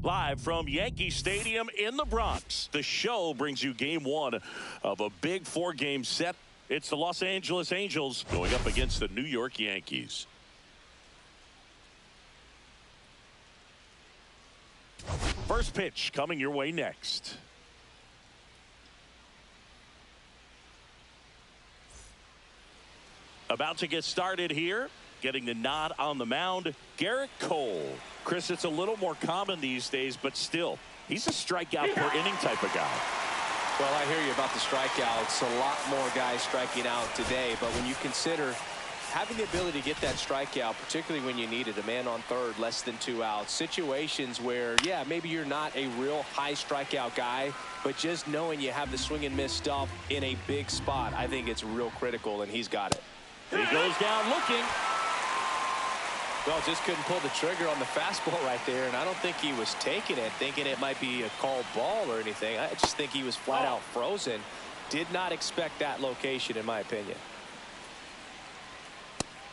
Live from Yankee Stadium in the Bronx, the show brings you game one of a big four-game set. It's the Los Angeles Angels going up against the New York Yankees. First pitch coming your way next. About to get started here. Getting the nod on the mound, Garrett Cole. Chris, it's a little more common these days, but still, he's a strikeout per inning type of guy. Well, I hear you about the strikeouts. A lot more guys striking out today, but when you consider having the ability to get that strikeout, particularly when you need it, a man on third, less than 2 outs, situations where, yeah, maybe you're not a real high strikeout guy, but just knowing you have the swing and miss stuff in a big spot, I think it's real critical, and he's got it. He goes down looking. Well, just couldn't pull the trigger on the fastball right there, and I don't think he was taking it, thinking it might be a called ball or anything. I just think he was flat out frozen. Did not expect that location, in my opinion.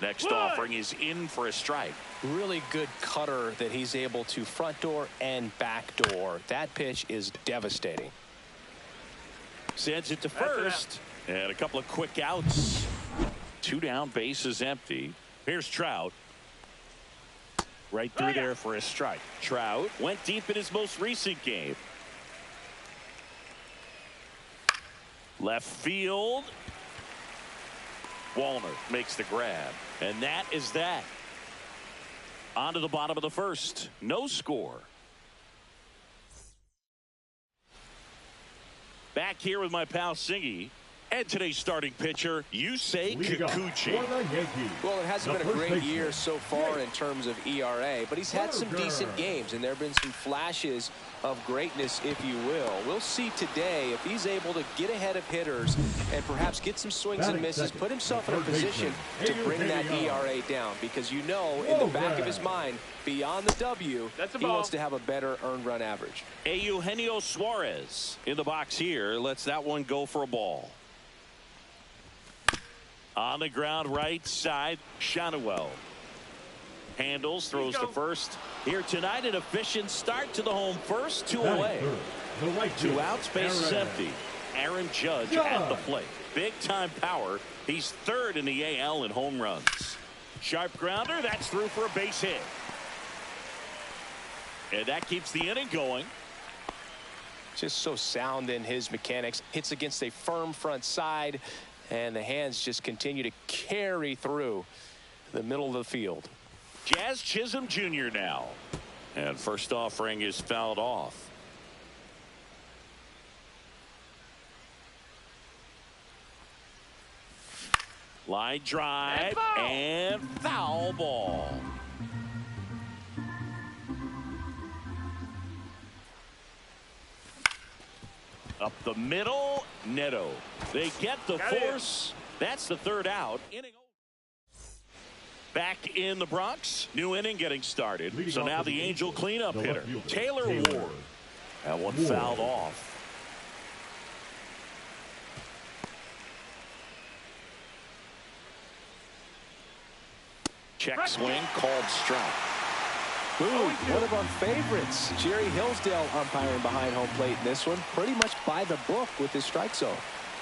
Next offering is in for a strike. Really good cutter that he's able to front door and back door. That pitch is devastating. Sends it to first, and a couple of quick outs. 2 down, bases empty. Here's Trout. Right through there for a strike. Trout went deep in his most recent game. Left field. Wallner makes the grab. And that is that. On to the bottom of the first. No score. Back here with my pal Singy. And today's starting pitcher, Yusei Kikuchi. Well, it hasn't been a great year so far in terms of ERA, but he's had some decent games, and there have been some flashes of greatness, if you will. We'll see today if he's able to get ahead of hitters and perhaps get some swings and misses, put himself in a position to bring that ERA down, because you know in the back of his mind, beyond the W, he wants to have a better earned run average. Eugenio Suarez in the box here. Lets that one go for a ball. On the ground, right side, Shanuel. Handles, throws to first. Here tonight, an efficient start to the home first, 2 away. 2 outs, bases empty. Aaron Judge at the plate. Big-time power. He's third in the AL in home runs. Sharp grounder, that's through for a base hit. And that keeps the inning going. Just so sound in his mechanics. Hits against a firm front side. And the hands just continue to carry through the middle of the field. Jazz Chisholm Jr. now. And first offering is fouled off. Line drive and foul ball. Up the middle, Neto. They get the force. That's the 3rd out. Inning back in the Bronx. New inning getting started. So now the Angel cleanup hitter, Taylor Ward. That one fouled off. Check swing, called strike. Ooh, one of our favorites, Jerry Hillsdale umpiring behind home plate in this one. Pretty much by the book with his strike zone.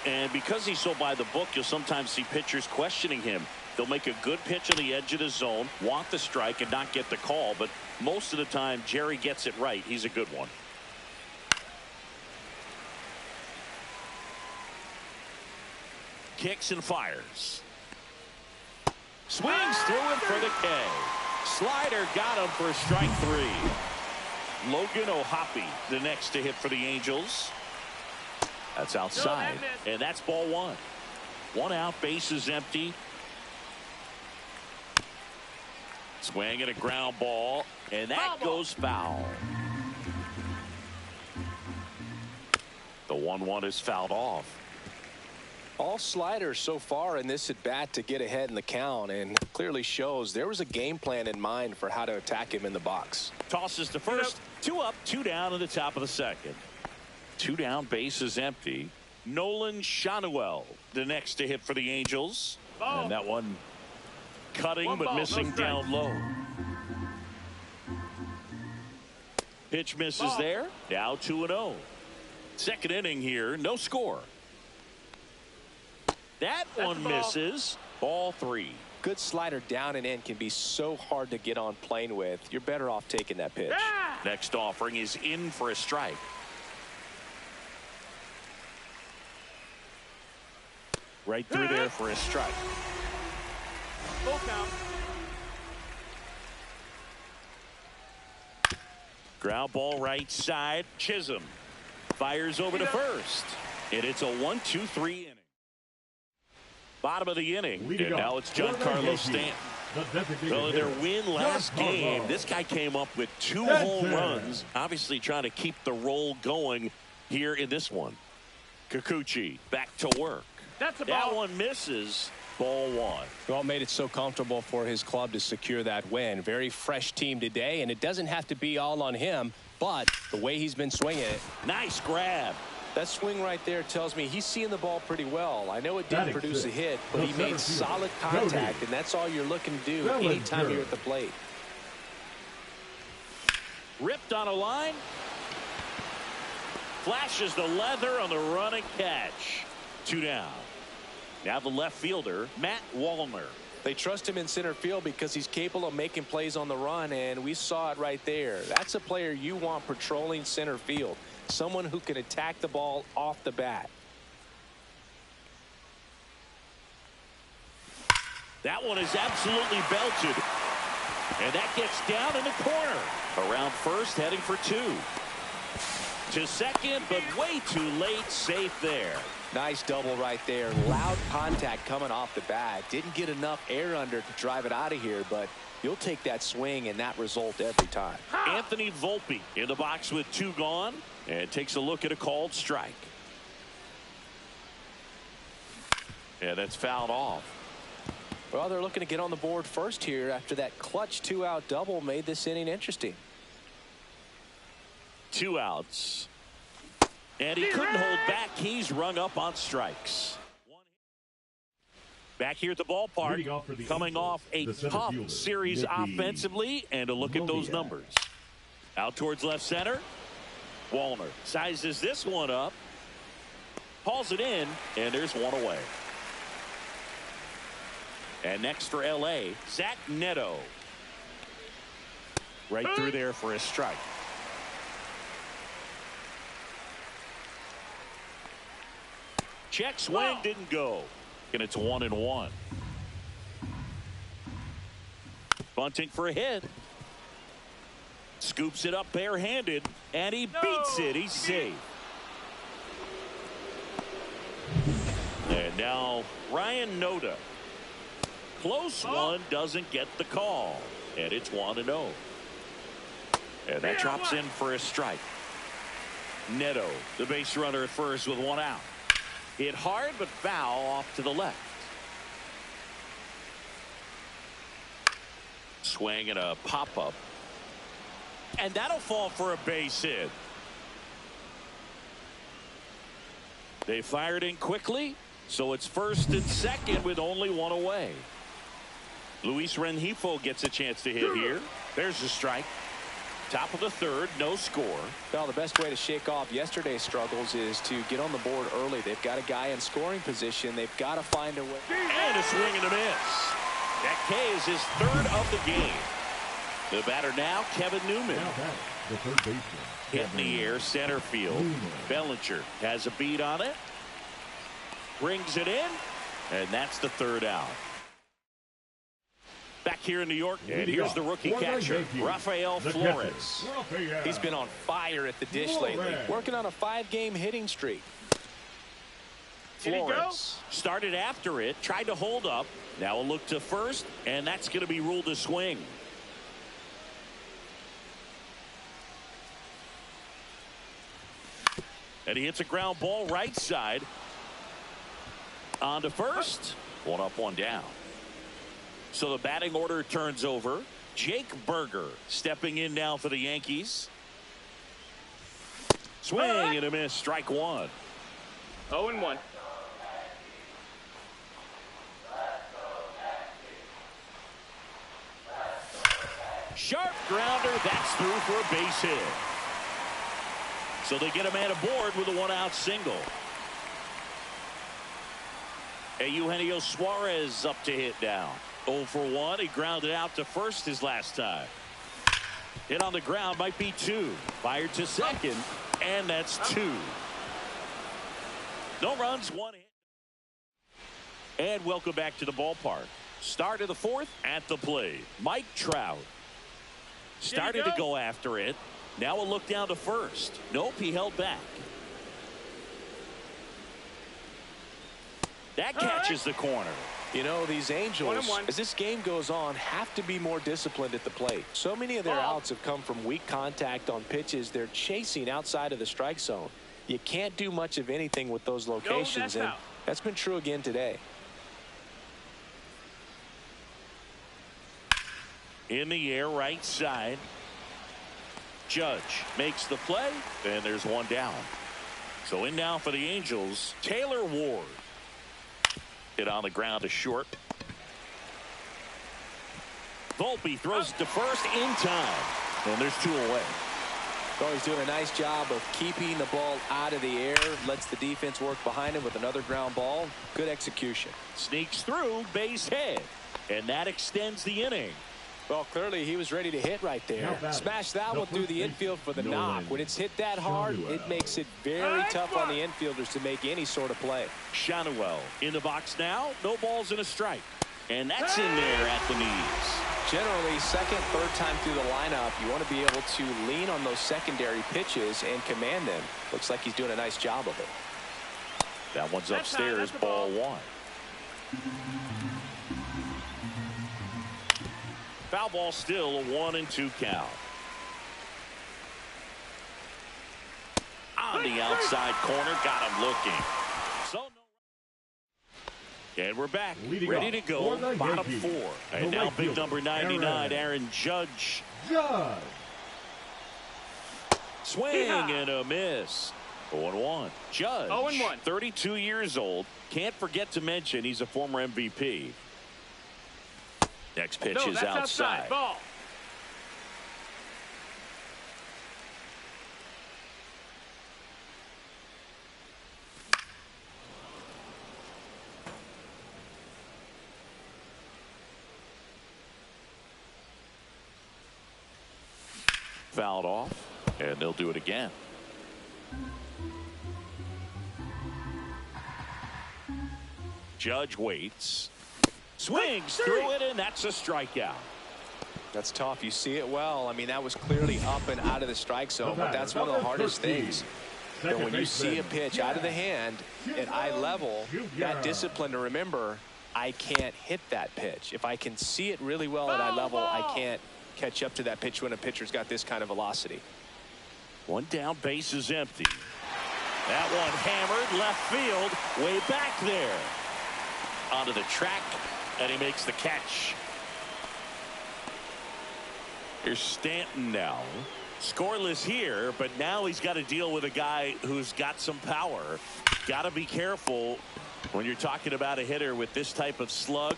And because he's so by the book, you'll sometimes see pitchers questioning him. They'll make a good pitch on the edge of the zone, want the strike, and not get the call. But most of the time, Jerry gets it right. He's a good one. Kicks and fires. Swings through him for the K. Slider got him for strike 3. Logan O'Hoppe, the next to hit for the Angels. That's outside, and that's ball 1. 1 out, bases empty. Swing at a ground ball, and that goes foul. The 1-1 is fouled off. All sliders so far in this at bat to get ahead in the count, and clearly shows there was a game plan in mind for how to attack him in the box. Tosses to first. 2 up, 2 down in the top of the 2nd. 2 down, bases empty. Nolan Shanuel, the next to hit for the Angels. And that one cutting but missing down low. Pitch misses there. Now 2-0. Second inning here, no score. That one misses. Ball 3. Good slider down and in can be so hard to get on plane with. You're better off taking that pitch. Next offering is in for a strike. Right through there for a strike. Full count. Ground ball right side. Chisholm fires over to first. And it's a 1-2-3 inning. Bottom of the inning. And now it's Giancarlo Stanton. So in their win last game, this guy came up with 2 home runs. Obviously trying to keep the roll going here in this one. Kikuchi back to work. That one misses. Ball 1. Well, made it so comfortable for his club to secure that win. Very fresh team today, and it doesn't have to be all on him, but the way he's been swinging it. Nice grab. That swing right there tells me he's seeing the ball pretty well. I know it didn't produce a hit, but he made solid contact, and that's all you're looking to do anytime you're at the plate. Ripped on a line. Flashes the leather on the running catch. 2 down. Now the left fielder, Matt Wallner. They trust him in center field because he's capable of making plays on the run, and we saw it right there. That's a player you want patrolling center field. Someone who can attack the ball off the bat. That one is absolutely belted. And that gets down in the corner. Around first, heading for 2. To second, but way too late. Safe there. Nice double right there. Loud contact coming off the bat. Didn't get enough air under to drive it out of here, but you'll take that swing and that result every time. Anthony Volpe in the box with 2 gone and takes a look at a called strike. And that's fouled off. Well, they're looking to get on the board first here after that clutch 2-out double made this inning interesting. 2 outs. And he couldn't hold back. He's rung up on strikes. Back here at the ballpark, coming off a tough series offensively, and a look at those numbers. Out towards left center. Wallner sizes this one up, hauls it in, and there's one away. And next for L.A., Zach Neto. Right through there for a strike. Check swing didn't go. And it's 1-1. Bunting for a hit. Scoops it up barehanded, and he beats it. He's safe. And now Ryan Noda. Close one, doesn't get the call. And it's 1-0. And that drops in for a strike. Neto, the base runner at first with 1 out. Hit hard but foul off to the left. Swing and a pop-up. And that'll fall for a base hit. They fired in quickly, so it's first and second with only 1 away. Luis Rengifo gets a chance to hit here. There's a strike. Top of the 3rd, no score. Well, the best way to shake off yesterday's struggles is to get on the board early. They've got a guy in scoring position. They've got to find a way. And a swing and a miss. That K is his 3rd of the game. The batter now, Kevin Newman. The third baseman. Hit in the air, center field. Bellinger has a beat on it. Brings it in. And that's the 3rd out. Back here in New York, and here's the rookie catcher, Rafael Flores. He's been on fire at the dish lately, working on a 5-game hitting streak. Flores started after it, tried to hold up. Now a look to first, and that's going to be ruled a swing. And he hits a ground ball right side. On to first. 1 up, 1 down. So the batting order turns over. Jake Berger stepping in now for the Yankees. Swing and a miss. Strike 1. 0-1. Sharp grounder. That's through for a base hit. So they get a man aboard with a one-out single. Eugenio Suarez up to hit now. 0 for 1. He grounded out to first his last time. Hit on the ground might be 2. Fired to second, and that's 2. No runs, 1 hit. And welcome back to the ballpark. Start of the 4th at the plate. Mike Trout started to go after it. Now a look down to first. Nope, he held back. That catches the corner. You know, these Angels, as this game goes on, have to be more disciplined at the plate. So many of their outs have come from weak contact on pitches they're chasing outside of the strike zone. You can't do much of anything with those locations, and that's been true again today. In the air, right side. Judge makes the play, and there's one down. So in now for the Angels, Taylor Ward. Hit on the ground to short. Volpe throws to first in time. And there's 2 away. So he's doing a nice job of keeping the ball out of the air. Lets the defense work behind him with another ground ball. Good execution. Sneaks through, base hit. And that extends the inning. Well, clearly he was ready to hit right there. Smash that one through the infield for the knock. When it's hit that hard, it makes it very tough on the infielders to make any sort of play. Shanuel in the box now. No balls and a strike. And that's in there at the knees. Generally, second, third time through the lineup, you want to be able to lean on those secondary pitches and command them. Looks like he's doing a nice job of it. That one's upstairs, ball 1. Foul ball still, a 1-2 count. On the outside corner, got him looking. So and we're back, ready to go, bottom 4. And now big number 99, Aaron Judge. Swing and a miss. 0-1. Judge, 0-1. 32 years old. Can't forget to mention he's a former MVP. Next pitch is outside. Ball. Fouled off, and they'll do it again. Judge waits. Swings through it, and that's a strikeout. That's tough. You see it well. I mean, that was clearly up and out of the strike zone, but that's one of the hardest things. That when you see a pitch out of the hand at eye level, that discipline to remember, I can't hit that pitch. If I can see it really well at eye level, I can't catch up to that pitch when a pitcher's got this kind of velocity. One down, base is empty. That one hammered left field, way back there. Onto the track, and he makes the catch. Here's Stanton now. Scoreless here, but now he's got to deal with a guy who's got some power. Got to be careful when you're talking about a hitter with this type of slug.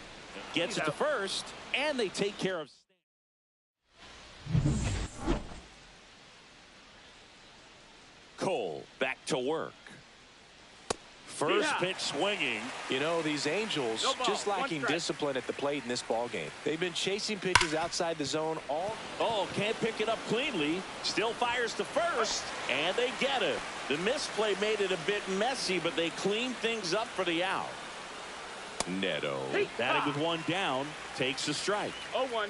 Gets it to first, and they take care of Stanton. Cole back to work. First pitch swinging. You know, these Angels just lacking discipline at the plate in this ball game. They've been chasing pitches outside the zone all. Oh, can't pick it up cleanly. Still fires to first, and they get it. The misplay made it a bit messy, but they cleaned things up for the out. Neto batting with one down, takes a strike. 0-1.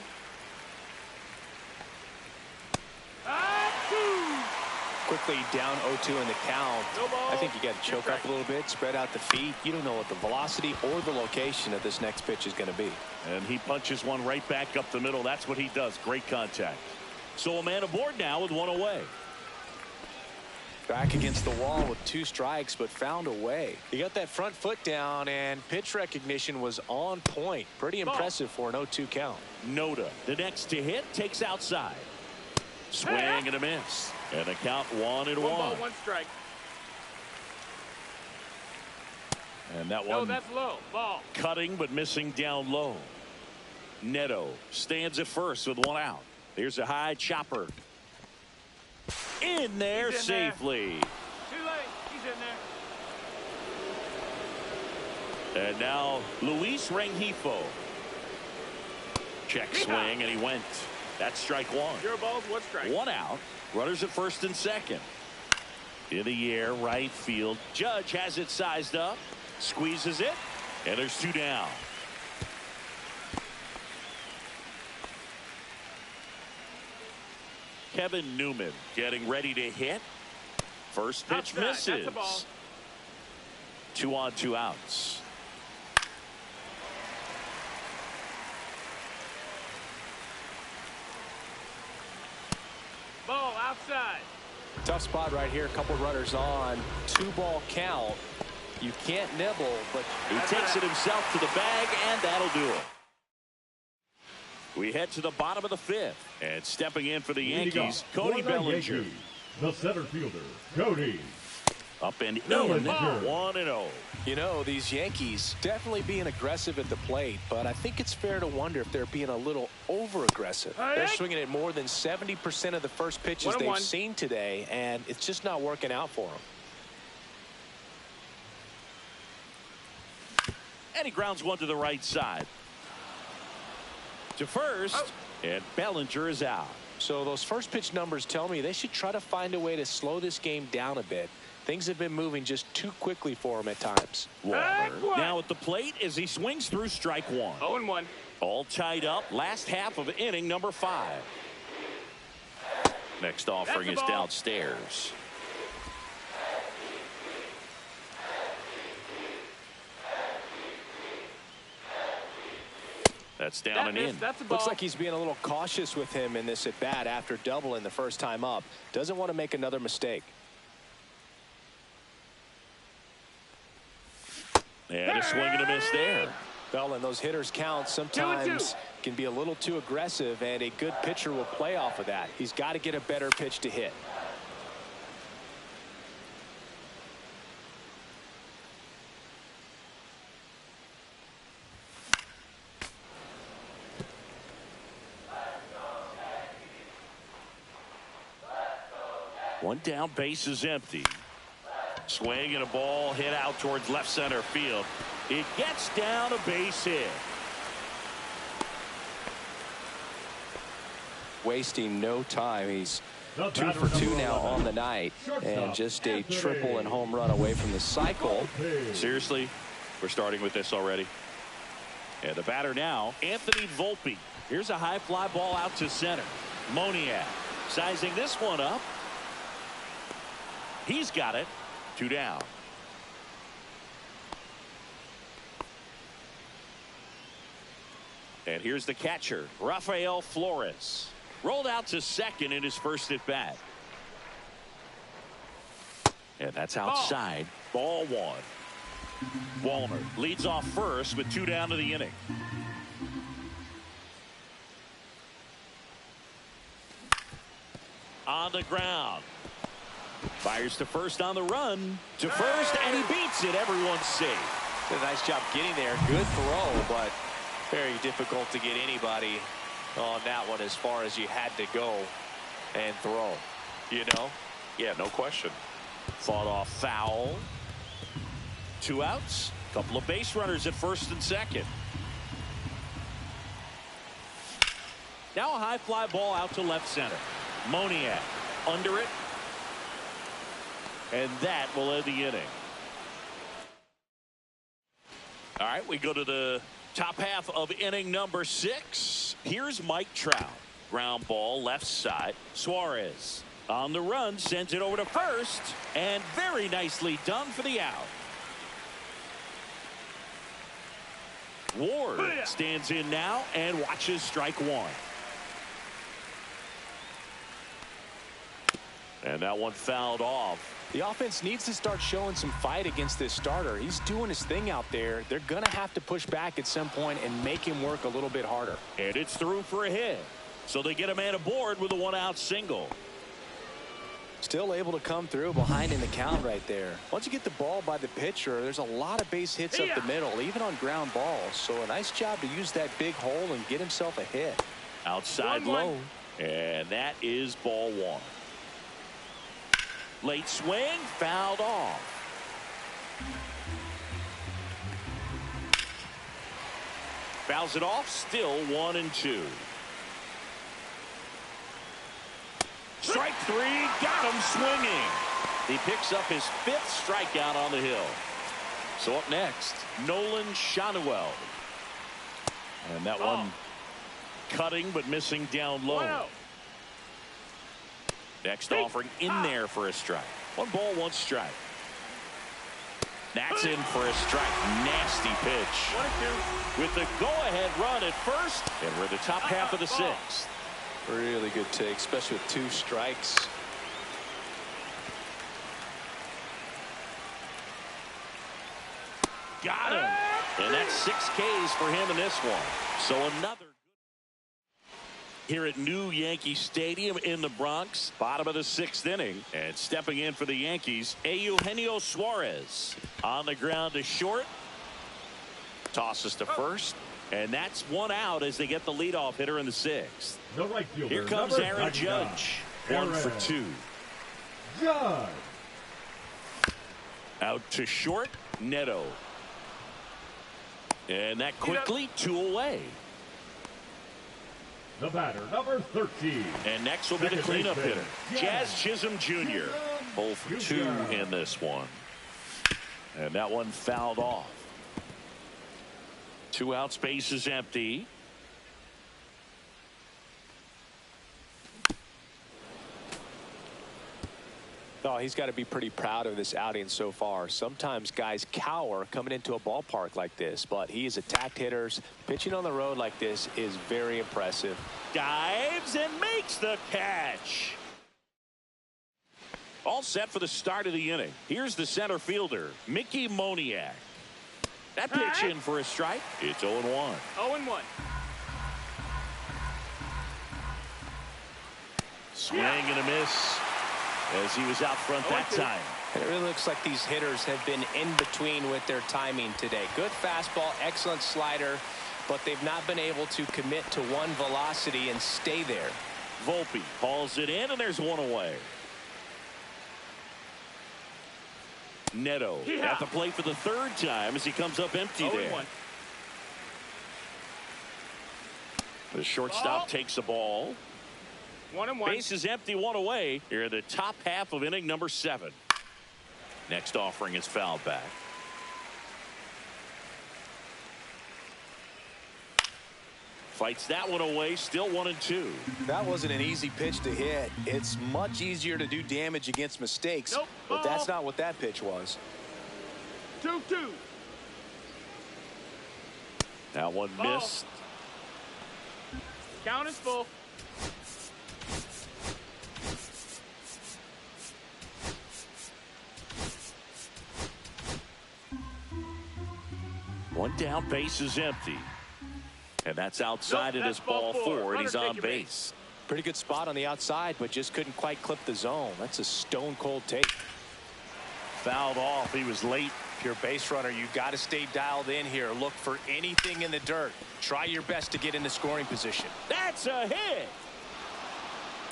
Quickly down 0-2 in the count. I think you got to choke up a little bit, spread out the feet. You don't know what the velocity or the location of this next pitch is going to be. And he punches one right back up the middle. That's what he does. Great contact. So a man aboard now with one away. Back against the wall with 2 strikes, but found a way. He got that front foot down, and pitch recognition was on point. Pretty impressive for an 0-2 count. Noda, the next to hit, takes outside. Swing and a miss. And a count 1-1. 1 ball, 1 strike. And that No, one that's low. Ball. cutting but missing down low. Neto stands at first with 1 out. Here's a high chopper. in there safely. Too late. He's in there. And now Luis Rengifo. Check swing, and he went. That's strike one. 0 balls, 1 strike. 1 out. Runners at first and second. In the air, right field. Judge has it sized up. Squeezes it. And there's 2 down. Kevin Newman getting ready to hit. First pitch Outside. misses. That's a ball. 2 on, 2 outs. Ball outside. Tough spot right here. A couple runners on. 2-ball count. You can't nibble, but he takes it himself to the bag, and that'll do it. We head to the bottom of the 5th, and stepping in for the Yankees, Cody Bellinger. The center fielder, Cody. Up and in, Bellinger. 1-0. you know, these Yankees definitely being aggressive at the plate, but I think it's fair to wonder if they're being a little over-aggressive. They're swinging at more than 70% of the first pitches they've seen today, and it's just not working out for them. And he grounds one to the right side. To first, and Bellinger is out. So those first pitch numbers tell me they should try to find a way to slow this game down a bit. Things have been moving just too quickly for him at times. Volver now at the plate as he swings through strike 1. 0-1. All tied up. Last half of inning number 5. Next offering is downstairs. That's down and in. That's a ball. Looks like he's being a little cautious with him in this at bat after doubling the first time up. Doesn't want to make another mistake. And a swing and a miss there. Well, and those hitters count sometimes can be a little too aggressive, and a good pitcher will play off of that. He's got to get a better pitch to hit. One down, base is empty. Swing and a ball hit out towards left center field. It gets down a base hit. Wasting no time. He's 2 for 2 now on the night, and just a triple and home run away from the cycle. Seriously, we're starting with this already. And the batter now, Anthony Volpe. Here's a high fly ball out to center. Moniak sizing this one up. He's got it. 2 down. And here's the catcher, Rafael Flores. Rolled out to second in his first at bat. And that's outside. Ball 1. Walner leads off first with 2 down to the inning. On the ground. Fires to first on the run. To first, and he beats it. Everyone's safe. Did a nice job getting there. Good throw, but very difficult to get anybody on that one as far as you had to go and throw. You know? Yeah, no question. Fought off foul. 2 outs. Couple of base runners at first and second. Now a high fly ball out to left center. Moniak under it. And that will end the inning. All right, we go to the top half of inning number 6. Here's Mike Trout. Ground ball left side. Suarez on the run, sends it over to first, and very nicely done for the out. Ward stands in now and watches strike 1. And that one fouled off. The offense needs to start showing some fight against this starter. He's doing his thing out there. They're going to have to push back at some point and make him work a little bit harder. And it's through for a hit. So they get a man aboard with a 1-out single. Still able to come through behind in the count right there. Once you get the ball by the pitcher, there's a lot of base hits up the middle, even on ground balls. So a nice job to use that big hole and get himself a hit. Outside low. And that is ball 1. Late swing, fouled off. Fouls it off, still 1-2. Strike three, got him swinging. He picks up his 5th strikeout on the hill. So up next, Nolan Schanuel. And that one cutting but missing down low. Next offering in there for a strike. 1 ball, 1 strike. That's in for a strike. Nasty pitch. 1-2. With the go-ahead run at first, and we're the top half of the 6th. Really good take, especially with 2 strikes. Got him. And that's 6 Ks for him in this one. So another here at New Yankee Stadium in the Bronx, bottom of the 6th inning, and stepping in for the Yankees, Eugenio Suarez on the ground to short, tosses to first, and that's 1 out as they get the leadoff hitter in the 6th. The right fielder, Here comes Aaron Judge, 1 for 2. Judge. Out to short, Neto, and that quickly 2 away. The batter, number 13. And next will be the cleanup hitter, Jazz Chisholm Jr. 0 for 2 in this one. And that one fouled off. 2 outs, base is empty. Oh, he's got to be pretty proud of this outing so far. Sometimes guys cower coming into a ballpark like this, but he's attacked hitters. Pitching on the road like this is very impressive. Dives and makes the catch. All set for the start of the inning. Here's the center fielder, Mickey Moniak. That pitch in for a strike. It's 0-1. 0-1. Swing and a miss as he was out front that time. And it really looks like these hitters have been in between with their timing today. Good fastball, excellent slider, but they've not been able to commit to one velocity and stay there. Volpe hauls it in, and there's 1 away. Neto at the plate for the 3rd time as he comes up empty there. 0-1. The shortstop takes the ball. 1-1. Base is empty, 1 away. Here in the top half of inning number 7. Next offering is fouled back. Fights that one away, still 1-2. That wasn't an easy pitch to hit. It's much easier to do damage against mistakes. Nope. But that's not what that pitch was. 2-2. That one missed. Count is full. One down, base is empty. And that's outside at his ball 4, and he's on base. Pretty good spot on the outside, but just couldn't quite clip the zone. That's a stone cold take. Fouled off. He was late. If you're a base runner, you got to stay dialed in here. Look for anything in the dirt. Try your best to get into scoring position. That's a hit.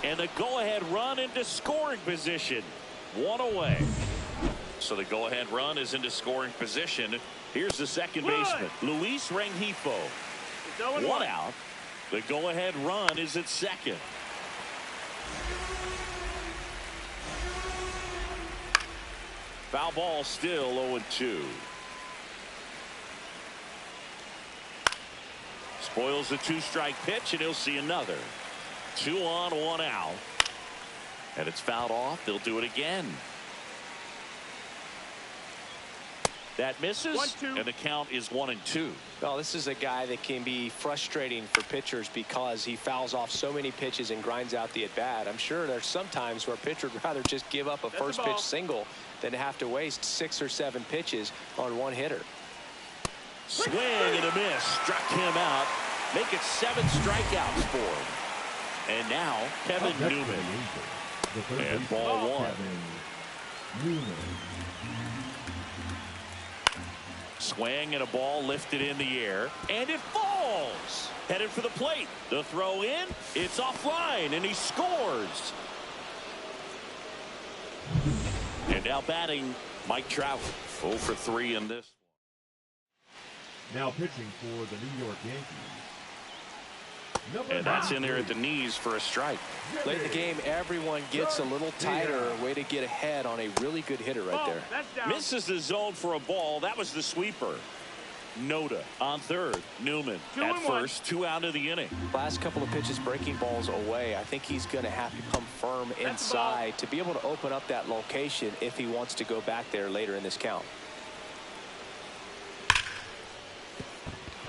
And the go-ahead run into scoring position. 1 away. So the go-ahead run is into scoring position. Here's the second baseman, Luis Rengifo. 1 out. The go-ahead run is at second. Foul ball, still 0-2. Spoils the 2-strike pitch, and he'll see another. 2 on, 1 out. And it's fouled off. They'll do it again. That misses, 1-2. and the count is 1-2. Well, this is a guy that can be frustrating for pitchers because he fouls off so many pitches and grinds out the at-bat. I'm sure there's some times where a pitcher would rather just give up a first-pitch single than have to waste 6 or 7 pitches on one hitter. Swing and a miss. Struck him out. Make it 7 strikeouts for him. And now, Kevin Newman. And ball 1. Swing and a ball lifted in the air, and it falls. Headed for the plate. The throw in, it's offline, and he scores. Now batting Mike Trout. 0 for 3 in this. Now pitching for the New York Yankees. And that's in there at the knees for a strike. Late in the game, everyone gets a little tighter. Way to get ahead on a really good hitter right there. Misses the zone for a ball. That was the sweeper. Noda on third. Newman at first. 2 out of the inning. Last couple of pitches breaking balls away. I think he's going to have to come firm inside to be able to open up that location if he wants to go back there later in this count.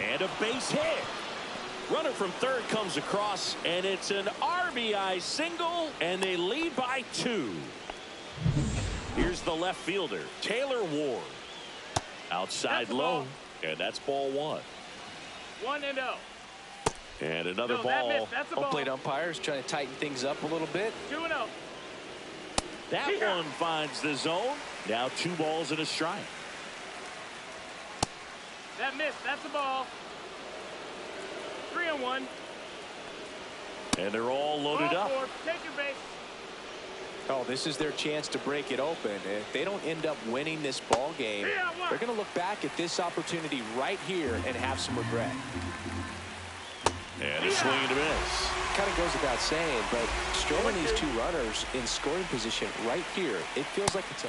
And a base hit. Runner from third comes across, and it's an RBI single, and they lead by 2. Here's the left fielder, Taylor Ward. Outside low, and that's ball 1. 1-0. And another ball. Home plate umpires trying to tighten things up a little bit. 2-0. That one finds the zone. Now 2 balls and a strike. That missed. That's a ball. 3-1. And they're all loaded up. Take your base. Oh, this is their chance to break it open. If they don't end up winning this ball game, they're going to look back at this opportunity right here and have some regret. And a swing and a miss. Kind of goes without saying, but strolling these 2 runners in scoring position right here, it feels like it's a...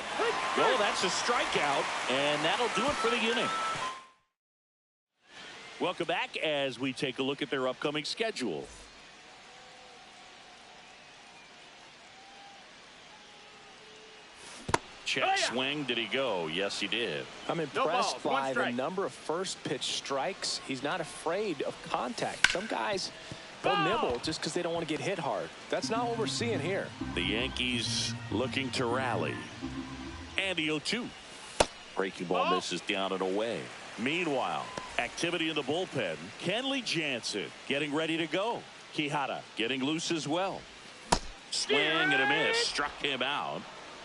Well, that's a strikeout, and that'll do it for the inning. Welcome back as we take a look at their upcoming schedule. Check swing. Did he go? Yes, he did. I'm impressed by the number of first pitch strikes. He's not afraid of contact. Some guys, they'll nibble just because they don't want to get hit hard. That's not what we're seeing here. The Yankees looking to rally. And the 0-2. Breaking ball misses down and away. Meanwhile, activity in the bullpen. Kenley Jansen getting ready to go. Quijada getting loose as well. Swing and a miss. Struck him out.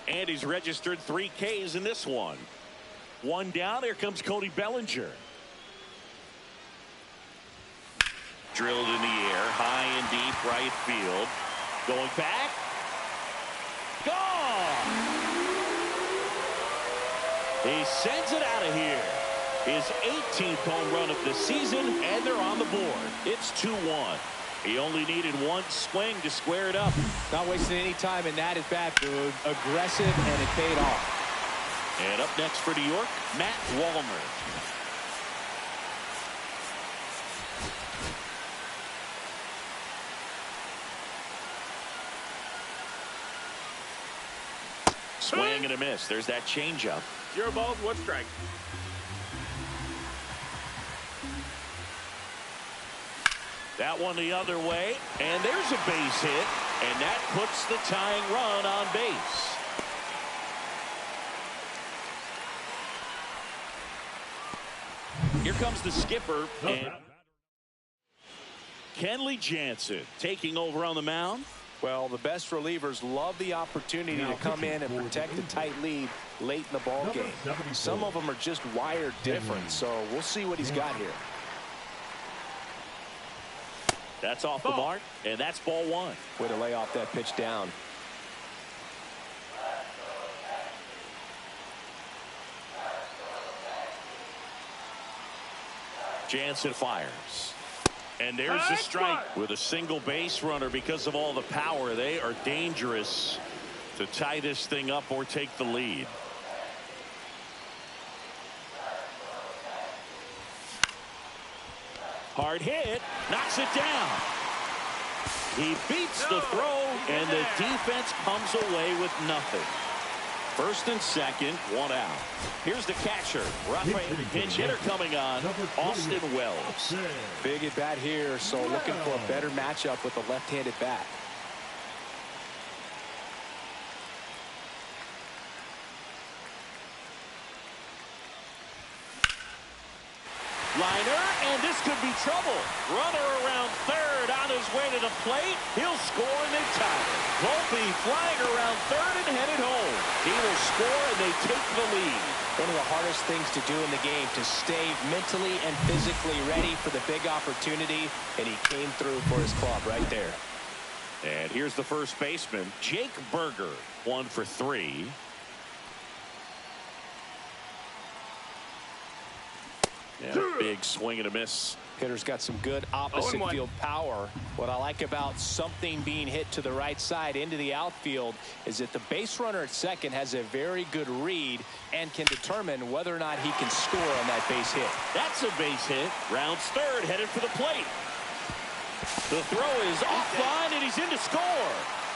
And he's registered 3 Ks in this one. 1 down. Here comes Cody Bellinger. Drilled in the air. High and deep right field. Going back. Gone. He sends it out of here. His 18th home run of the season, and they're on the board. It's 2-1. He only needed 1 swing to square it up. Not wasting any time, and that is bad, dude. Aggressive, and it paid off. And up next for New York, Matt Wallner. Swing and a miss. There's that changeup. 0 balls, 1 strike. That one the other way, and there's a base hit, and that puts the tying run on base. Here comes the skipper, and Kenley Jansen taking over on the mound. Well, the best relievers love the opportunity to come in and protect a tight lead late in the ball game. Some of them are just wired different, so we'll see what he's got here. That's off the mark, and that's ball 1. Way to lay off that pitch down. Jansen fires. And there's the strike with a single base runner. Because of all the power, they are dangerous to tie this thing up or take the lead. Hard hit, knocks it down. He beats the throw, and the defense comes away with nothing. First and second, 1 out. Here's the catcher, pinch hitter coming on, Austin Wells. Big at bat here, so looking for a better matchup with a left-handed bat. Liner, and this could be trouble. Runner around third on his way to the plate. He'll score and they tie it. Volpe flying around third and headed home. He will score and they take the lead. One of the hardest things to do in the game, to stay mentally and physically ready for the big opportunity, and he came through for his club right there. And here's the first baseman, Jake Berger, 1 for 3. Yeah, big swing and a miss. Hitter's got some good opposite field power. What I like about something being hit to the right side into the outfield is that the base runner at second has a very good read and can determine whether or not he can score on that base hit. That's a base hit. Rounds third, headed for the plate. The throw is offline, and he's in to score.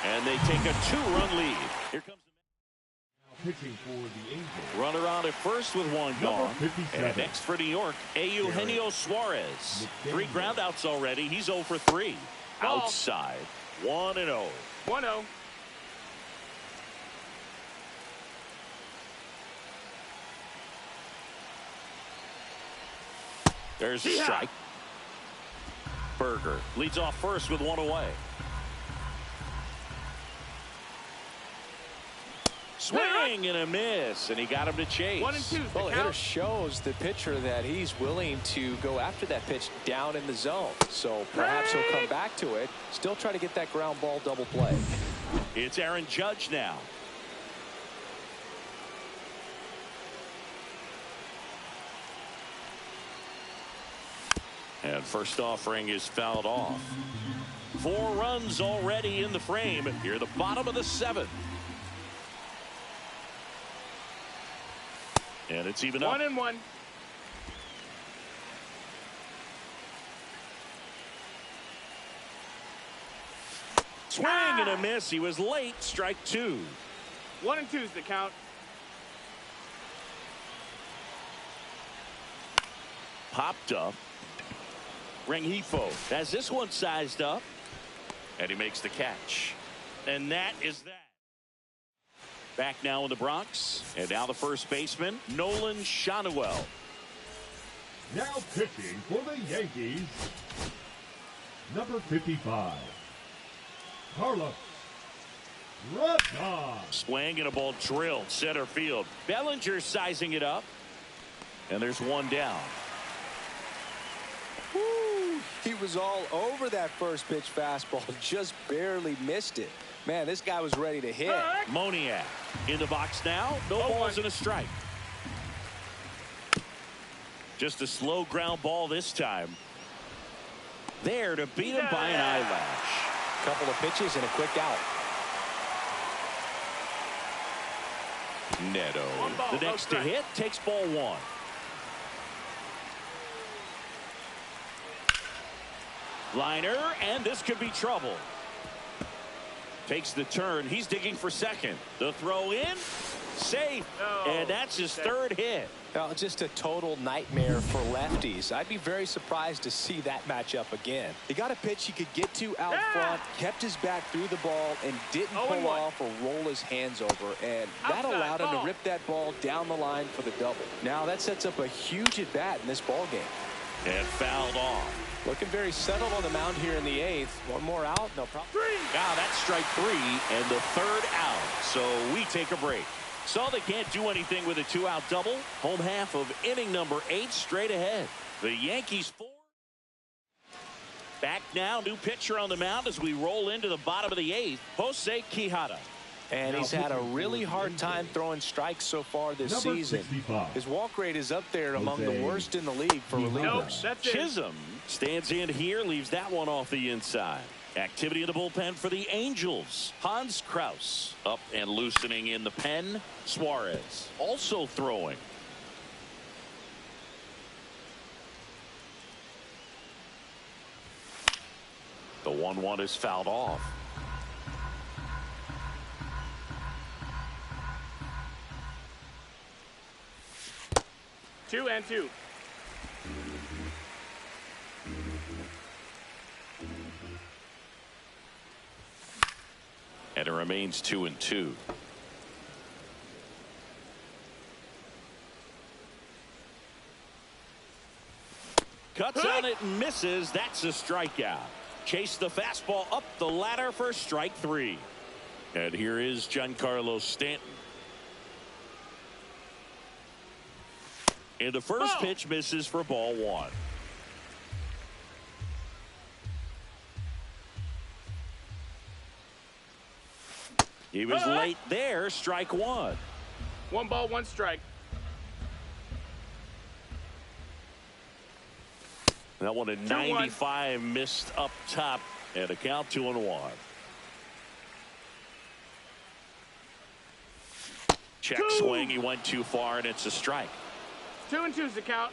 And they take a 2-run lead. Here comes Pitching for the Angels. runner on at first with one gone. And next for New York, Eugenio Suarez. 3 groundouts already. He's 0 for 3. Ball. Outside, 1-0. 1-0. There's a strike. Berger leads off first with 1 away. Swing and a miss, and he got him to chase. 1-2. Well, the hitter shows the pitcher that he's willing to go after that pitch down in the zone. So perhaps he'll come back to it, still try to get that ground ball double play. It's Aaron Judge now. And first offering is fouled off. 4 runs already in the frame. Here, the bottom of the 7th. And it's even up. 1-1. Swing and a miss. He was late. Strike 2. 1-2's the count. Popped up. Rengifo has this one sized up. And he makes the catch. And that is that. Back now in the Bronx. And now the first baseman, Nolan Schanuel. Now pitching for the Yankees, number 55, Carlos Rodon. Swing and a ball drilled center field. Bellinger sizing it up. And there's one down. Woo, he was all over that first pitch fastball, just barely missed it. Man, this guy was ready to hit. Moniak in the box now. No balls and a strike. Just a slow ground ball this time. There to beat him by an eyelash. Couple of pitches and a quick out. Neto, the next to hit, takes ball 1. Liner, and this could be trouble. Takes the turn. He's digging for second. The throw in. Safe. And that's his 3rd hit. Well, just a total nightmare for lefties. I'd be very surprised to see that matchup again. He got a pitch he could get to out front, kept his back through the ball, and didn't pull off or roll his hands over. And that allowed him to rip that ball down the line for the double. Now that sets up a huge at bat in this ball game. And fouled off. Looking very settled on the mound here in the 8th. One more out, no problem. Now that's strike 3 and the 3rd out. So we take a break. So they can't do anything with a 2-out double. Home half of inning number 8 straight ahead. The Yankees 4. Back now, new pitcher on the mound as we roll into the bottom of the 8th. Jose Quijada. And he's had a really hard time throwing strikes so far this season. 65. His walk rate is up there among the worst in the league for relievers. Chisholm stands in here, leaves that one off the inside. Activity in the bullpen for the Angels. Hans Kraus up and loosening in the pen. Suarez also throwing. The 1-1 is fouled off. Two and two. And it remains 2-2. Cuts on it and misses. That's a strikeout. Chase the fastball up the ladder for strike 3. And here is Giancarlo Stanton. And the first pitch misses for ball 1. He was late there. Strike 1. 1 ball, 1 strike. That one at 95 missed up top, and a count 2-1. Check swing. He went too far, and it's a strike. 2-2 is the count.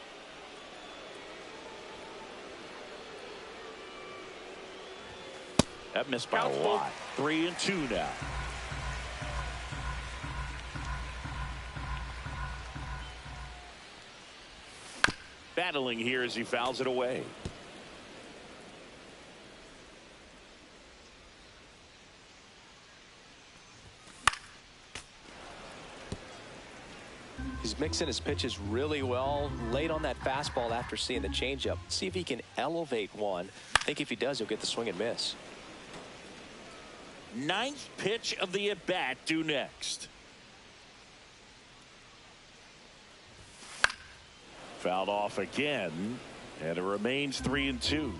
That missed by a lot. 3-2 now. Battling here as he fouls it away. He's mixing his pitches really well. Late on that fastball after seeing the changeup. See if he can elevate one. I think if he does, he'll get the swing and miss. Ninth pitch of the at-bat due next. Fouled off again, and it remains 3-2.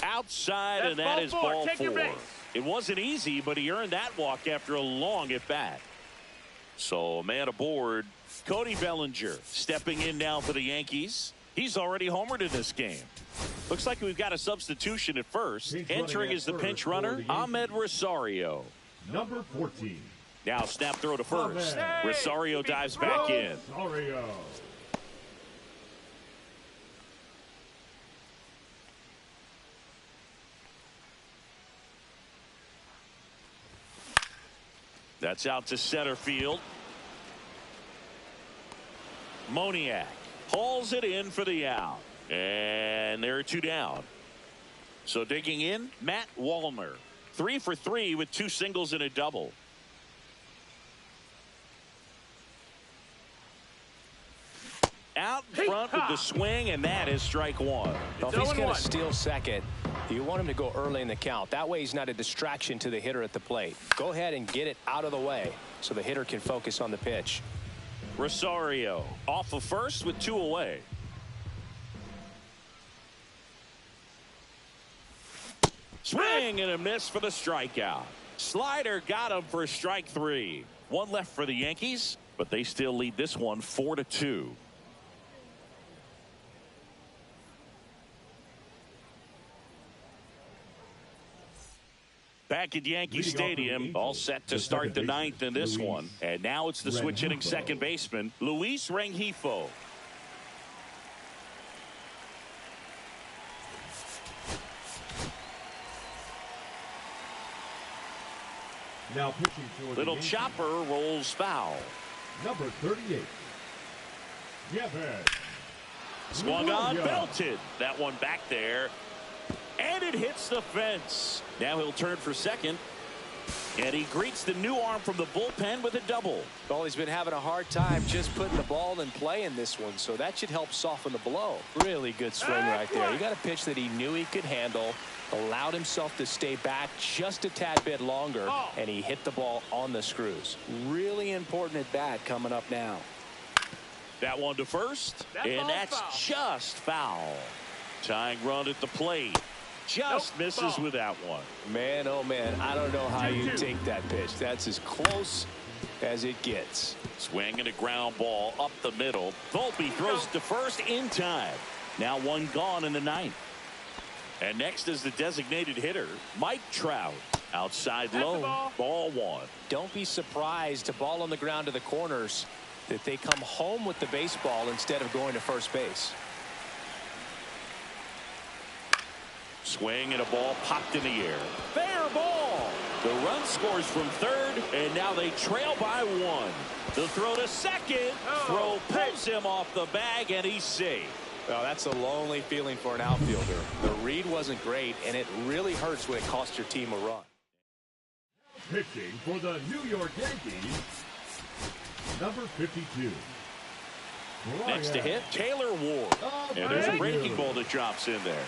Outside, and that is ball 4. It wasn't easy, but he earned that walk after a long at-bat. So a man aboard. Cody Bellinger stepping in now for the Yankees. He's already homered in this game. Looks like we've got a substitution at first. Entering is the pinch runner, Ahmed Rosario. Number 14. Now snap throw to first. Rosario dives back in. Rosario. That's out to center field. Moniak hauls it in for the out. And there are 2 down. So digging in, Matt Wallner. 3 for 3 with 2 singles and a double. Out in front with the swing, and that is strike 1. Well, if he's going to steal second, you want him to go early in the count. That way he's not a distraction to the hitter at the plate. Go ahead and get it out of the way so the hitter can focus on the pitch. Rosario off of first with 2 away. Swing and a miss for the strikeout. Slider got him for strike 3. 1 left for the Yankees, but they still lead this one 4-2. Back at Yankee Stadium, all set to start the 9th in this one. And now it's the switch-hitting second baseman, Luis Rengifo. Now pitching for Little chopper rolls foul. Number 38. Yepes. Swung on, belted. That one back there. And it hits the fence. Now he'll turn for second. And he greets the new arm from the bullpen with a double. Well, he's been having a hard time just putting the ball in play in this one, so that should help soften the blow. Really good swing right there. He got a pitch that he knew he could handle, allowed himself to stay back just a tad bit longer, and he hit the ball on the screws. Really important at bat coming up now. That one to first, and that's just foul. Tying run at the plate. Just misses with that one. Man, oh man, I don't know how you take that pitch. That's as close as it gets. Swing and a ground ball up the middle. Volpe throws it to first in time. Now 1 gone in the 9th. And next is the designated hitter, Mike Trout. Outside low, ball 1. Don't be surprised to ball on the ground to the corners that they come home with the baseball instead of going to first base. Swing and a ball popped in the air. Fair ball. The run scores from third, and now they trail by 1. The throw to second. Throw pulls him off the bag, and he's safe. Well, that's a lonely feeling for an outfielder. The read wasn't great, and it really hurts when it costs your team a run. Pitching for the New York Yankees, number 52. Next to hit, Taylor Ward. And there's a breaking ball that drops in there.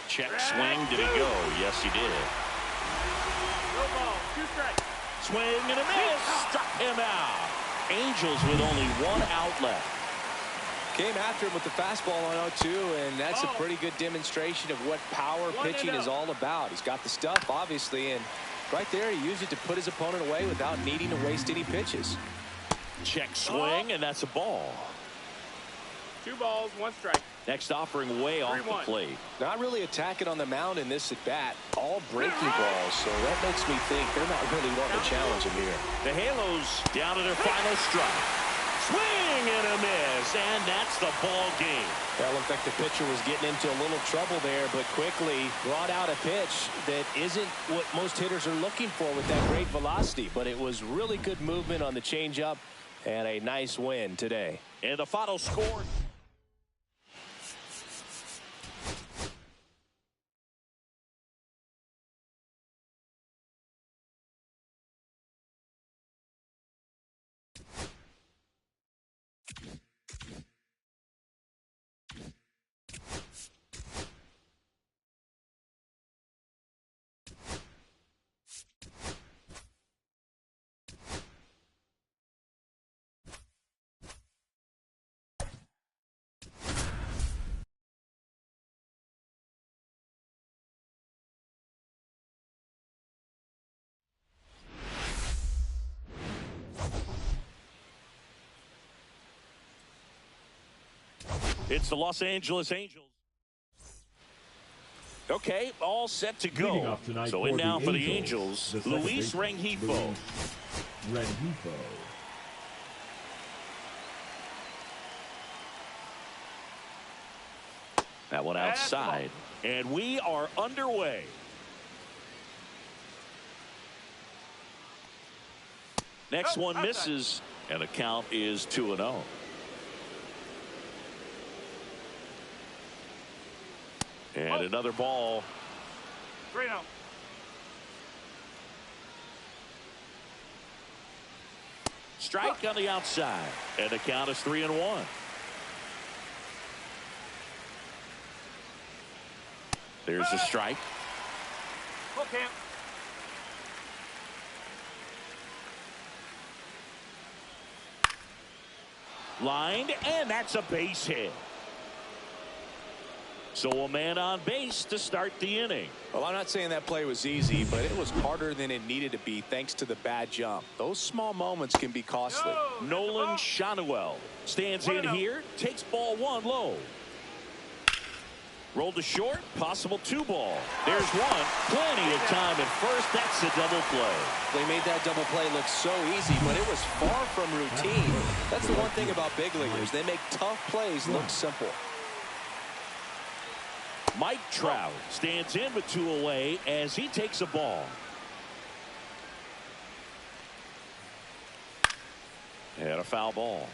Check swing. Did he go? Yes, he did. No ball. 2 strikes. Swing and a miss. Struck him out. Angels with only 1 out left. Came after him with the fastball on 0-2, and that's a pretty good demonstration of what power pitching is all about. He's got the stuff, obviously, and right there he used it to put his opponent away without needing to waste any pitches. Check swing, and that's a ball. 2 balls, 1 strike. Next offering way off the plate. Not really attacking on the mound in this at bat. All breaking balls, so that makes me think they're not really wanting to challenge him here. The Halos down to their final strike. Swing and a miss, and that's the ball game. Well, in fact, the pitcher was getting into a little trouble there, but quickly brought out a pitch that isn't what most hitters are looking for with that great velocity. But it was really good movement on the changeup and a nice win today. And the final score. It's the Los Angeles Angels. Okay, all set to go. So in now for the Angels, Luis Rengifo. That one outside. And we are underway. Next one misses, and the count is 2-0. And another ball. 3-0. Strike on the outside. And the count is 3-1. There's a strike. Full count. Lined, and that's a base hit. So a man on base to start the inning. Well, I'm not saying that play was easy, but it was harder than it needed to be thanks to the bad jump. Those small moments can be costly. Nolan Shanuel stands in here, takes ball 1 low. Rolled to short, possible 2 ball. There's one, plenty of time at first. That's a double play. They made that double play look so easy, but it was far from routine. That's the one thing about big leaguers. They make tough plays look simple. Mike Trout stands in with 2 away as he takes a ball. And a foul ball.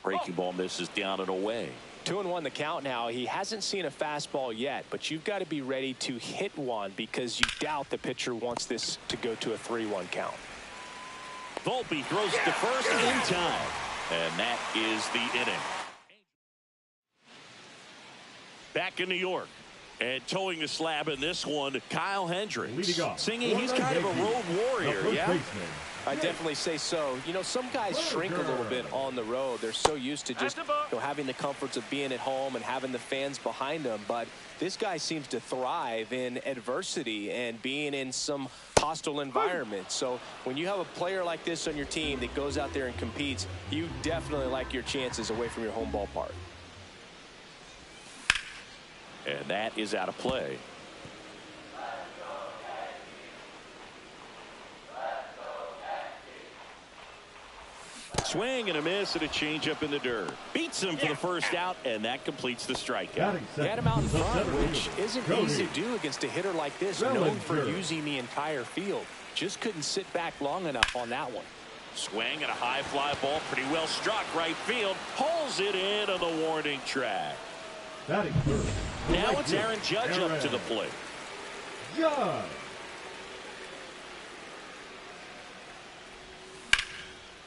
Breaking ball misses down and away. 2-1 the count now. He hasn't seen a fastball yet, but you've got to be ready to hit one because you doubt the pitcher wants this to go to a 3-1 count. Volpe throws to first in time, and that is the inning. Back in New York, and towing the slab in this one, Kyle Hendricks. Singing he's kind of a road warrior, yeah? I definitely say so. You know, some guys shrink a little bit on the road. They're so used to just having the comforts of being at home and having the fans behind them. But this guy seems to thrive in adversity and being in some hostile environment. So when you have a player like this on your team that goes out there and competes, you definitely like your chances away from your home ballpark. And that is out of play. Swing and a miss and a changeup in the dirt. Beats him for the first out, and that completes the strikeout. He had him out in front, which isn't easy to do against a hitter like this, known for using the entire field. Just couldn't sit back long enough on that one. Swing and a high fly ball, pretty well struck right field. Pulls it in on the warning track. Now it's Aaron Judge up to the plate. Judge.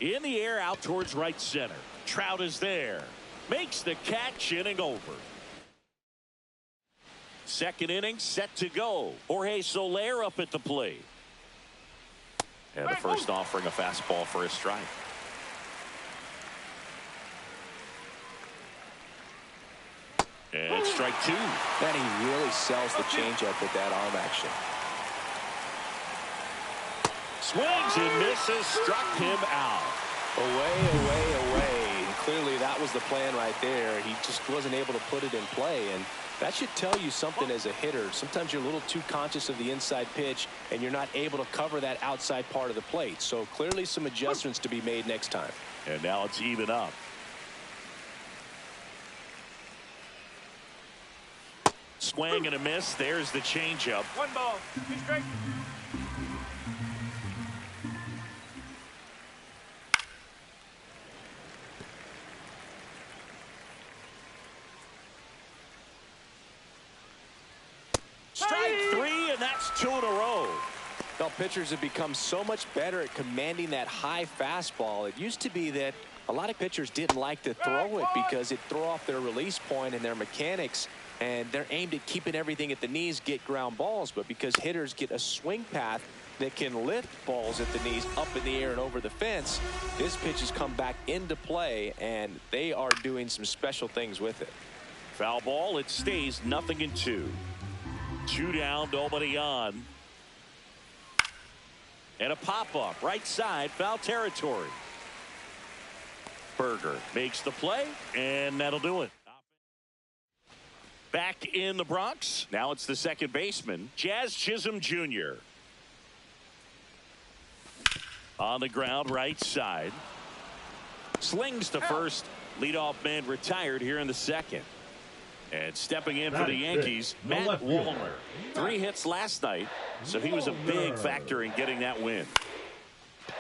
In the air out towards right center. Trout is there. Makes the catch, inning over. Second inning set to go. Jorge Soler up at the plate. And the first offering a fastball for a strike. And it's strike 2. Man, he really sells the changeup with that arm action. Swings and misses, struck him out. Away. And clearly that was the plan right there. He just wasn't able to put it in play, and that should tell you something as a hitter. Sometimes you're a little too conscious of the inside pitch, and you're not able to cover that outside part of the plate. So clearly some adjustments to be made next time. And now it's even up. Swing and a miss. There's the changeup. 1 ball, 2 strikes. Strike 3, and that's 2 in a row. Well, pitchers have become so much better at commanding that high fastball. It used to be that a lot of pitchers didn't like to throw it because it'd throw off their release point and their mechanics, and they're aimed at keeping everything at the knees, get ground balls. But because hitters get a swing path that can lift balls at the knees up in the air and over the fence, this pitch has come back into play, and they are doing some special things with it. Foul ball. It stays 0-2. 2 down, nobody on. And a pop-up, right side, foul territory. Berger makes the play, and that'll do it. Back in the Bronx, now it's the second baseman, Jazz Chisholm Jr. On the ground, right side. Slings to first. Leadoff man retired here in the second. And stepping in for the Yankees, Matt Volver. 3 hits last night, so he was a big factor in getting that win.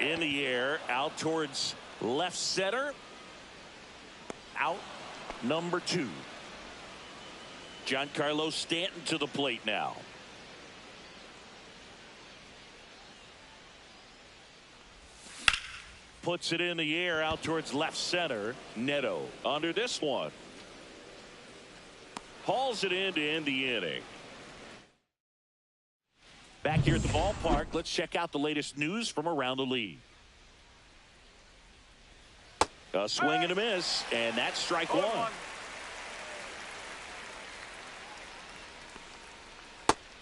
In the air, out towards left center. Out, number 2. Giancarlo Stanton to the plate now. Puts it in the air, out towards left center. Neto under this one. Hauls it in to end the inning. Back here at the ballpark, let's check out the latest news from around the league. A swing and a miss, and that's strike 1.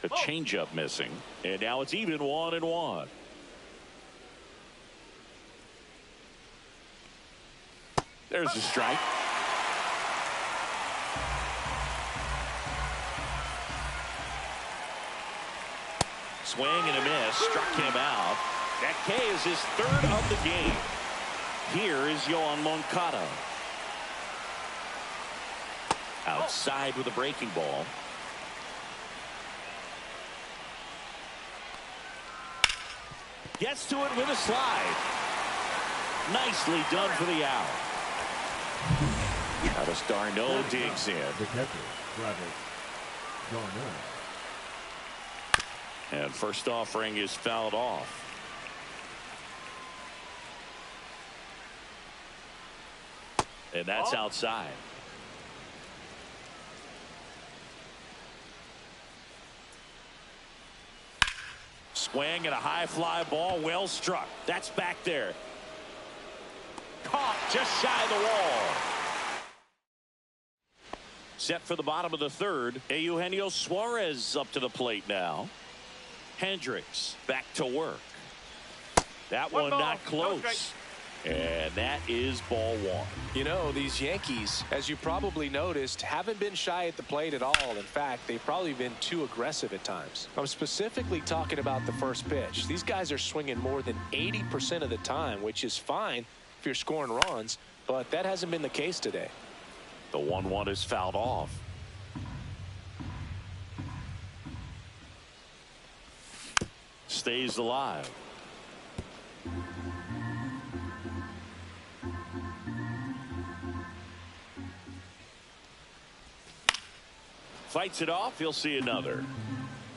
A changeup missing, and now it's even 1-1. There's a strike. Swing and a miss, struck him out. That K is his 3rd of the game. Here is Yohan Moncada. Outside with a breaking ball. Gets to it with a slide. Nicely done for the out. Travis d'Arnaud digs in. The catcher, Travis d'Arnaud. And first offering is fouled off. And that's outside. Swing and a high fly ball, well struck. That's back there. Caught just shy of the wall. Set for the bottom of the 3rd. Eugenio Suarez up to the plate now. Hendricks back to work. That one not close. And that is ball 1. You know, these Yankees, as you probably noticed, haven't been shy at the plate at all. In fact, they've probably been too aggressive at times. I'm specifically talking about the first pitch. These guys are swinging more than 80% of the time, which is fine if you're scoring runs, but that hasn't been the case today. The 1-1 is fouled off. Stays alive. Fights it off. He'll see another.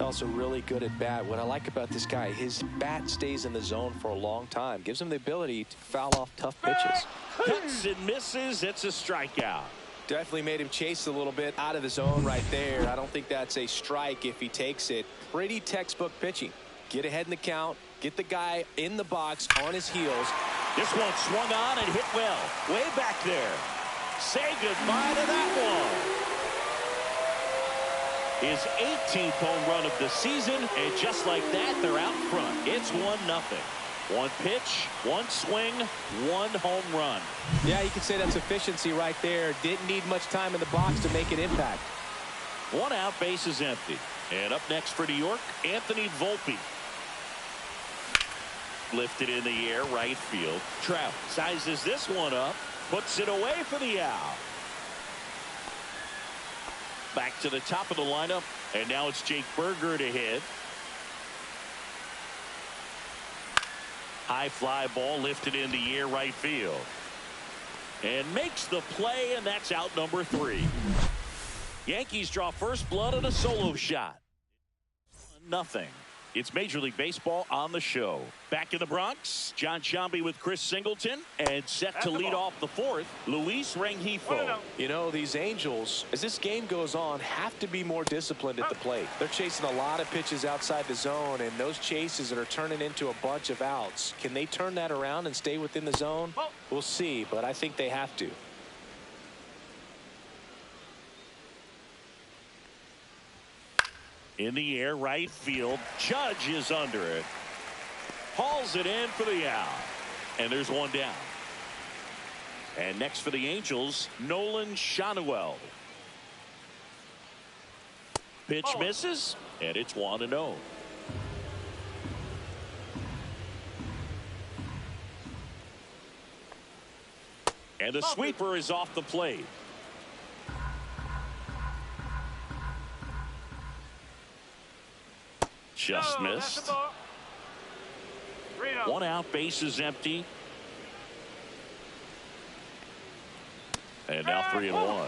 Also really good at bat. What I like about this guy, his bat stays in the zone for a long time. Gives him the ability to foul off tough pitches. Cuts and misses. It's a strikeout. Definitely made him chase a little bit out of the zone right there. I don't think that's a strike if he takes it. Pretty textbook pitching. Get ahead in the count. Get the guy in the box on his heels. This one swung on and hit well. Way back there. Say goodbye to that one. his 18th home run of the season, and just like that, they're out front. It's 1-0. One pitch, one swing, one home run. Yeah, you could say that's efficiency right there. Didn't need much time in the box to make an impact. One out, base is empty. And up next for New York, Anthony Volpe. Lifted in the air, right field. Trout sizes this one up, puts it away for the out. Back to the top of the lineup, and now it's Jake Berger to hit. High fly ball lifted in the air, right field. And makes the play, and that's out number 3. Yankees draw first blood on a solo shot. 1-0. It's Major League Baseball on the show. Back in the Bronx, John Sciambi with Chris Singleton, and set to lead off the 4th, Luis Rengifo. You know, these Angels, as this game goes on, have to be more disciplined at the plate. They're chasing a lot of pitches outside the zone, and those chases that are turning into a bunch of outs. Can they turn that around and stay within the zone? We'll see, but I think they have to. In the air, right field. Judge is under it. Hauls it in for the out. And there's one down. And next for the Angels, Nolan Schanuel. Pitch misses, and it's 1-0. And the sweeper is off the plate. Just missed. One out, base is empty. And now 3-1.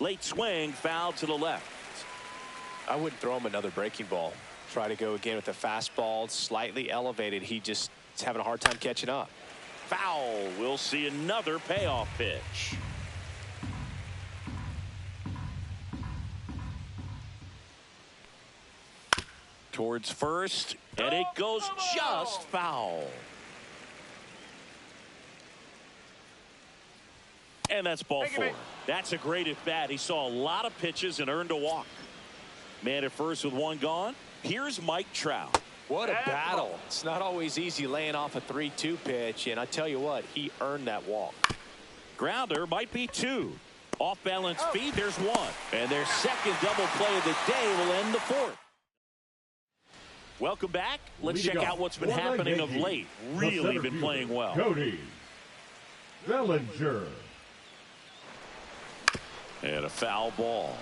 Late swing, foul to the left. I wouldn't throw him another breaking ball. Try to go again with the fastball, slightly elevated. He just is having a hard time catching up. Foul. We'll see another payoff pitch. Towards first, and it goes just foul. And that's ball 4. That's a great at bat. He saw a lot of pitches and earned a walk. Man at first with one gone. Here's Mike Trout. What a battle. It's not always easy laying off a 3-2 pitch, and I tell you what, he earned that walk. Grounder might be 2. Off balance feed, there's 1. And their second double play of the day will end the 4th. Welcome back. Let's check out what's been happening of late. Really been playing well. Cody Bellinger. And a foul ball.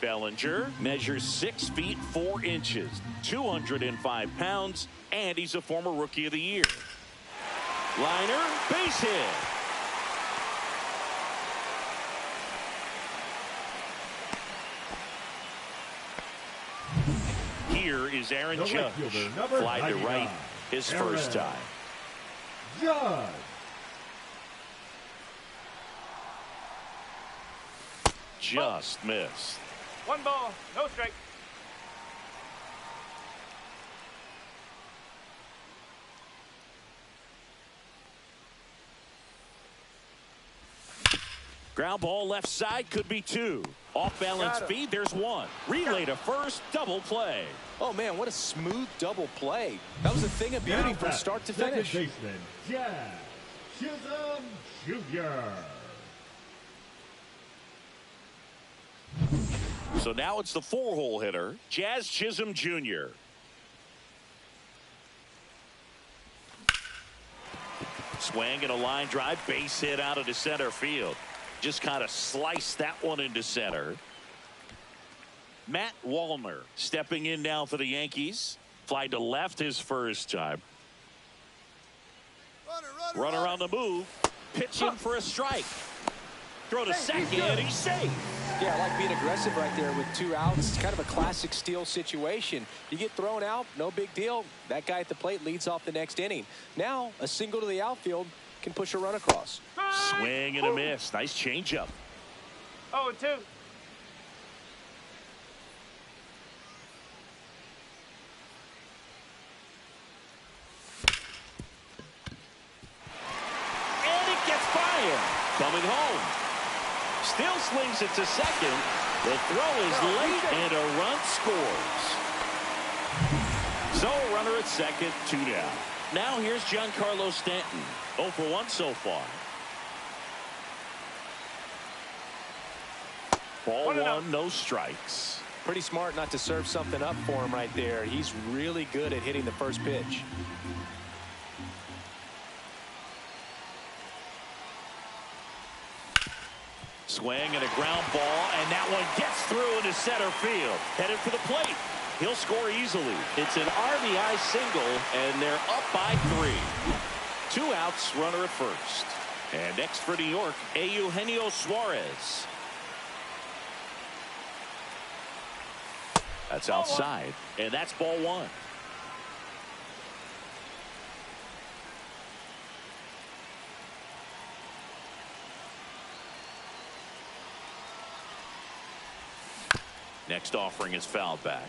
Bellinger measures 6 feet 4 inches, 205 pounds, and he's a former Rookie of the Year. Reinar, base hit. Here is Aaron Judge. Fly to right, his first time. Judge. Just missed. 1 ball, no strike. Ground ball left side, could be 2. Off balance feed, there's 1. Relay to first, double play. Oh man, what a smooth double play. That was a thing of beauty from start to finish. Second baseman, Jazz Chisholm Jr. So now it's the 4-hole hitter, Jazz Chisholm Jr. Swing and a line drive, base hit out of the center field. Just kind of sliced that one into center. Matt Wallner stepping in now for the Yankees. Fly to left his first time. Runner on the move. Pitching for a strike. Throw to second, and he's safe. Yeah, I like being aggressive right there with 2 outs. It's kind of a classic steal situation. You get thrown out, no big deal. That guy at the plate leads off the next inning. Now, a single to the outfield can push a run across. Swing and a miss. Nice changeup. 0-2. going home. Still slings it to second. The throw is late, and a run scores. So a runner at second, 2 down. Now here's Giancarlo Stanton. 0 for 1 so far. Ball 1, no strikes. Pretty smart not to serve something up for him right there. He's really good at hitting the first pitch. Swing and a ground ball, and that one gets through into center field. Headed for the plate. He'll score easily. It's an RBI single, and they're up by 3. 2 outs, runner at first. And next for New York, Eugenio Suarez. That's outside, and that's ball 1. Next offering is fouled back.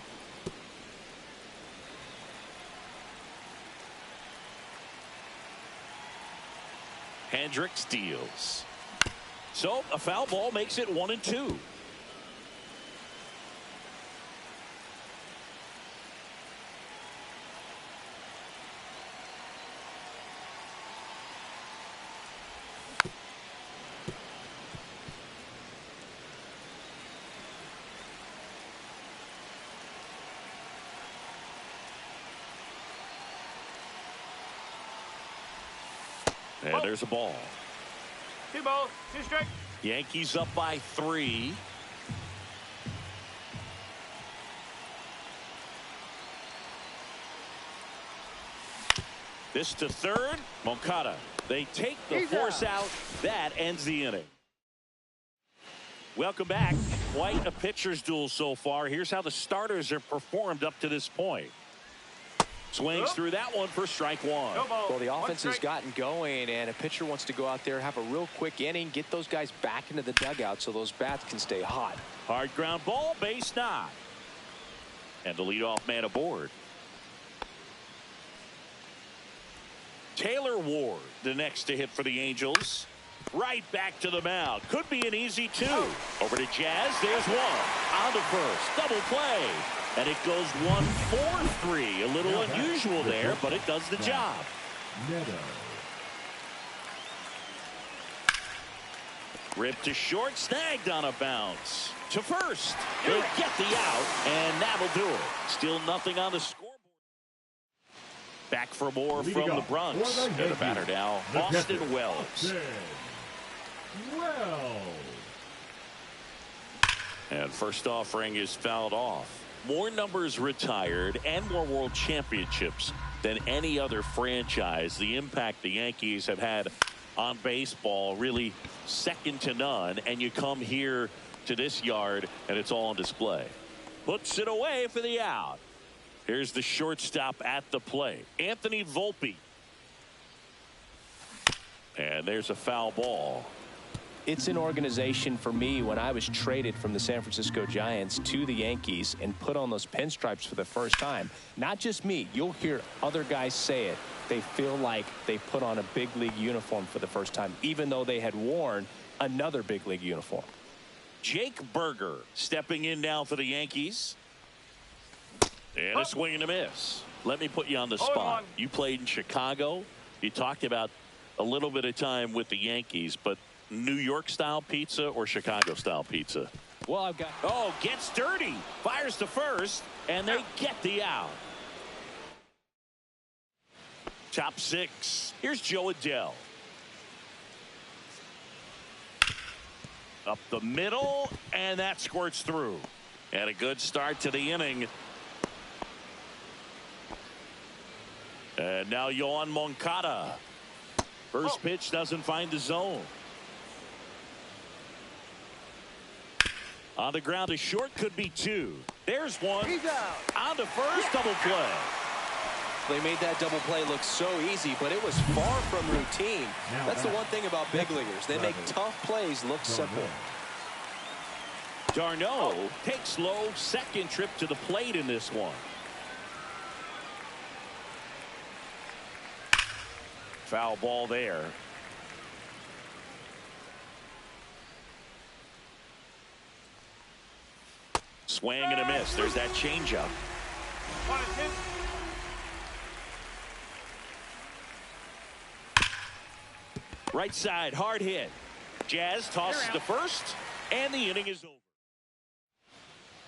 Hendricks deals. So a foul ball makes it 1-2. And there's a ball. 2 balls, 2 strikes. Yankees up by 3. This to third. Moncada. They take the force out. That ends the inning. Welcome back. Quite a pitcher's duel so far. Here's how the starters have performed up to this point. Swings through that one for strike 1. Well, the offense has gotten going, and a pitcher wants to go out there, have a real quick inning, get those guys back into the dugout so those bats can stay hot. Hard ground ball, base knock. And the leadoff man aboard. Taylor Ward, the next to hit for the Angels. Right back to the mound. Could be an easy 2. Over to Jazz. There's 1. On to first. Double play. And it goes 1-4-3. A little unusual there, but it does the job. Modo. Ripped to short, snagged on a bounce. To first. They get the out, and that'll do it. Still nothing on the scoreboard. Back for more from the Bronx. And the batter now, Austin Wells. And first offering is fouled off. More numbers retired and more world championships than any other franchise. The impact the Yankees have had on baseball really second to none. And you come here to this yard and it's all on display. Puts it away for the out. Here's the shortstop at the plate, Anthony Volpe. And there's a foul ball. It's an organization for me when I was traded from the San Francisco Giants to the Yankees and put on those pinstripes for the first time. Not just me. You'll hear other guys say it. They feel like they put on a big league uniform for the first time, even though they had worn another big league uniform. Jake Berger stepping in now for the Yankees. And a swing and a miss. Let me put you on the spot. You played in Chicago. You talked about a little bit of time with the Yankees, but New York style pizza or Chicago style pizza? Well, I've got. Oh, gets dirty. Fires to first, and they get the out. Top 6. Here's Joe Adell. Up the middle, and that squirts through. And a good start to the inning. And now Yoan Moncada. First pitch doesn't find the zone. On the ground to short, could be 2. There's 1. He's out. On to first, double play. They made that double play look so easy, but it was far from routine. That's the one thing about big leaguers. They make tough plays look simple. Darno takes low, second trip to the plate in this one. Foul ball there. Swing and a miss. There's that changeup. 1 and 2. Right side, hard hit. Jazz tosses to first, and the inning is over.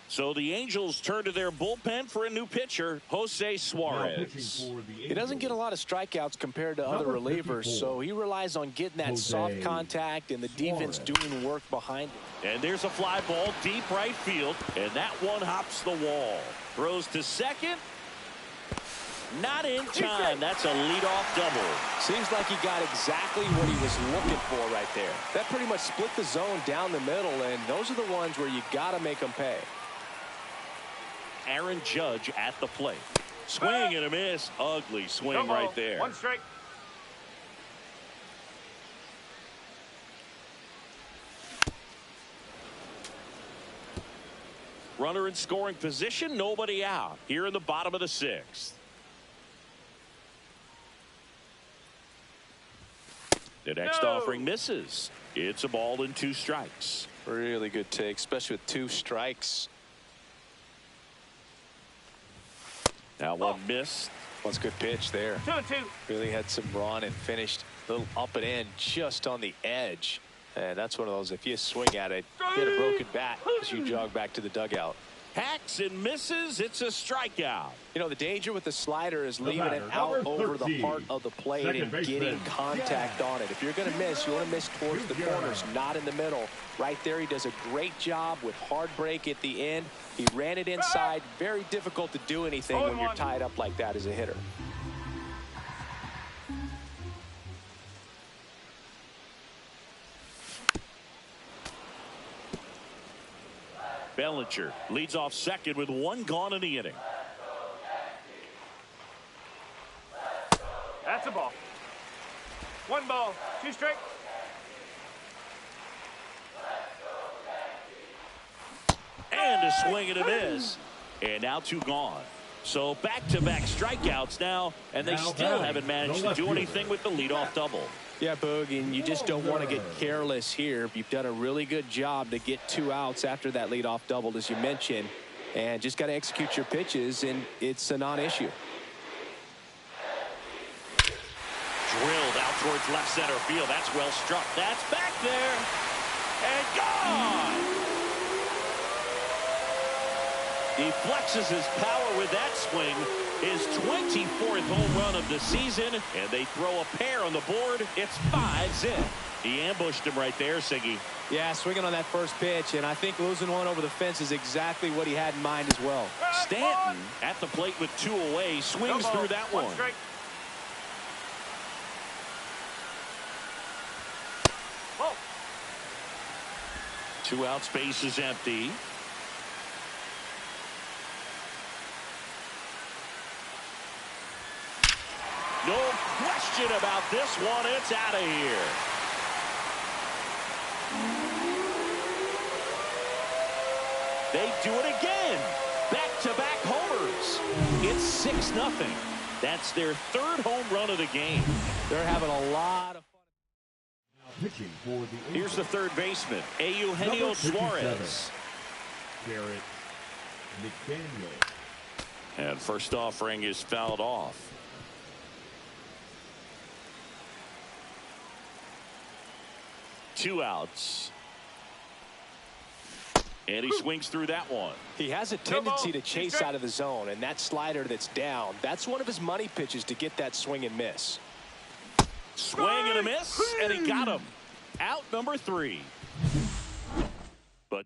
So the Angels turn to their bullpen for a new pitcher, Jose Suarez. He doesn't get a lot of strikeouts compared to other relievers, so he relies on getting that soft contact and the defense doing work behind it. And there's a fly ball deep right field, and that one hops the wall. Throws to second. Not in time. That's a leadoff double. Seems like he got exactly what he was looking for right there. That pretty much split the zone down the middle, and those are the ones where you got to make them pay. Aaron Judge at the plate. Swing and a miss. Ugly swing right there. 1 strike. Runner in scoring position. Nobody out. Here in the bottom of the 6th. The next offering misses. It's a ball and 2 strikes. Really good take, especially with 2 strikes. Now one missed. That's a good pitch there. 2 and 2. Really had some run and finished a little up and in just on the edge. And that's one of those, if you swing at it, get a broken bat as you jog back to the dugout. Hacks and misses. It's a strikeout. You know, the danger with the slider is leaving it out over the heart of the plate and getting contact on it. If you're going to miss, you want to miss towards the corners, not in the middle. Right there, he does a great job with hard break at the end. He ran it inside. Very difficult to do anything when you're tied up like that as a hitter. Bellinger leads off second with 1 gone in the inning. That's a ball. 1 ball, 2 strike. And a swing and a miss. And now 2 gone. So back-to-back strikeouts now, and they still haven't managed to do anything with the leadoff double. Yeah, Boog, and you just don't want to get careless here. You've done a really good job to get 2 outs after that leadoff double, as you mentioned, and just got to execute your pitches, and it's a non-issue. Drilled out towards left center field. That's well struck. That's back there. And gone. He flexes his power with that swing. His 24th home run of the season, and they throw a pair on the board. It's 5-zip. He ambushed him right there, Siggy. Yeah, swinging on that first pitch, and I think losing one over the fence is exactly what he had in mind as well. Stanton at the plate with 2 away, swings through that one. 1 strike. Ball. 2 outs, base is empty. No question about this one. It's out of here. They do it again. Back-to-back homers. It's 6-0. That's their 3rd home run of the game. They're having a lot of fun. Here's the 3rd baseman, Eugenio Suarez. Garrett McDaniel. And first offering is fouled off. Two outs. And he swings through that one. He has a tendency to chase out of the zone, and that slider that's down, that's one of his money pitches to get that swing and miss. Swing and a miss, and he got him. Out number 3. But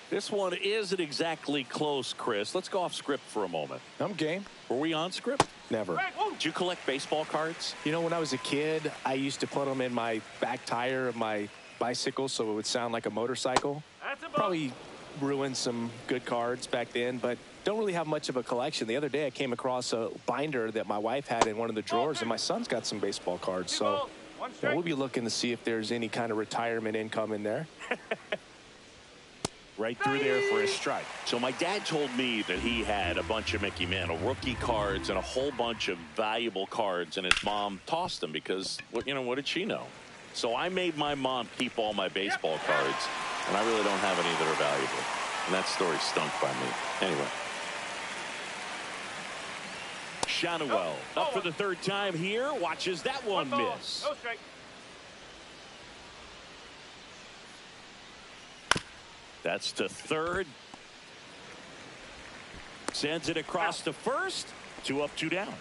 this one isn't exactly close, Chris. Let's go off script for a moment. I'm game. Were we on script? Never. Did you collect baseball cards? You know, when I was a kid, I used to put them in my back tire of my bicycle so it would sound like a motorcycle. Probably ruined some good cards back then, but don't really have much of a collection. The other day I came across a binder that my wife had in one of the drawers, and my son's got some baseball cards. So we'll be looking to see if there's any kind of retirement income in there. Right through there for a strike. So my dad told me that he had a bunch of Mickey Mantle rookie cards and a whole bunch of valuable cards, and his mom tossed them because, what did she know? So I made my mom keep all my baseball cards, and I really don't have any that are valuable. And that story stunk by me. Anyway. Shannawell up for the third time here. Watches that one miss. No strike. That's to third. Sends it across to first. 2 up, 2 down.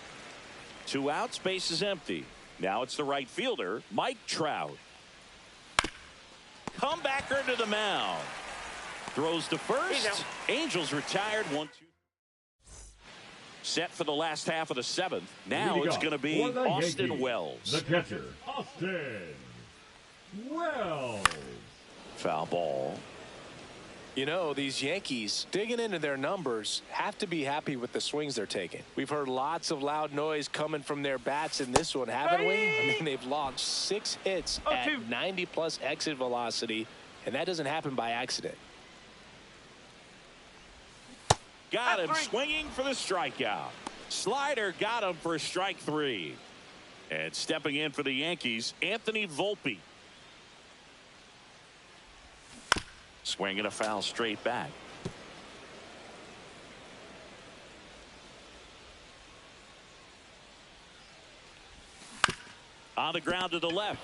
2 outs, base is empty. Now it's the right fielder, Mike Trout. Comebacker to the mound. Throws to first. Angels retired. 1-2. Set for the last half of the 7th. Now it's going to be Austin Yankees, Wells. The catcher, Austin Wells. Foul ball. You know, these Yankees, digging into their numbers, have to be happy with the swings they're taking. We've heard lots of loud noise coming from their bats in this one, haven't we? I mean, they've launched 6 hits at 90-plus exit velocity, and that doesn't happen by accident. Got him swinging for the strikeout. Slider got him for strike 3. And stepping in for the Yankees, Anthony Volpe. Swinging a foul straight back. On the ground to the left.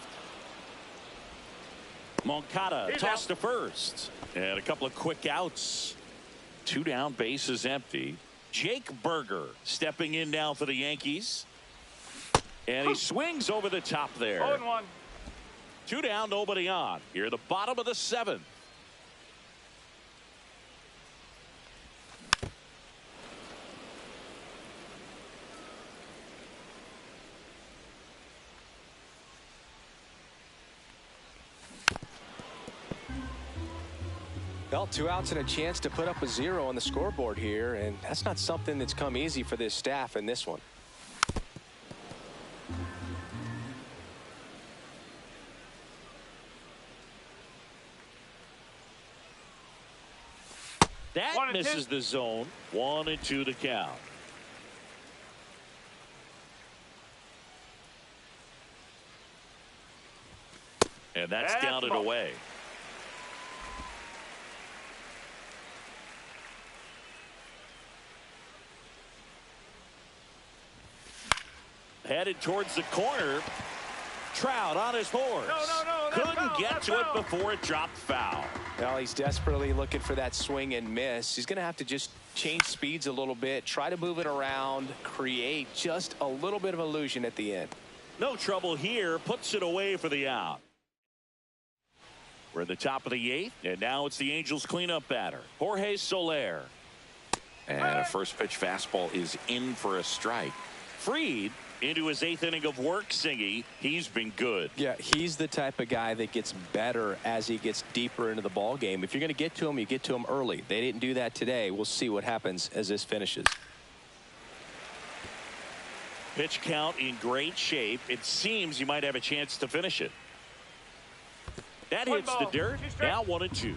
Moncada tossed to first. And a couple of quick outs. 2 down, base is empty. Jake Berger stepping in now for the Yankees. And he swings over the top there. 0-1. 2 down, nobody on. Here at the bottom of the 7th. Well, 2 outs and a chance to put up a 0 on the scoreboard here, and that's not something that's come easy for this staff in this one. That misses the zone. 1-2 the count. And that's down and away. Headed towards the corner. Trout on his horse. Couldn't get to it before it dropped foul. Well, he's desperately looking for that swing and miss. He's going to have to just change speeds a little bit, try to move it around, create just a little bit of illusion at the end. No trouble here. Puts it away for the out. We're at the top of the 8th, and now it's the Angels cleanup batter, Jorge Soler. And a first pitch fastball is in for a strike. Fried into his 8th inning of work, Singy. He's been good. Yeah, he's the type of guy that gets better as he gets deeper into the ball game. If you're going to get to him, you get to him early. They didn't do that today. We'll see what happens as this finishes. Pitch count in great shape. It seems you might have a chance to finish it. That hits the dirt. Now 1-2.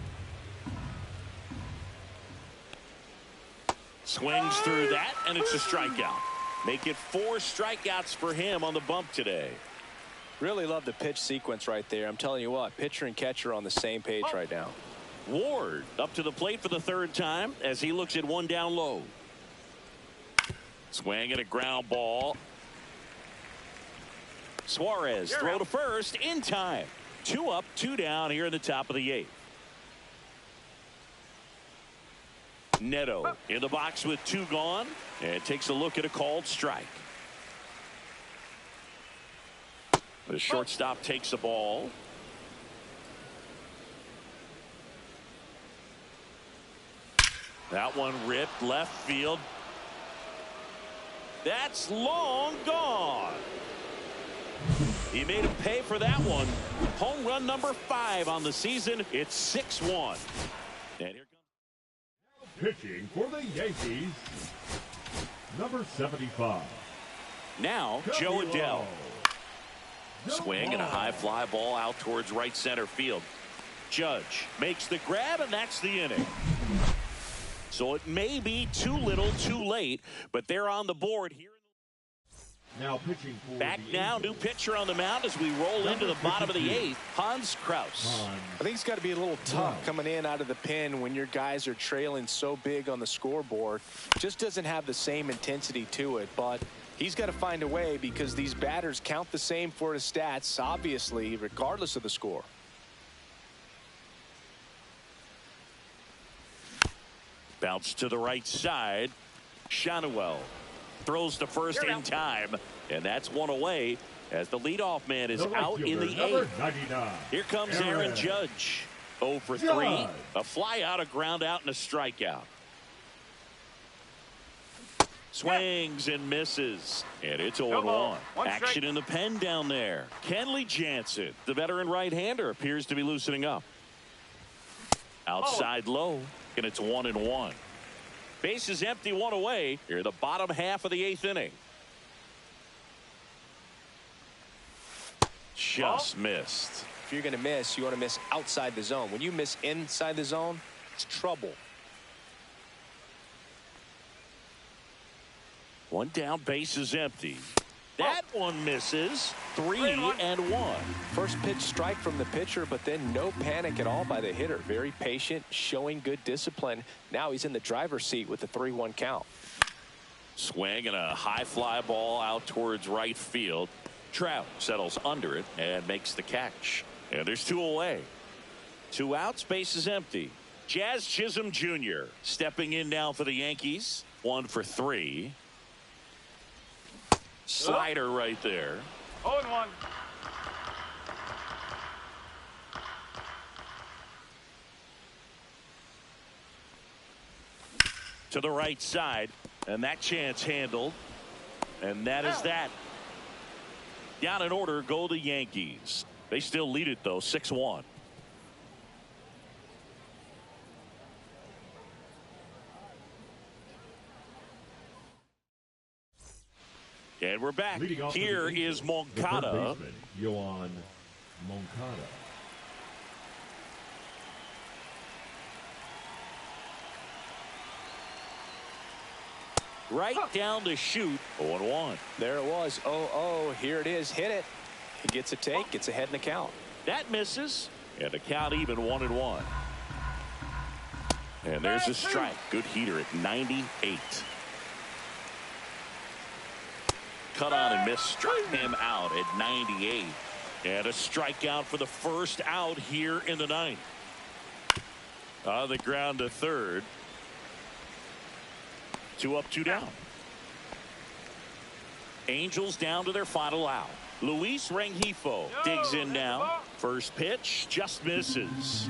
Swings through that, and it's a strikeout. Make it 4 strikeouts for him on the bump today. Really love the pitch sequence right there. I'm telling you what, pitcher and catcher are on the same page right now. Ward up to the plate for the 3rd time as he looks at 1 down low. Swing and a ground ball. Suarez throw to first in time. 2 up, 2 down here in the top of the 8th. Neto in the box with 2 gone and takes a look at a called strike. The shortstop takes the ball. That one ripped left field. That's long gone. He made him pay for that one. Home run number 5 on the season. It's 6-1. And here comes pitching for the Yankees, number 75. now Joe Adele. Swing and a high fly ball out towards right center field. Judge makes the grab, and that's the inning. So it may be too little too late, but they're on the board here. Now pitching for Back the now, Angels. new pitcher on the mound as we roll into the bottom of the 8th. Hans Kraus. I think it's got to be a little tough coming in out of the pen when your guys are trailing so big on the scoreboard. Just doesn't have the same intensity to it, but he's got to find a way because these batters count the same for his stats, obviously, regardless of the score. Bounce to the right side. Shanuel throws to first in time, and that's one away as the leadoff man is out in the 8th. Here comes Aaron Judge. 0 for 3. A fly out, a ground out, and a strikeout. Swings and misses, and it's 0-1. Action in the pen down there. Kenley Jansen, the veteran right-hander, appears to be loosening up. Outside low, and it's 1-1. Base is empty, 1 away. Here in the bottom half of the 8th inning. Just missed. If you're going to miss, you want to miss outside the zone. When you miss inside the zone, it's trouble. 1 down, base is empty. That one misses. 3-1. First pitch strike from the pitcher, but then no panic at all by the hitter. Very patient, showing good discipline. Now he's in the driver's seat with the 3-1 count. Swing and a high fly ball out towards right field. Trout settles under it and makes the catch. And there's 2 away. 2 outs, base is empty. Jazz Chisholm Jr. stepping in now for the Yankees. 1 for 3. Slider right there. 0-1. To the right side, and that chance handled, and that is that. Down in order go the Yankees. They still lead it though, 6-1. And we're back. Here is Moncada. Yohan Moncada. Right down to shoot. 0-1. There it was. 0-0. Here it is. Hit it. He gets a take. Gets ahead in the count. That misses. And the count even 1-1. And there's a strike. Good heater at 98. Cut on and miss. Struck him out at 98. And a strikeout for the first out here in the 9th. On the ground to third. 2 up, 2 down. Angels down to their final out. Luis Rengifo digs in now. First pitch just misses.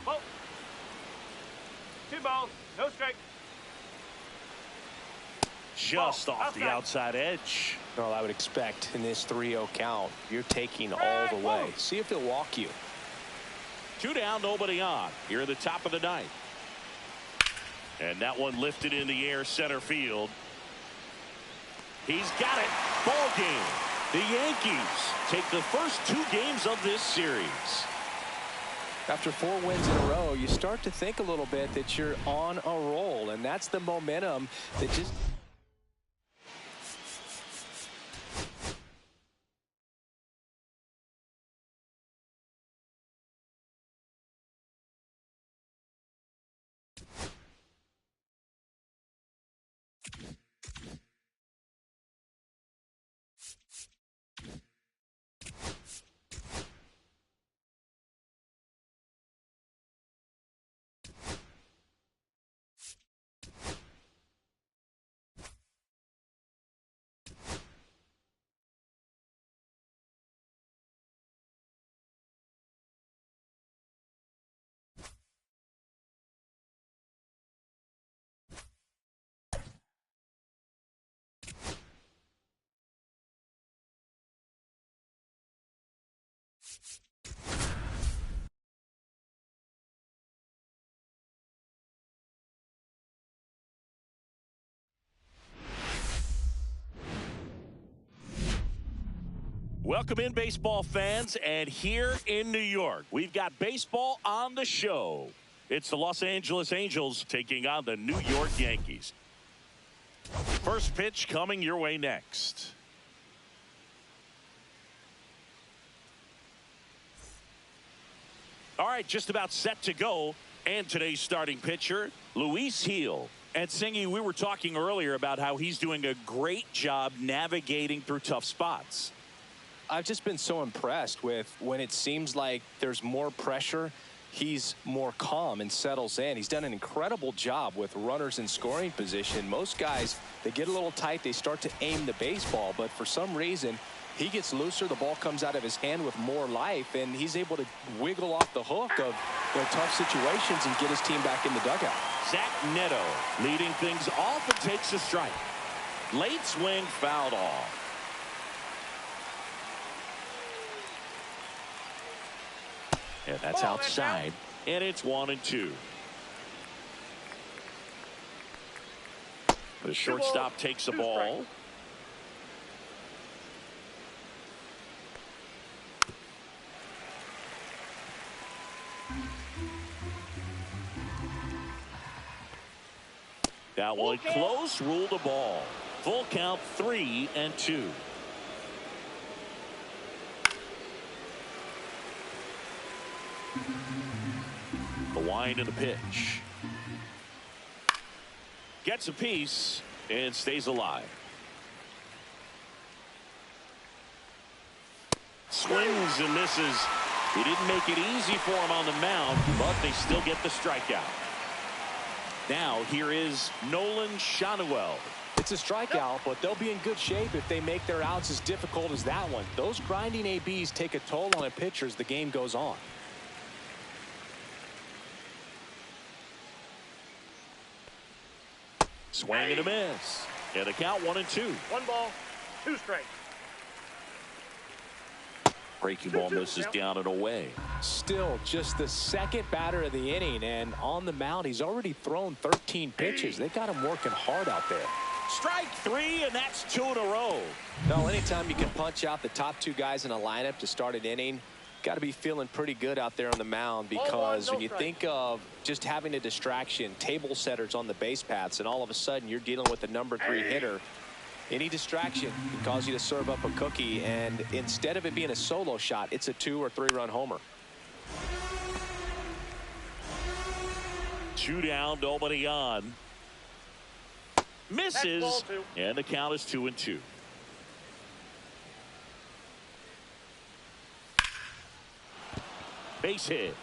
Ball. 2 balls, no strike. Just off the outside edge. Well, I would expect in this 3-0 count, you're taking all the way. See if he'll walk you. 2 down, nobody on. Here at the top of the 9th. And that one lifted in the air center field. He's got it. Ball game. The Yankees take the first 2 games of this series. After 4 wins in a row, you start to think a little bit that you're on a roll, and that's the momentum that just... Welcome in, baseball fans, and here in New York, we've got baseball on the show. It's the Los Angeles Angels taking on the New York Yankees. First pitch coming your way next. All right, just about set to go. And today's starting pitcher, Luis Gil. And Singy, we were talking earlier about how he's doing a great job navigating through tough spots. I've just been so impressed with when it seems like there's more pressure, he's more calm and settles in. He's done an incredible job with runners in scoring position. Most guys, they get a little tight, they start to aim the baseball, but for some reason, he gets looser, the ball comes out of his hand with more life, and he's able to wiggle off the hook of tough situations and get his team back in the dugout. Zach Neto leading things off and takes a strike. Late swing fouled off. And that's outside, and it's 1-2. The shortstop takes the ball. That one close, ruled the ball. Full count, 3-2. The wind and the pitch. Gets a piece and stays alive. Swings and misses. He didn't make it easy for him on the mound, but they still get the strikeout. Now here is Nolan Schanuel. It's a strikeout, but they'll be in good shape if they make their outs as difficult as that one. Those grinding ABs take a toll on a pitcher as the game goes on. Swing and a miss. And a count, 1-2. 1 ball, 2 strikes. Breaking ball misses down and away. Still just the second batter of the inning, and on the mound he's already thrown 13 pitches. They got him working hard out there. Strike 3, and that's 2 in a row. No, anytime you can punch out the top 2 guys in a lineup to start an inning, got to be feeling pretty good out there on the mound, because when you think of just having a distraction, table setters on the base paths, and all of a sudden you're dealing with the number 3 hitter, any distraction can cause you to serve up a cookie, and instead of it being a solo shot, it's a 2 or 3 run homer. 2 down, nobody on. Misses, and the count is 2-2. Base hit.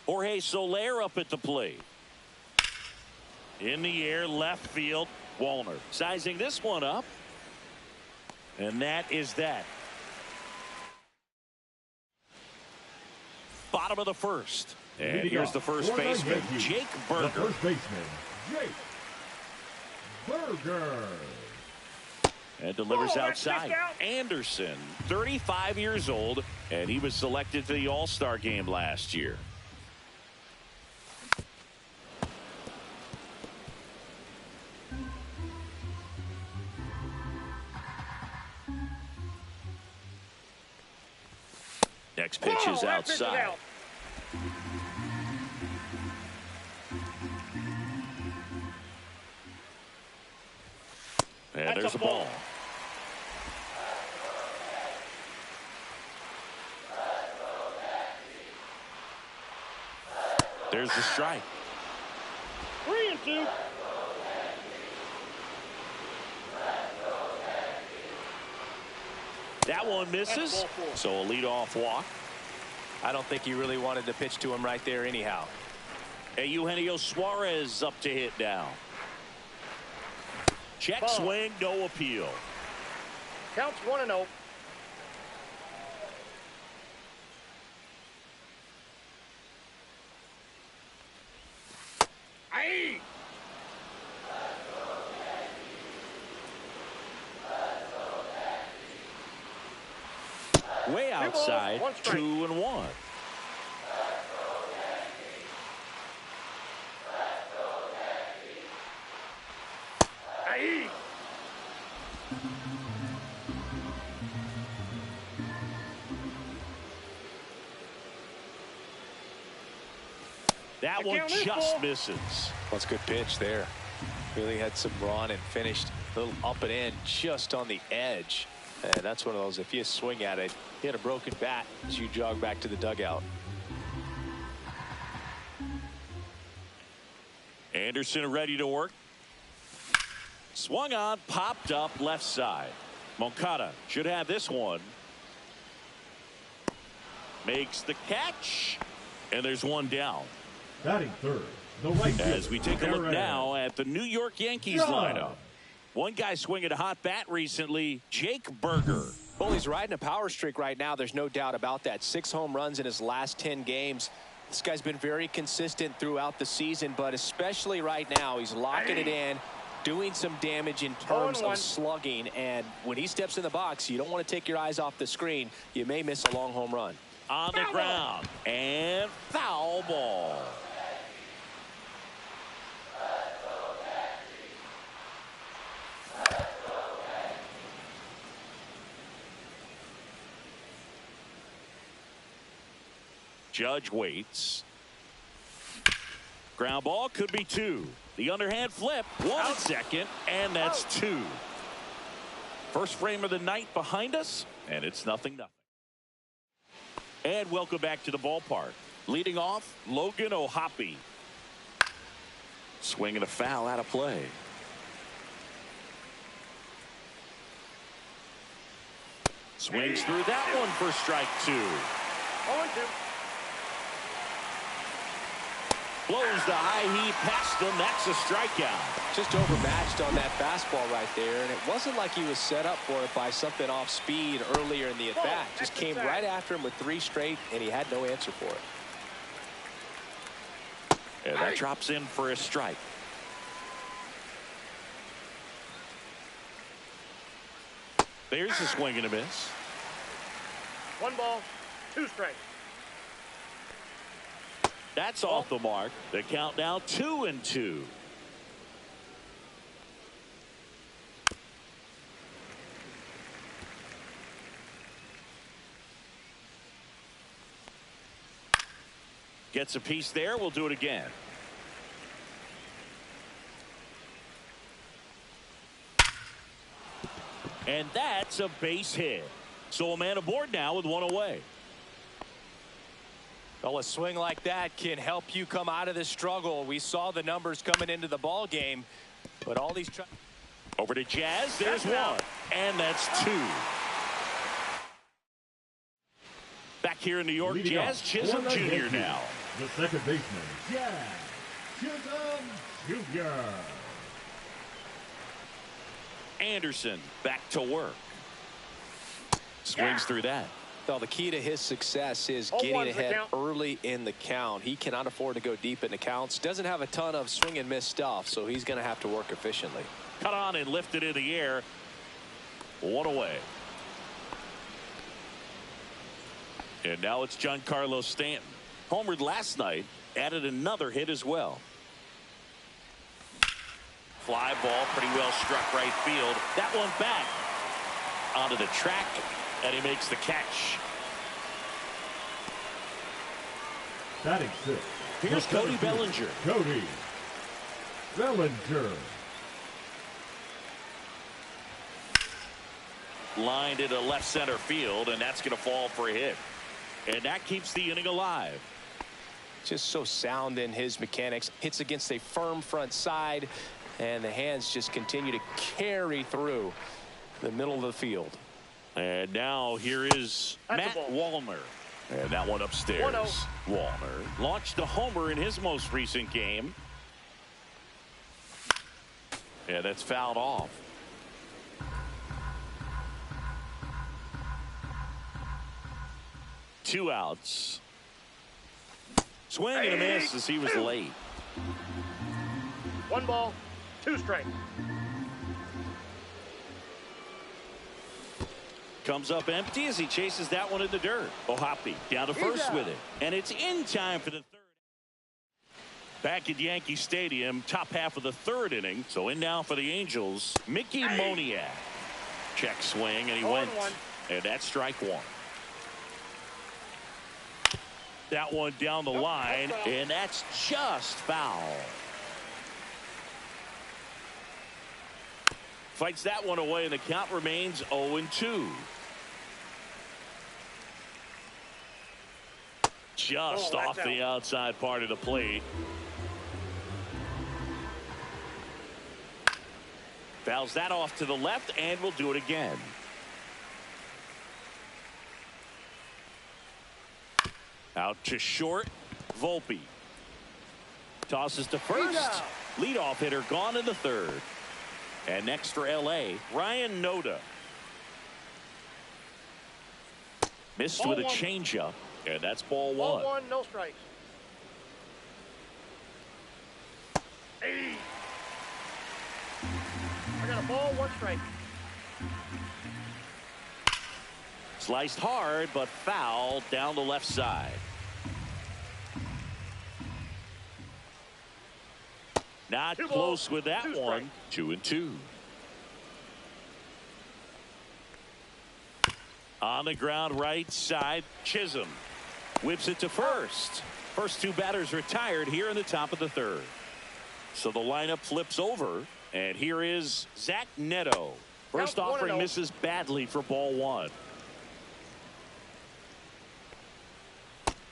Jorge Soler up at the plate. In the air, left field, Wallner. Sizing this one up. And that is that. Bottom of the first. And here's the first baseman, Jake Burger. The first baseman, Jake Burger. And delivers outside. Anderson, 35 years old, and he was selected to the All-Star game last year. Next pitch is outside. And there's a ball. There's the strike. 3-2. That one misses, so a leadoff walk. I don't think he really wanted to pitch to him right there anyhow. And Eugenio Suarez up to hit now. Check swing, no appeal. Counts 1-0. Aye. Way outside, 2-1. Aye. That one just misses. That's a good pitch there. Really had some run and finished a little up and in just on the edge. And that's one of those, if you swing at it, you had a broken bat as you jog back to the dugout. Anderson ready to work. Swung on, popped up left side. Moncada should have this one. Makes the catch. And there's one down. Batting third, the right as we take a look now at the New York Yankees lineup. One guy swinging a hot bat recently, Jake Berger. Well, he's riding a power streak right now. There's no doubt about that. 6 home runs in his last 10 games. This guy's been very consistent throughout the season, but especially right now, he's locking it in, doing some damage in terms of slugging. And when he steps in the box, you don't want to take your eyes off the screen. You may miss a long home run. On the ground, and foul ball. Judge waits. Ground ball could be 2. The underhand flip. 1 at second, and that's 2. First frame of the night behind us, and it's 0-0. And welcome back to the ballpark. Leading off, Logan O'Hoppe. Swinging a foul out of play. Swings through that one for strike 2. 0-2. Blows the high heat past him. That's a strikeout. Just overmatched on that fastball right there, and it wasn't like he was set up for it by something off speed earlier in the at-bat. Just came right after him with 3 straight, and he had no answer for it. And that drops in for a strike. There's a swing and a miss. 1 ball, 2 strikes. That's off the mark. The count now 2-2. Gets a piece there. We'll do it again. And that's a base hit. So a man aboard now with 1 away. Well, a swing like that can help you come out of this struggle. We saw the numbers coming into the ball game, but all these over to Jazz. There's 1, and that's 2. Back here in New York, leading Jazz Chisholm Jr. now. The second baseman, Jazz Chisholm Jr. Anderson back to work. Swings through that. Well, the key to his success is getting ahead early in the count. He cannot afford to go deep in the counts. Doesn't have a ton of swing and miss stuff, so he's going to have to work efficiently. Cut on and lifted in the air. 1 away. And now it's Giancarlo Stanton. Homered last night, added another hit as well. Fly ball pretty well struck right field. That one back onto the track, and he makes the catch. Batting 6. Here's Cody Bellinger. Cody Bellinger. Lined into left center field, and that's going to fall for a hit. And that keeps the inning alive. Just so sound in his mechanics. Hits against a firm front side, and the hands just continue to carry through the middle of the field. And now here is Matt Wallner. And that one upstairs. 1-0. Wallner launched a homer in his most recent game. Yeah, that's fouled off. Two outs. Swing and a miss as he was late. 1 ball, 2 strikes. Comes up empty as he chases that one in the dirt. O'Hoppe down to first with it. And it's in time for the third. Back at Yankee Stadium, top half of the third inning. So in now for the Angels, Mickey Moniak. Check swing, and he went. And that's strike 1. that one down the line, and that's just foul. Fights that one away, and the count remains 0-2. Just off the outside part of the plate. Fouls that off to the left, and we'll do it again. Out to short, Volpe. Tosses to first. Leadoff hitter gone in the third. And next for L.A., Ryan Noda. Missed with a changeup, and that's ball one. Ball one, no strikes. Hey. I got a ball, one strike. Sliced hard, but foul down the left side. Not close with that one. 2-2. On the ground, right side, Chisholm whips it to first. First two batters retired here in the top of the third. So the lineup flips over, and here is Zach Neto. First offering misses badly for ball one.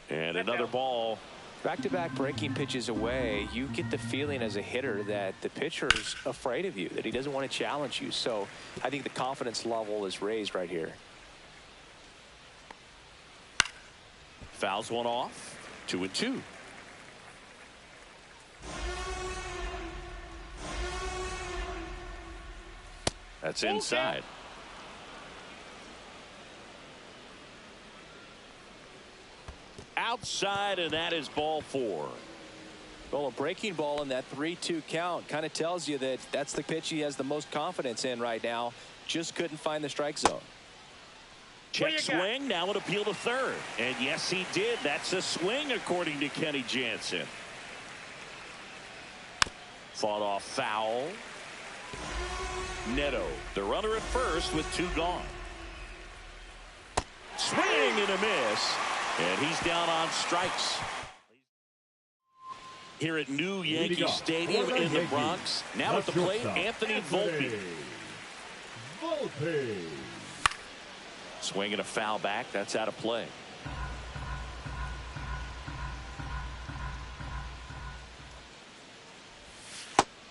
And another ball. Back-to-back breaking pitches away, you get the feeling as a hitter that the pitcher's afraid of you, that he doesn't want to challenge you. So I think the confidence level is raised right here. Fouls one off. 2-2. That's inside. Outside, and that is ball four. Well, a breaking ball in that 3-2 count kind of tells you that that's the pitch he has the most confidence in right now. Just couldn't find the strike zone. Check swing, now an appeal to third. And yes, he did. That's a swing, according to Kenny Jansen. Fought off foul. Neto, the runner at first with two gone. Swing and a miss. And he's down on strikes. Here at new Yankee Stadium in the Bronx. Now at the plate, Anthony Volpe. Swinging a foul back. That's out of play.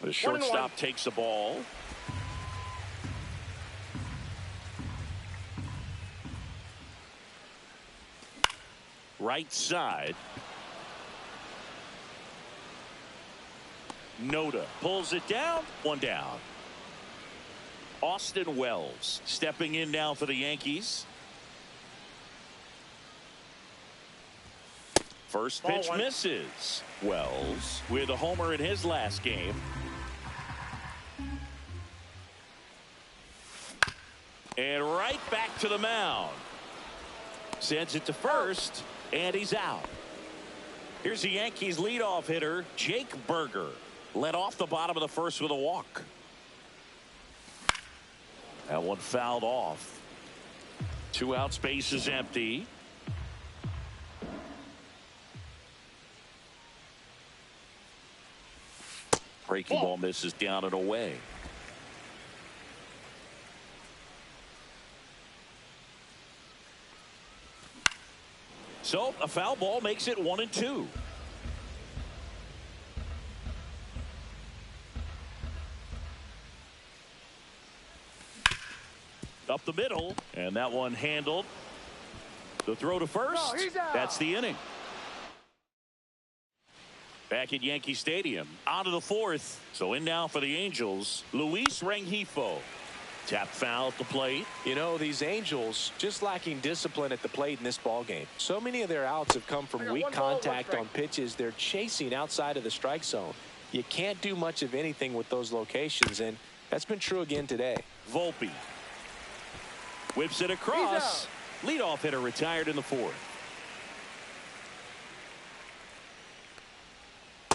The shortstop takes the ball. Right side. Noda pulls it down. One down. Austin Wells stepping in now for the Yankees. First pitch misses. Wells with a homer in his last game. And right back to the mound. Sends it to first, and he's out. Here's the Yankees leadoff hitter, Jake Berger. Led off the bottom of the first with a walk. That one fouled off. 2 out, space is empty. Breaking ball misses down and away. So a foul ball makes it 1-2. Up the middle, and that one handled. The throw to first. That's the inning. Back at Yankee Stadium, out of the fourth. So in now for the Angels, Luis Rengifo. Tap foul at the plate. You know, these Angels just lacking discipline at the plate in this ball game. So many of their outs have come from weak contact on pitches they're chasing outside of the strike zone. You can't do much of anything with those locations, and that's been true again today. Volpe whips it across. Leadoff hitter retired in the fourth.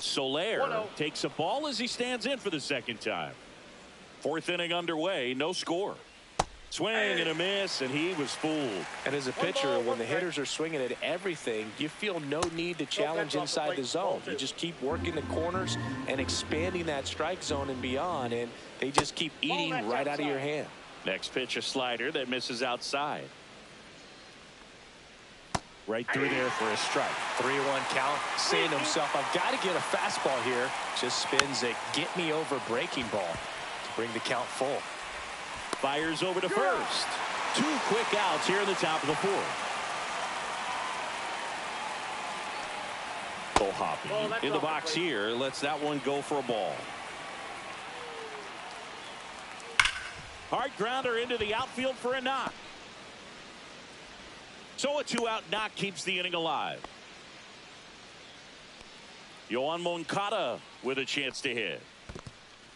Soler takes a ball as he stands in for the second time. Fourth inning underway, no score. Swing and a miss, and he was fooled. And as a pitcher, when the hitters are swinging at everything, you feel no need to challenge inside the zone. You just keep working the corners and expanding that strike zone and beyond, and they just keep eating right out of your hand. Next pitch, a slider that misses outside. Right through there for a strike. 3-1 count, saying to himself, I've got to get a fastball here. Just spins a get-me-over breaking ball to bring the count full. Fires over to first. 2 quick outs here in the top of the 4th. Hoppy in the box here. Lets that one go for a ball. Hard grounder into the outfield for a knock. So a 2-out knock keeps the inning alive. Yoan Moncada with a chance to hit.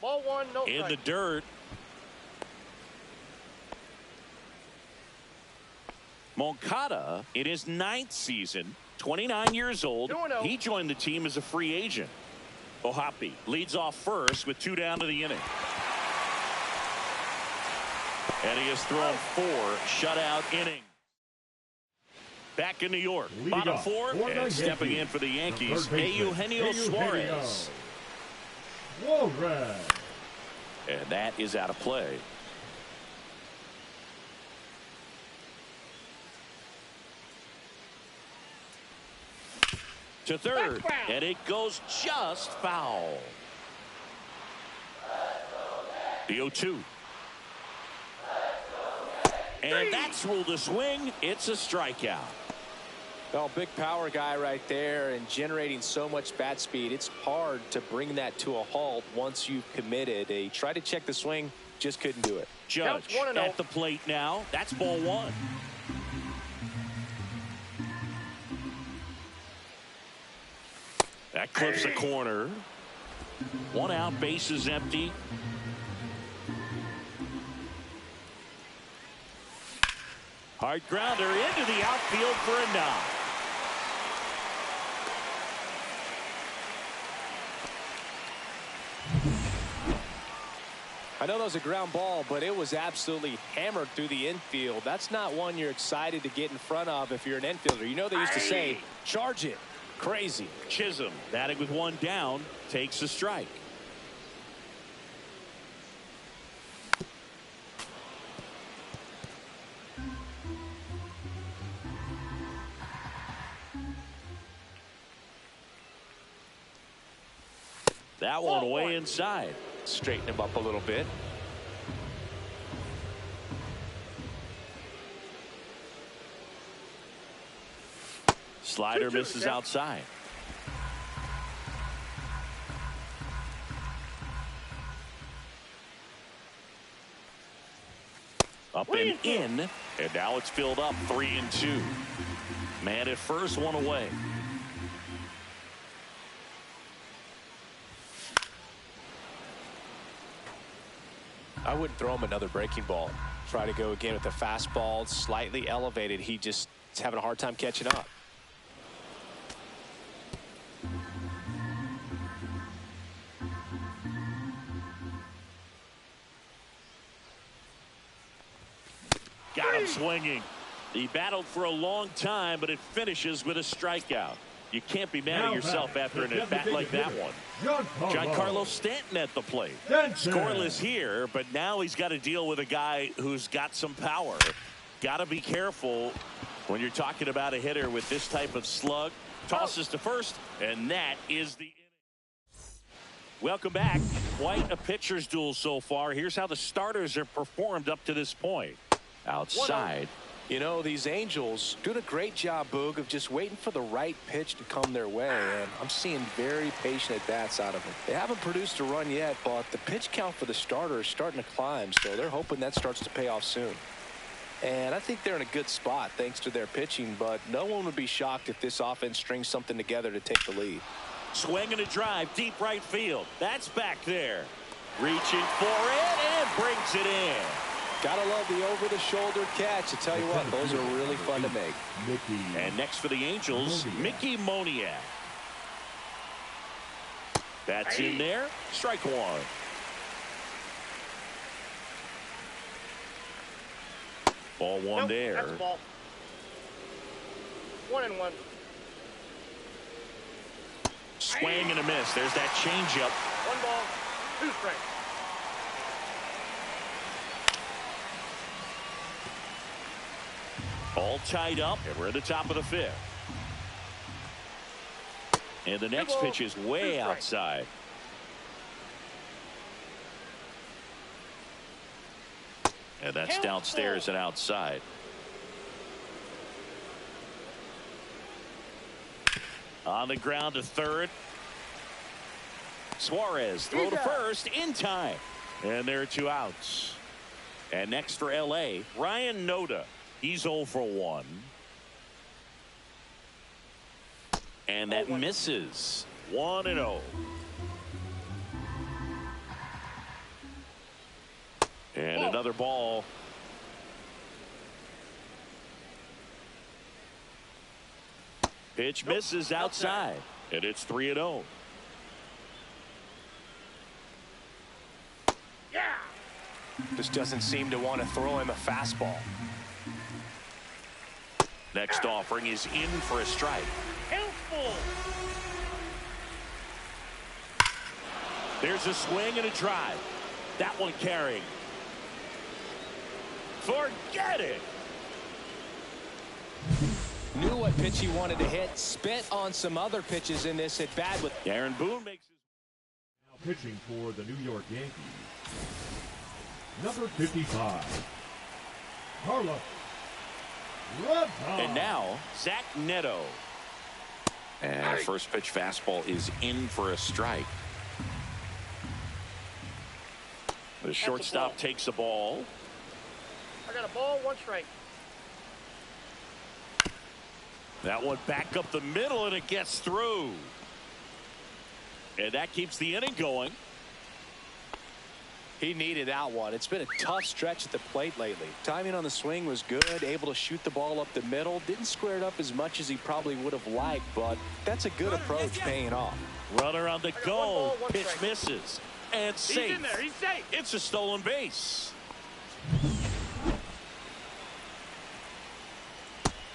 Ball 1, no in strike. the dirt. Moncada in his 9th season, 29 years old. He joined the team as a free agent. Hoppy leads off first with 2 down to the inning. And he has thrown 4 shutout innings. Back in New York, bottom 4, and stepping in for the Yankees, Eugenio Suarez. And that is out of play. To third, and it goes just foul. The 0-2. And that's ruled a swing. It's a strikeout. Well, big power guy right there and generating so much bat speed. It's hard to bring that to a halt once you've committed. He tried to check the swing, just couldn't do it. Judge at the plate now. That's ball 1. That clips the corner. 1 out, bases empty. Hard grounder into the outfield for a knock. I know that was a ground ball, but it was absolutely hammered through the infield. That's not one you're excited to get in front of if you're an infielder. You know they used to say, charge it. Crazy. Chisholm batting with 1 down, takes a strike. That one way inside. Straighten him up a little bit. Slider misses outside. Up and in, and now it's filled up 3-2. Man at first, 1 away. I wouldn't throw him another breaking ball. Try to go again with the fastball, slightly elevated. He just is having a hard time catching up. Got him swinging. He battled for a long time, but it finishes with a strikeout. You can't be mad at yourself after an at-bat like that one. Giancarlo Stanton at the plate. Scoreless here, but now he's got to deal with a guy who's got some power. Got to be careful when you're talking about a hitter with this type of slug. Tosses to first, and that is the inning. Welcome back. Quite a pitcher's duel so far. Here's how the starters have performed up to this point. Outside. You know, these Angels doing a great job, Boog, of just waiting for the right pitch to come their way, and I'm seeing very patient at-bats out of them. They haven't produced a run yet, but the pitch count for the starter is starting to climb, so they're hoping that starts to pay off soon. And I think they're in a good spot thanks to their pitching, but no one would be shocked if this offense strings something together to take the lead. Swing and a drive, deep right field. That's back there. Reaching for it and brings it in. Gotta love the over-the-shoulder catch. I tell you what, those are really fun to make. And next for the Angels, Mickey Moniak. That's in there. Strike 1. Ball one Nope, there. that's a ball. 1-1. Swing and a miss. There's that changeup. 1 ball, 2 strikes. All tied up, and we're at the top of the 5th. And the next pitch is way outside. And that's downstairs and outside. On the ground to third. Suarez throw to first in time. And there are 2 outs. And next for LA, Ryan Noda. He's 0 for 1. And that misses. 1-0. And another ball. Pitch misses outside. And it's 3-0. Yeah. Just doesn't seem to want to throw him a fastball. Next offering is in for a strike. Helpful. There's a swing and a drive. That one carrying. Forget it. Knew what pitch he wanted to hit. Spent on some other pitches in this at bat. With Aaron Boone makes his. Now pitching for the New York Yankees, number 55, Carlos. And now, Zach Neto. And first pitch fastball is in for a strike. The shortstop takes the ball. I got a ball, 1 strike. That one back up the middle, and it gets through. And that keeps the inning going. he needed that one. It's been a tough stretch at the plate lately. Timing on the swing was good, able to shoot the ball up the middle. Didn't square it up as much as he probably would have liked, but that's a good approach paying off. Runner on the go. Pitch misses. And safe. He's in there. He's safe. It's a stolen base.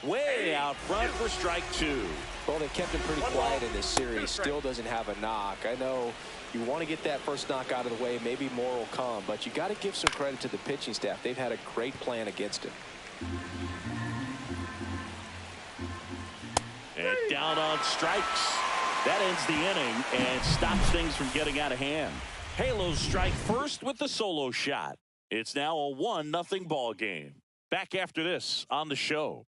Way out front for strike two. Well, they kept him pretty quiet in this series. Still doesn't have a knock. I know you want to get that first knock out of the way. Maybe more will come, but you got to give some credit to the pitching staff. They've had a great plan against him. And down on strikes. That ends the inning and stops things from getting out of hand. Halos strike first with the solo shot. It's now a 1-0 ball game. Back after this on the show.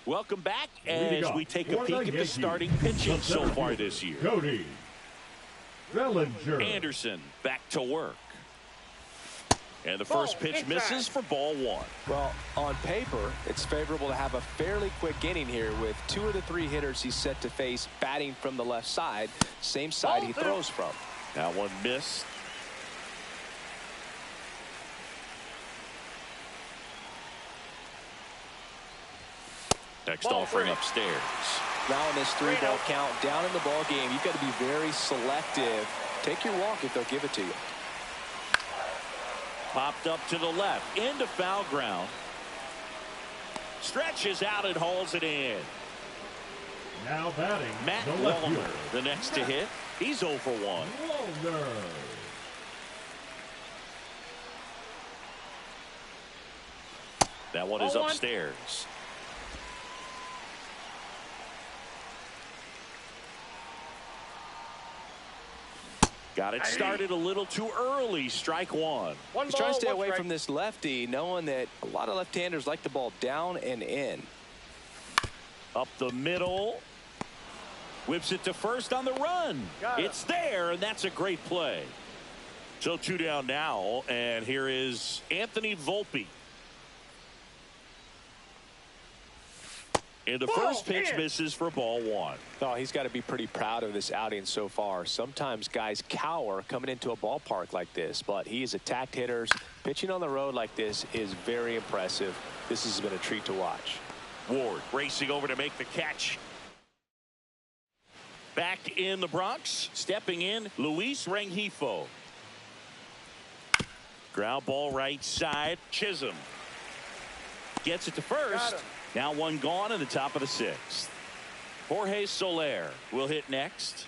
Welcome back as we take a peek at the starting pitching so far this year. Cody Bellinger. Anderson back to work. And the first pitch misses for ball one. Well, on paper, it's favorable to have a fairly quick inning here with 2 of the 3 hitters he's set to face batting from the left side, same side he throws from. That one missed. Next offering upstairs. Now in this 3-ball count, down in the ball game, you've got to be very selective. Take your walk if they'll give it to you. Popped up to the left, into foul ground. Stretches out and hauls it in. Now batting, Matt the left Volver, fielder. the next to hit. He's 0 for 1. Volver. That one is upstairs. Got it started a little too early. Strike one. He's trying to stay away from this lefty, knowing that a lot of left-handers like the ball down and in. Up the middle. Whips it to first on the run. It's there, and that's a great play. So 2 down now, and here is Anthony Volpe. And the first pitch misses for ball one. Oh, he's got to be pretty proud of this outing so far. Sometimes guys cower coming into a ballpark like this, but he's attacked hitters. Pitching on the road like this is very impressive. This has been a treat to watch. Ward racing over to make the catch. Back in the Bronx, stepping in, Luis Rengifo. Ground ball right side, Chisholm. Gets it to first. Now one gone in the top of the sixth. Jorge Soler will hit next.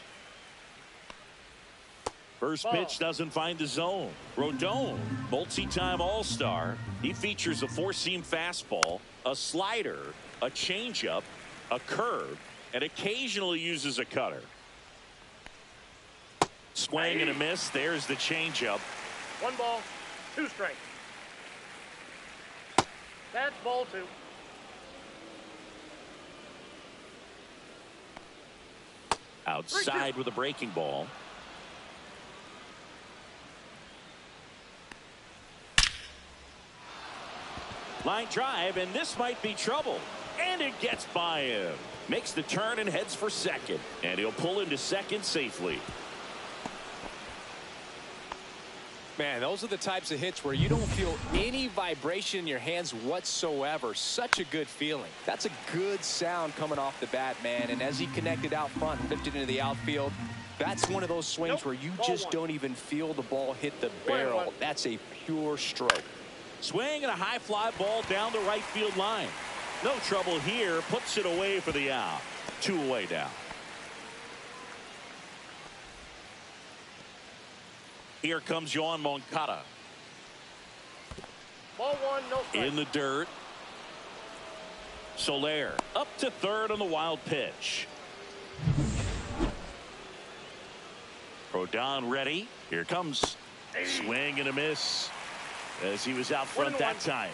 First pitch doesn't find the zone. Rodon, multi-time All-Star. He features a four-seam fastball, a slider, a changeup, a curve, and occasionally uses a cutter. Swing and a miss. There's the changeup. 1 ball, 2 strikes. That's ball 2. Outside with a breaking ball. Line drive, and this might be trouble. And it gets by him. Makes the turn and heads for second. And he'll pull into second safely. Man, those are the types of hits where you don't feel any vibration in your hands whatsoever. Such a good feeling. That's a good sound coming off the bat, man. And as he connected out front and lifted into the outfield, that's one of those swings where you just don't even feel the ball hit the barrel. That's a pure stroke. Swing and a high fly ball down the right field line. No trouble here. Puts it away for the out. 2 away now. Here comes Yoan Moncada. Ball 1, no strike. In the dirt. Soler up to third on the wild pitch. Rodon ready. Here comes. Swing and a miss. As he was out front that time.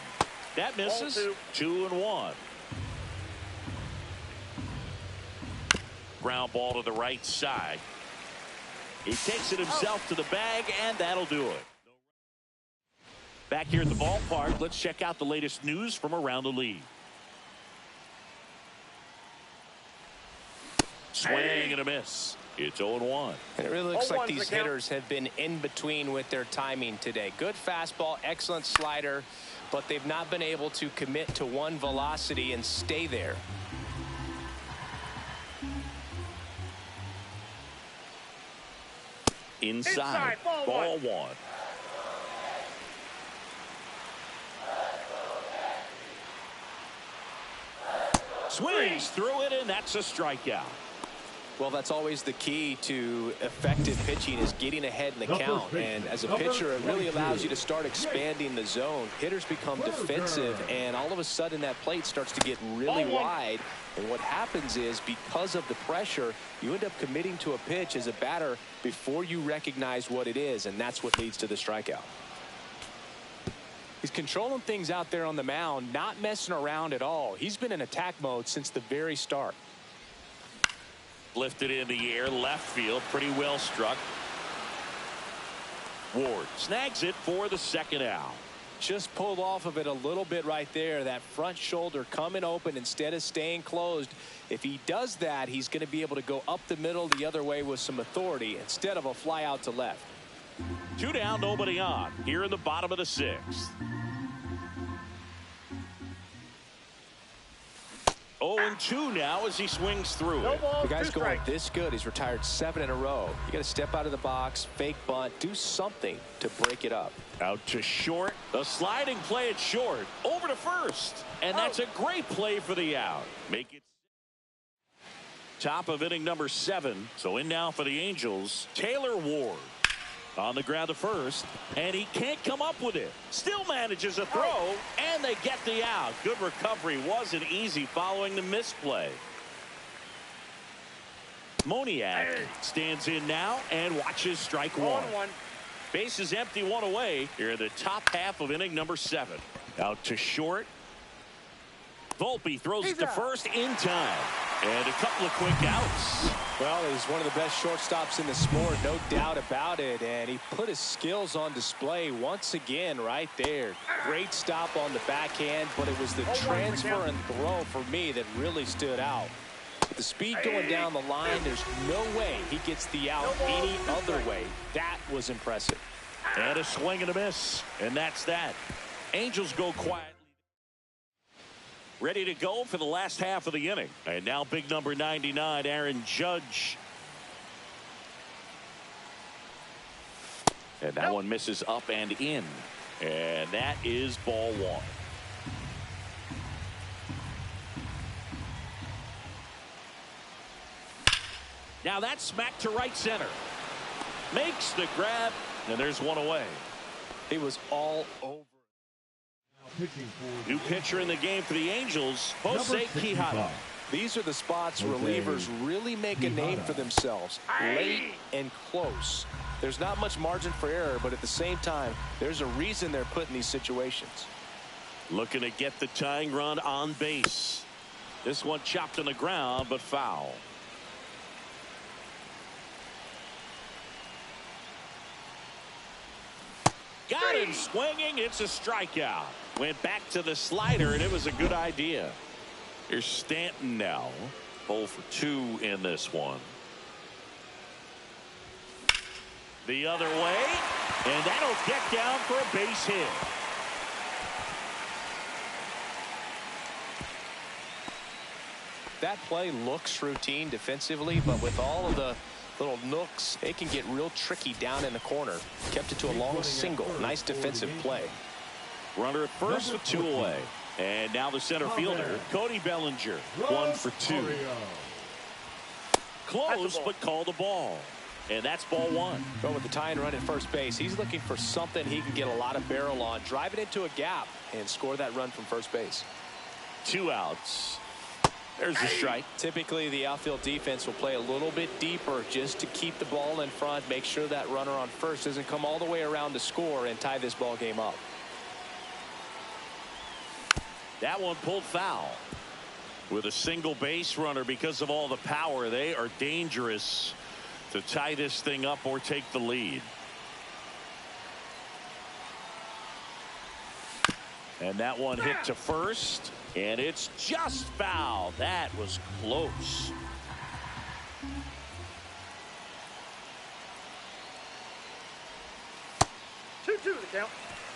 That misses. 2-1. Ground ball to the right side. He takes it himself to the bag, and that'll do it. Back here at the ballpark, let's check out the latest news from around the league. Swing and a miss. It's 0-1. And it really looks like these hitters have been in between with their timing today. Good fastball, excellent slider, but they've not been able to commit to one velocity and stay there. Inside, ball 1. Swings through it, and that's a strikeout. Well, that's always the key to effective pitching, is getting ahead in the count. And as a pitcher, it really allows you to start expanding the zone. Hitters become defensive, and all of a sudden that plate starts to get really wide. And what happens is, because of the pressure, you end up committing to a pitch as a batter before you recognize what it is, and that's what leads to the strikeout. He's controlling things out there on the mound, not messing around at all. He's been in attack mode since the very start. Lifted in the air, left field, pretty well struck. Ward snags it for the second out. Just pulled off of it a little bit right there. That front shoulder coming open instead of staying closed. If he does that, he's going to be able to go up the middle the other way with some authority instead of a fly out to left. 2 down, nobody on. Here in the bottom of the 6th. 0-2 now as he swings through it. The guy's going this good. He's retired 7 in a row. You got to step out of the box, fake bunt, do something to break it up. Out to short. The sliding play at short. Over to first. And that's a great play for the out. Make it top of inning number 7. So in now for the Angels, Taylor Ward. On the ground to first, and he can't come up with it. Still manages a throw, and they get the out. Good recovery. Wasn't easy following the misplay. Moniak stands in now and watches strike 1. Base is empty, 1 away. Here in the top half of inning number 7. Out to short. Volpe throws it to first in time. And a couple of quick outs. Well, he's one of the best shortstops in the sport, no doubt about it. And he put his skills on display once again right there. Great stop on the backhand, but it was the transfer and throw for me that really stood out. With the speed going down the line, there's no way he gets the out any other way. That was impressive. And a swing and a miss. And that's that. Angels go quiet. Ready to go for the last half of the inning. And now big number 99, Aaron Judge. And that one misses up and in. And that is ball one. Now that's smacked to right center. Makes the grab, and there's one away. He was all over. New pitcher in the game for the Angels, Jose Quijada. These are the spots relievers really make a name for themselves. Late and close. There's not much margin for error, but at the same time, there's a reason they're put in these situations. Looking to get the tying run on base. This one chopped on the ground, but foul. Got him swinging. It's a strikeout. Went back to the slider, and it was a good idea. Here's Stanton now. 0 for 2 in this one. The other way, and that'll get down for a base hit. That play looks routine defensively, but with all of the little nooks, it can get real tricky down in the corner. Kept it to a long single. Nice defensive play. Runner at first with 2 away. And now the center fielder, Cody Bellinger, 1 for 2. Close, but called the ball. And that's ball one. Go with the tying run at first base. He's looking for something he can get a lot of barrel on. Drive it into a gap and score that run from first base. 2 outs. There's the strike. Typically, the outfield defense will play a little bit deeper just to keep the ball in front, make sure that runner on first doesn't come all the way around to score and tie this ball game up. That one pulled foul. With a single base runner, because of all the power, they are dangerous to tie this thing up or take the lead. And that one hit to first, and it's just foul. That was close. Two to count.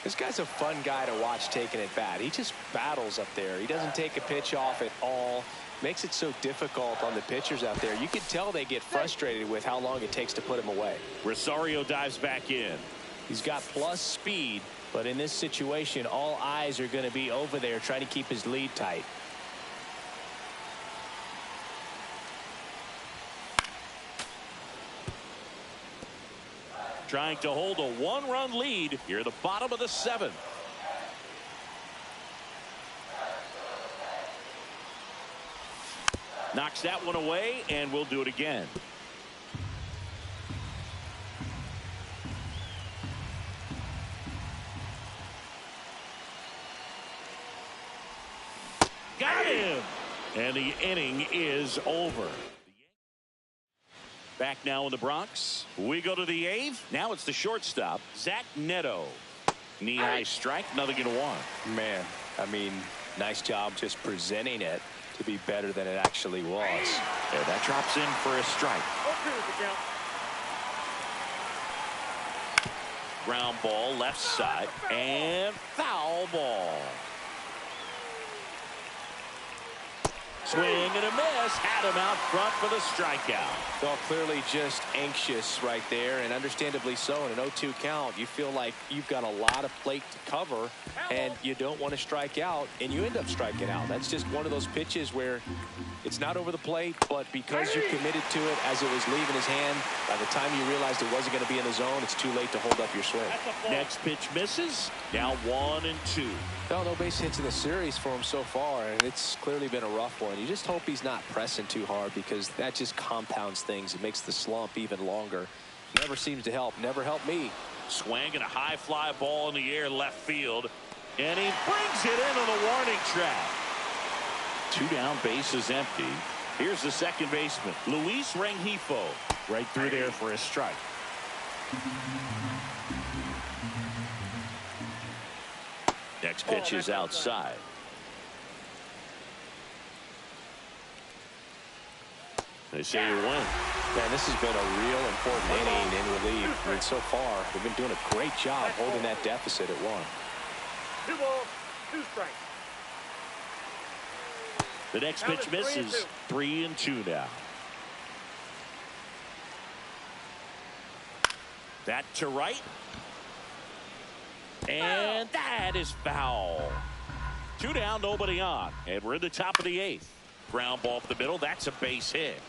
This guy's a fun guy to watch taking at bat. He just battles up there. He doesn't take a pitch off at all. Makes it so difficult on the pitchers out there. You can tell they get frustrated with how long it takes to put him away. Rosario dives back in. He's got plus speed, but in this situation, all eyes are going to be over there trying to keep his lead tight. Trying to hold a 1-run lead here at the bottom of the 7th. Knocks that one away, and we'll do it again. Got him! And the inning is over. Back now in the Bronx. We go to the 8th. Now it's the shortstop, Zach Neto. Knee-high strike, nothing in 1. Man, I mean, nice job just presenting it to be better than it actually was. And that drops in for a strike. Ground ball left side, and foul ball. Swing and a miss. Had him out front for the strikeout. Well, clearly just anxious right there, and understandably so. In an 0-2 count, you feel like you've got a lot of plate to cover, and you don't want to strike out, and you end up striking out. That's just one of those pitches where it's not over the plate, but because you committed to it as it was leaving his hand, by the time you realized it wasn't going to be in the zone, it's too late to hold up your swing. Next pitch misses. Now 1 and 2. Well, no base hits in the series for him so far, and it's clearly been a rough one. You just hope he's not pressing too hard, because that just compounds things. It makes the slump even longer. Never seems to help. Never helped me. Swing and a high fly ball in the air left field, and he brings it into the warning track. 2 down, bases empty. Here's the second baseman, Luis Rengifo, right through there for a strike. Next pitch is outside. They say you win. Man, this has been a real important inning in relief. I mean, so far, they've been doing a great job holding that deficit at 1. 2 balls, 2 strikes. The next pitch misses. 3 and 2 now. That to right. And that is foul. 2 down, nobody on. And we're in the top of the 8th. Ground ball up the middle. That's a base hit.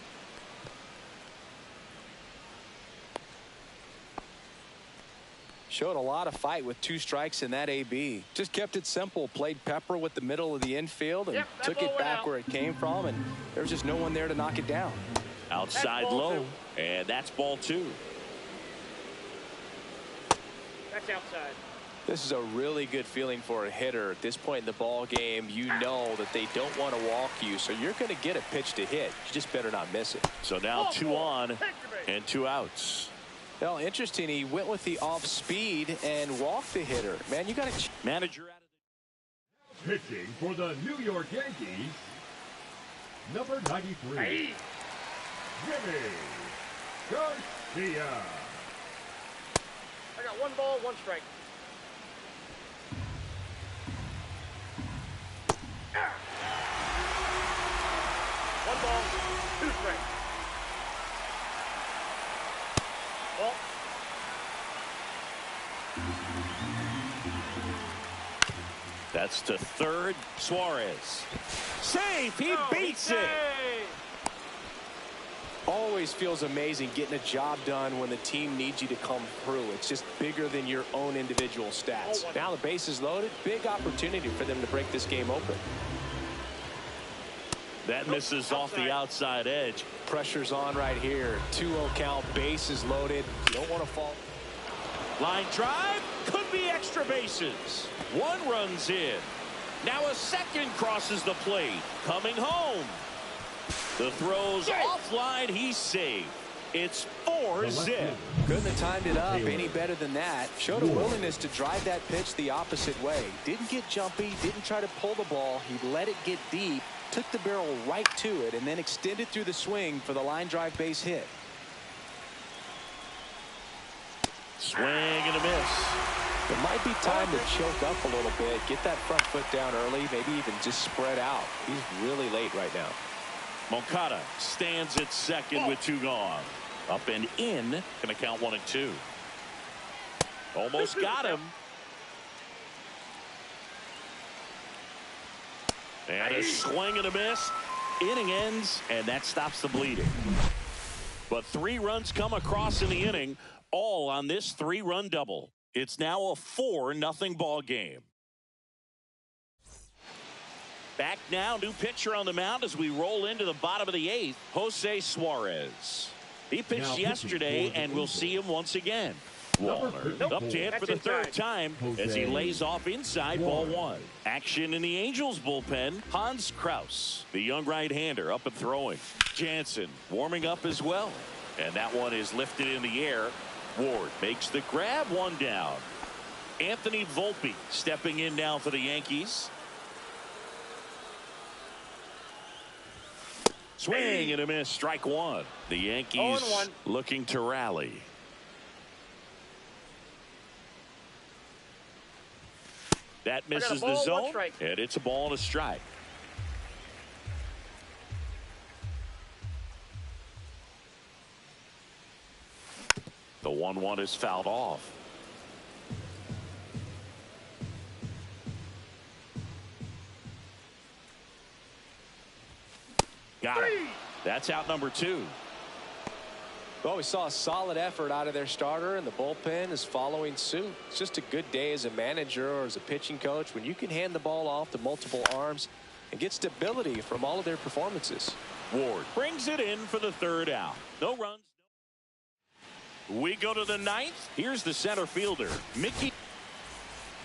Showed a lot of fight with 2 strikes in that AB. Just kept it simple. Played pepper with the middle of the infield and took it back where it came from. And there was just no one there to knock it down. Outside low. And that's ball 2. That's outside. This is a really good feeling for a hitter. At this point in the ball game, you know that they don't want to walk you, so you're going to get a pitch to hit. You just better not miss it. So now 2 on and 2 outs. Well, interesting. He went with the off speed and walked the hitter. Man, you got to manager out of the pitching for the New York Yankees, number 93, Jimmy Garcia. I got 1 ball, 1 strike. One ball, 2 strikes. Ball. That's to third. Suarez. Safe. He beats it. Always feels amazing getting a job done when the team needs you to come through. It's just bigger than your own individual stats. Now the base is loaded. Big opportunity for them to break this game open. That misses off the outside edge. Pressure's on right here. 2-0 count. Base is loaded. You don't want to fall. Line drive. Could be extra bases. 1 runs in. Now a second crosses the plate. Coming home. The throw's offline. He's safe. It's 4-zip. Couldn't have timed it up any better than that. Showed a willingness to drive that pitch the opposite way. Didn't get jumpy. Didn't try to pull the ball. He let it get deep. Took the barrel right to it and then extended through the swing for the line drive base hit. Swing and a miss. It might be time to choke up a little bit. Get that front foot down early. Maybe even just spread out. He's really late right now. Moncada stands at second with 2 gone. Up and in. Gonna count 1 and 2. Almost got him. And a swing and a miss. Inning ends, and that stops the bleeding. But 3 runs come across in the inning, all on this 3-run double. It's now a 4-0 ball game. Back now, new pitcher on the mound as we roll into the bottom of the 8th, Jose Suarez. He pitched yesterday, and we'll see him once again. Walner up to hit for the 3rd time as he lays off inside ball 1. Action in the Angels bullpen. Hans Kraus, the young right-hander, up and throwing. Jansen warming up as well. And that one is lifted in the air. Ward makes the grab. 1 down. Anthony Volpe stepping in now for the Yankees. Swing and a miss. Strike 1. The Yankees looking to rally. That misses the zone, and it's a ball and a strike. The 1-1 is fouled off. Got it. That's out number 2. Well, we saw a solid effort out of their starter, and the bullpen is following suit. It's just a good day as a manager or as a pitching coach when you can hand the ball off to multiple arms and get stability from all of their performances. Ward brings it in for the 3rd out. No runs. We go to the 9th. Here's the center fielder, Mickey.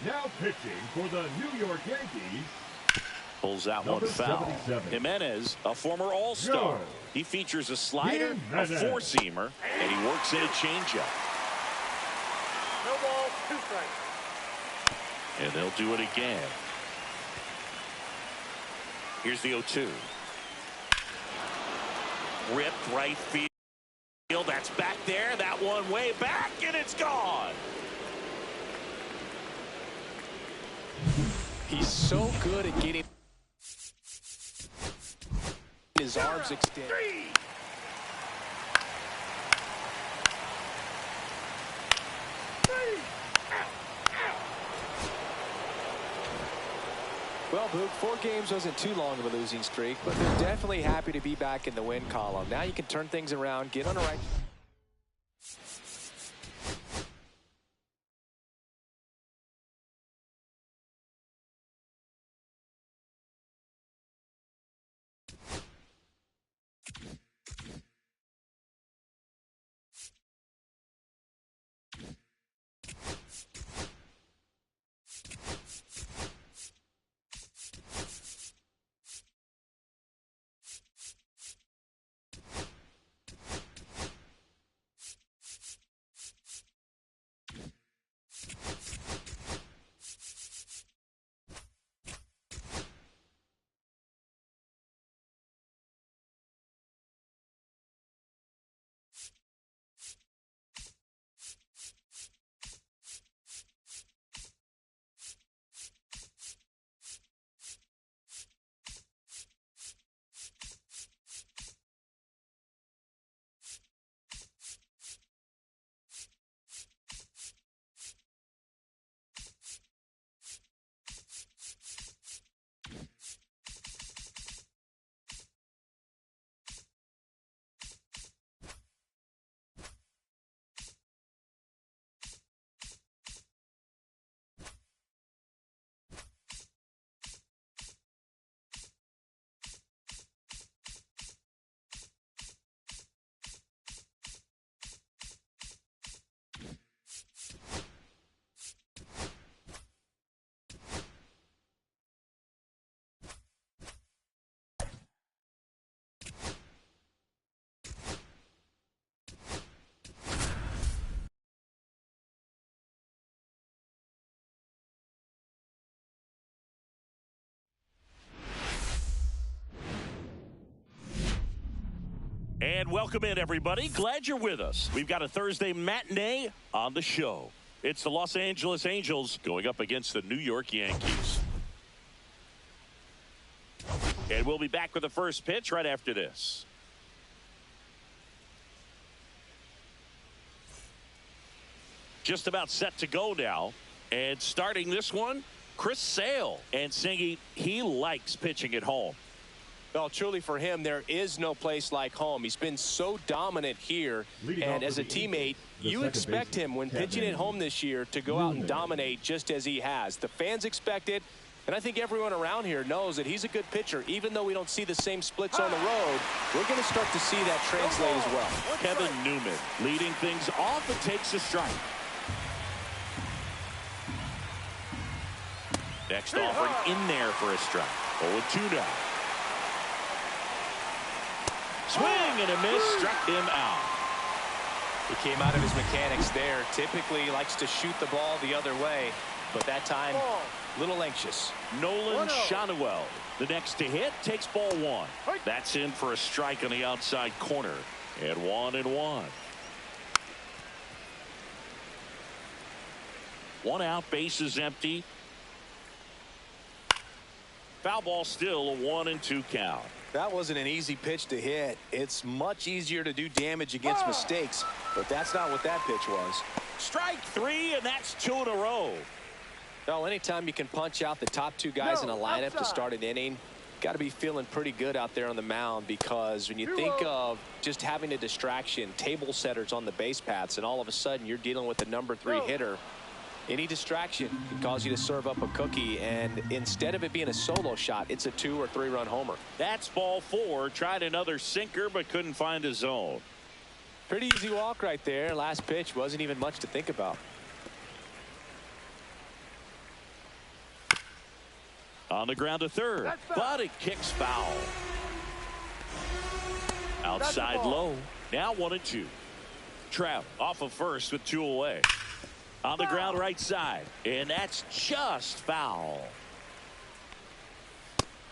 Now pitching for the New York Yankees. Pulls out 1 foul. Jimenez, a former All-Star. He features a slider, a 4-seamer, and he works in a changeup. No ball, 2 strikes. And they'll do it again. Here's the 0-2. Ripped right field. That's back there. That one way back, and it's gone. He's so good at getting his arms extended. Well, Boog, 4 games wasn't too long of a losing streak, but they're definitely happy to be back in the win column. Now you can turn things around, get on the right. And welcome in, everybody. Glad you're with us. We've got a Thursday matinee on the show. It's the Los Angeles Angels going up against the New York Yankees. And we'll be back with the first pitch right after this. Just about set to go now. And starting this one, Chris Sale. And singing, he likes pitching at home. Well, truly for him, there is no place like home. He's been so dominant here, and as a teammate, you expect him when pitching at home this year to go out and dominate just as he has. The fans expect it, and I think everyone around here knows that he's a good pitcher. Even though we don't see the same splits on the road, we're going to start to see that translate as well. Kevin Newman leading things off and takes a strike. Next offering in there for a strike. 0-2 now. Swing and a miss, struck him out. He came out of his mechanics there. Typically likes to shoot the ball the other way, but that time a little anxious. Nolan Shanuel, the next to hit, takes ball 1. That's in for a strike on the outside corner. And 1-1. 1 out, bases empty. Foul ball, still a 1-2 count. That wasn't an easy pitch to hit. It's much easier to do damage against mistakes, but that's not what that pitch was. Strike 3, and that's 2 in a row. Well, anytime you can punch out the top 2 guys in a lineup to start an inning, got to be feeling pretty good out there on the mound, because when you think of just having a distraction, table setters on the base paths, and all of a sudden you're dealing with the number 3 hitter, any distraction can cause you to serve up a cookie, and instead of it being a solo shot, it's a 2 or 3 run homer. That's ball 4. Tried another sinker but couldn't find a zone. Pretty easy walk right there. Last pitch wasn't even much to think about. On the ground to third, but it kicks foul. Outside low. Now 1-2. Trout off of first with 2 away. On the ground right side, and that's just foul.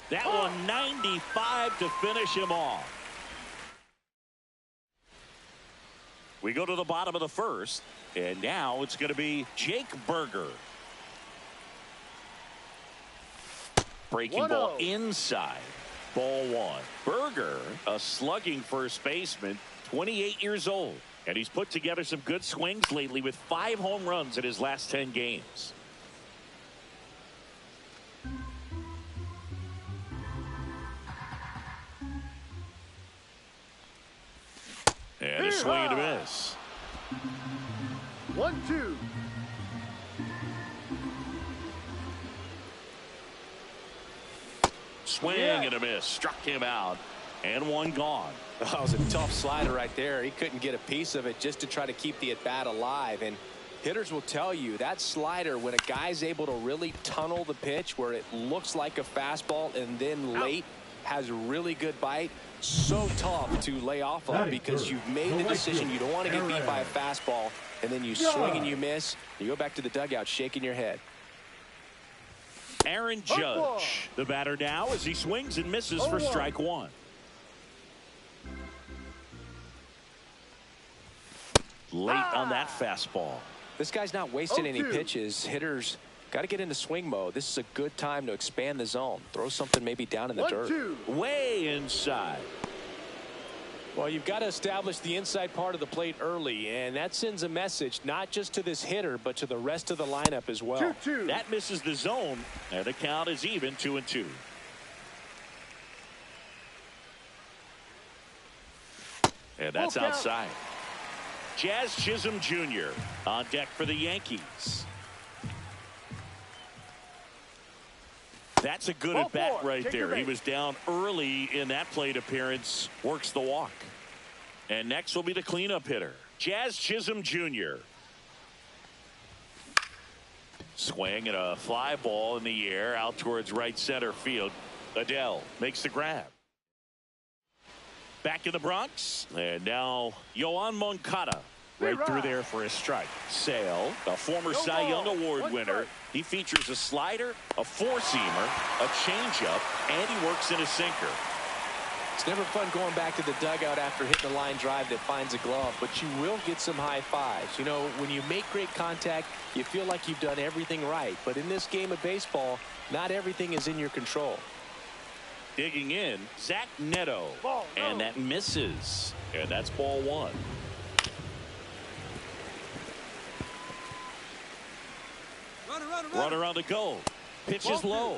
That one 95 to finish him off. We go to the bottom of the first, and now it's going to be Jake Berger. Breaking ball inside. Ball 1. Berger, a slugging first baseman, 28 years old. And he's put together some good swings lately with 5 home runs in his last 10 games. And a swing and a miss. 1-2. Swing and a miss. Struck him out. And one gone. That was a tough slider right there. He couldn't get a piece of it just to try to keep the at-bat alive. And hitters will tell you that slider, when a guy's able to really tunnel the pitch where it looks like a fastball and then late has really good bite, so tough to lay off of because you've made the decision you don't want to get beat by a fastball, and then you swing and you miss. You go back to the dugout shaking your head. Aaron Judge, the batter now, as he swings and misses for strike one. Late on that fastball. This guy's not wasting any pitches. Hitters got to get into swing mode. This is a good time to expand the zone. Throw something maybe down in the dirt. Way inside. Well, you've got to establish the inside part of the plate early, and that sends a message not just to this hitter, but to the rest of the lineup as well. 2-2. That misses the zone, and the count is even 2-2. And that's outside. Jazz Chisholm Jr. on deck for the Yankees. That's a good at-bat right there. He was down early in that plate appearance. Works the walk. And next will be the cleanup hitter, Jazz Chisholm Jr. Swing and a fly ball in the air out towards right center field. Adele makes the grab. Back in the Bronx, and now Yoan Moncada right through there for a strike. Sale, a former Cy Young Award winner. He features a slider, a four-seamer, a changeup, and he works in a sinker. It's never fun going back to the dugout after hitting a line drive that finds a glove, but you will get some high fives. You know, when you make great contact, you feel like you've done everything right. But in this game of baseball, not everything is in your control. Digging in, Zach Neto, and that misses, and that's ball one. Runner on the go. Pitch is low.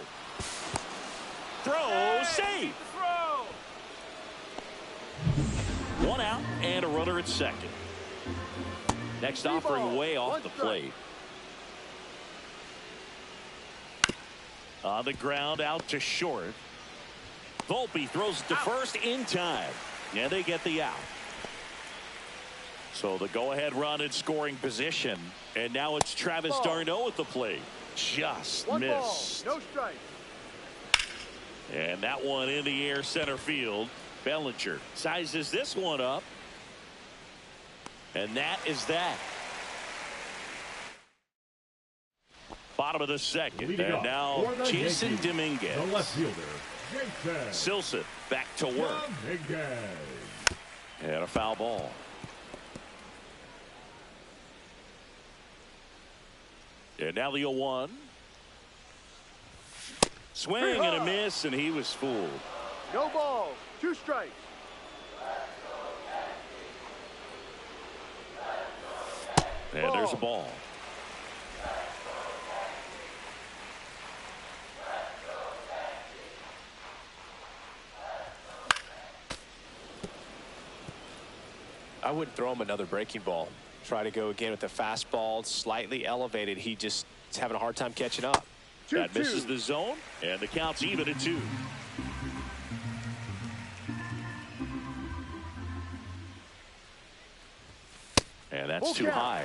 Throw, safe. One out and a runner at second. Next offering way off the plate. On the ground out to short. Volpe throws it to first in time. And they get the out. So the go-ahead run in scoring position. And now it's Travis d'Arnaud at the plate. Just missed. No strike. And that one in the air center field. Bellinger sizes this one up. And that is that. Bottom of the second. And now Jason Dominguez. The left fielder, Silson back to work. And a foul ball. And now the 0-1. Swing and a miss, and he was fooled. No ball. 2 strikes. And there's a ball. I wouldn't throw him another breaking ball. Try to go again with the fastball, slightly elevated. He just is having a hard time catching up. That misses the zone, and the count's even at 2. And that's too high.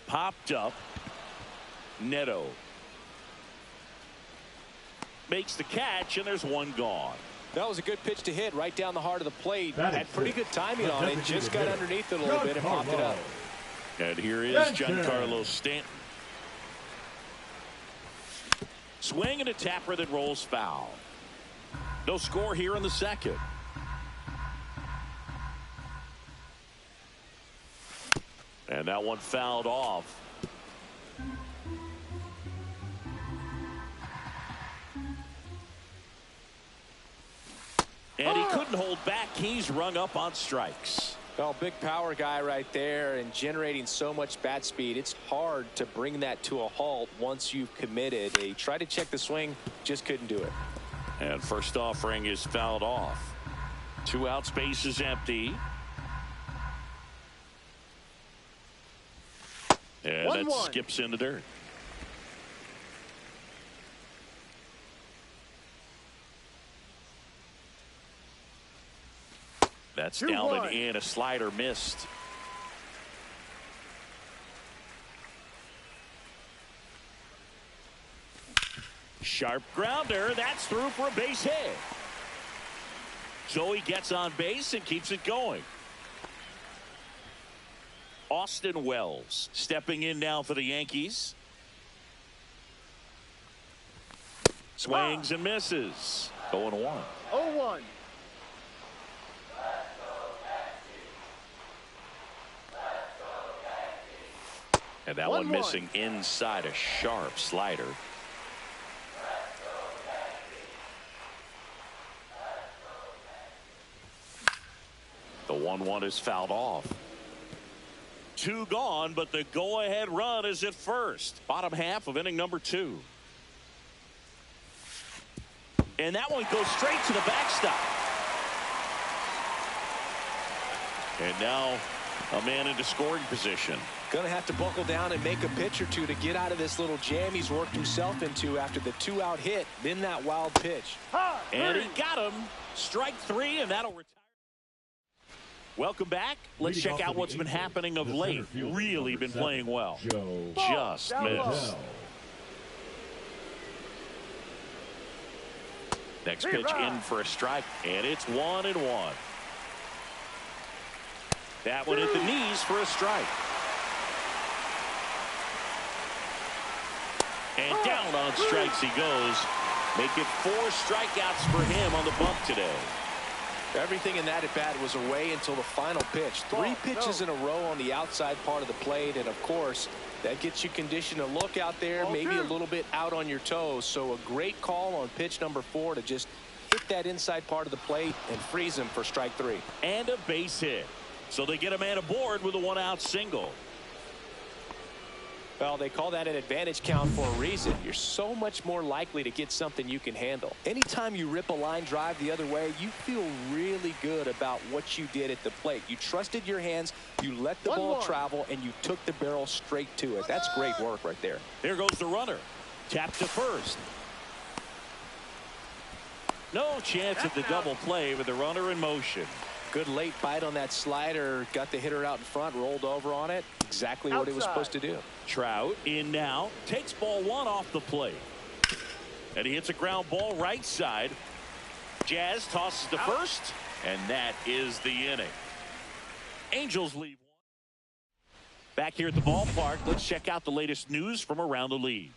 Popped up. Neto makes the catch, and there's one gone. That was a good pitch to hit right down the heart of the plate. Had pretty good timing on it. Just got underneath it a little bit and popped it up. And here is Giancarlo Stanton. Swing and a tapper that rolls foul. No score here in the second. And that one fouled off. And he couldn't hold back. He's rung up on strikes. Well, big power guy right there and generating so much bat speed. It's hard to bring that to a halt once you've committed. He tried to check the swing, just couldn't do it. And first offering is fouled off. 2 outs, base is empty. And that skips in the dirt. That's down and in. A slider missed. Sharp grounder. That's through for a base hit. So he gets on base and keeps it going. Austin Wells stepping in now for the Yankees. Swings and misses. 0-1. 0-1. And that one missing inside, a sharp slider. The 1-1 is fouled off. 2 gone, but the go-ahead run is at first. Bottom half of inning number 2. And that one goes straight to the backstop. And now a man into scoring position. Going to have to buckle down and make a pitch or two to get out of this little jam he's worked himself into after the 2-out hit, then that wild pitch. And he got him. Strike 3, and that'll retire. Welcome back. Let's check out what's been happening of late. Really been playing well. Just missed. Next pitch in for a strike, and it's 1-1. That one at the knees for a strike. And down on strikes he goes. Make it 4 strikeouts for him on the bump today. Everything in that at bat was away until the final pitch. 3 pitches in a row on the outside part of the plate, and of course that gets you conditioned to look out there, maybe a little bit out on your toes. So a great call on pitch number 4 to just hit that inside part of the plate and freeze him for strike 3. And a base hit. So they get a man aboard with a 1-out single. Well, they call that an advantage count for a reason. You're so much more likely to get something you can handle. Anytime you rip a line drive the other way, you feel really good about what you did at the plate. You trusted your hands, you let the ball travel, and you took the barrel straight to it. That's great work right there. There goes the runner. Tap to first. No chance at the double play with the runner in motion. Good late bite on that slider. Got the hitter out in front, rolled over on it. Exactly what he was supposed to do. Trout in now. Takes ball 1 off the plate. And he hits a ground ball right side. Jazz tosses to first. And that is the inning. Angels leave 1. Back here at the ballpark, let's check out the latest news from around the league.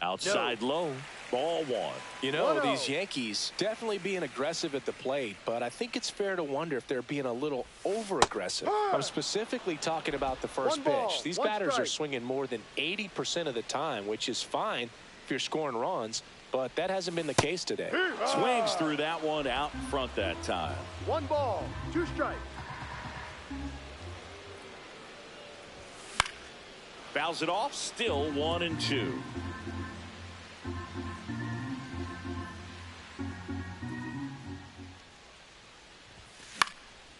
Outside low. Ball 1. You know, these Yankees definitely being aggressive at the plate, but I think it's fair to wonder if they're being a little over-aggressive. I'm specifically talking about the first pitch. These batters are swinging more than 80% of the time, which is fine if you're scoring runs, but that hasn't been the case today. Swings through that one out in front that time. 1 ball, 2 strikes. Fouls it off, still 1-2.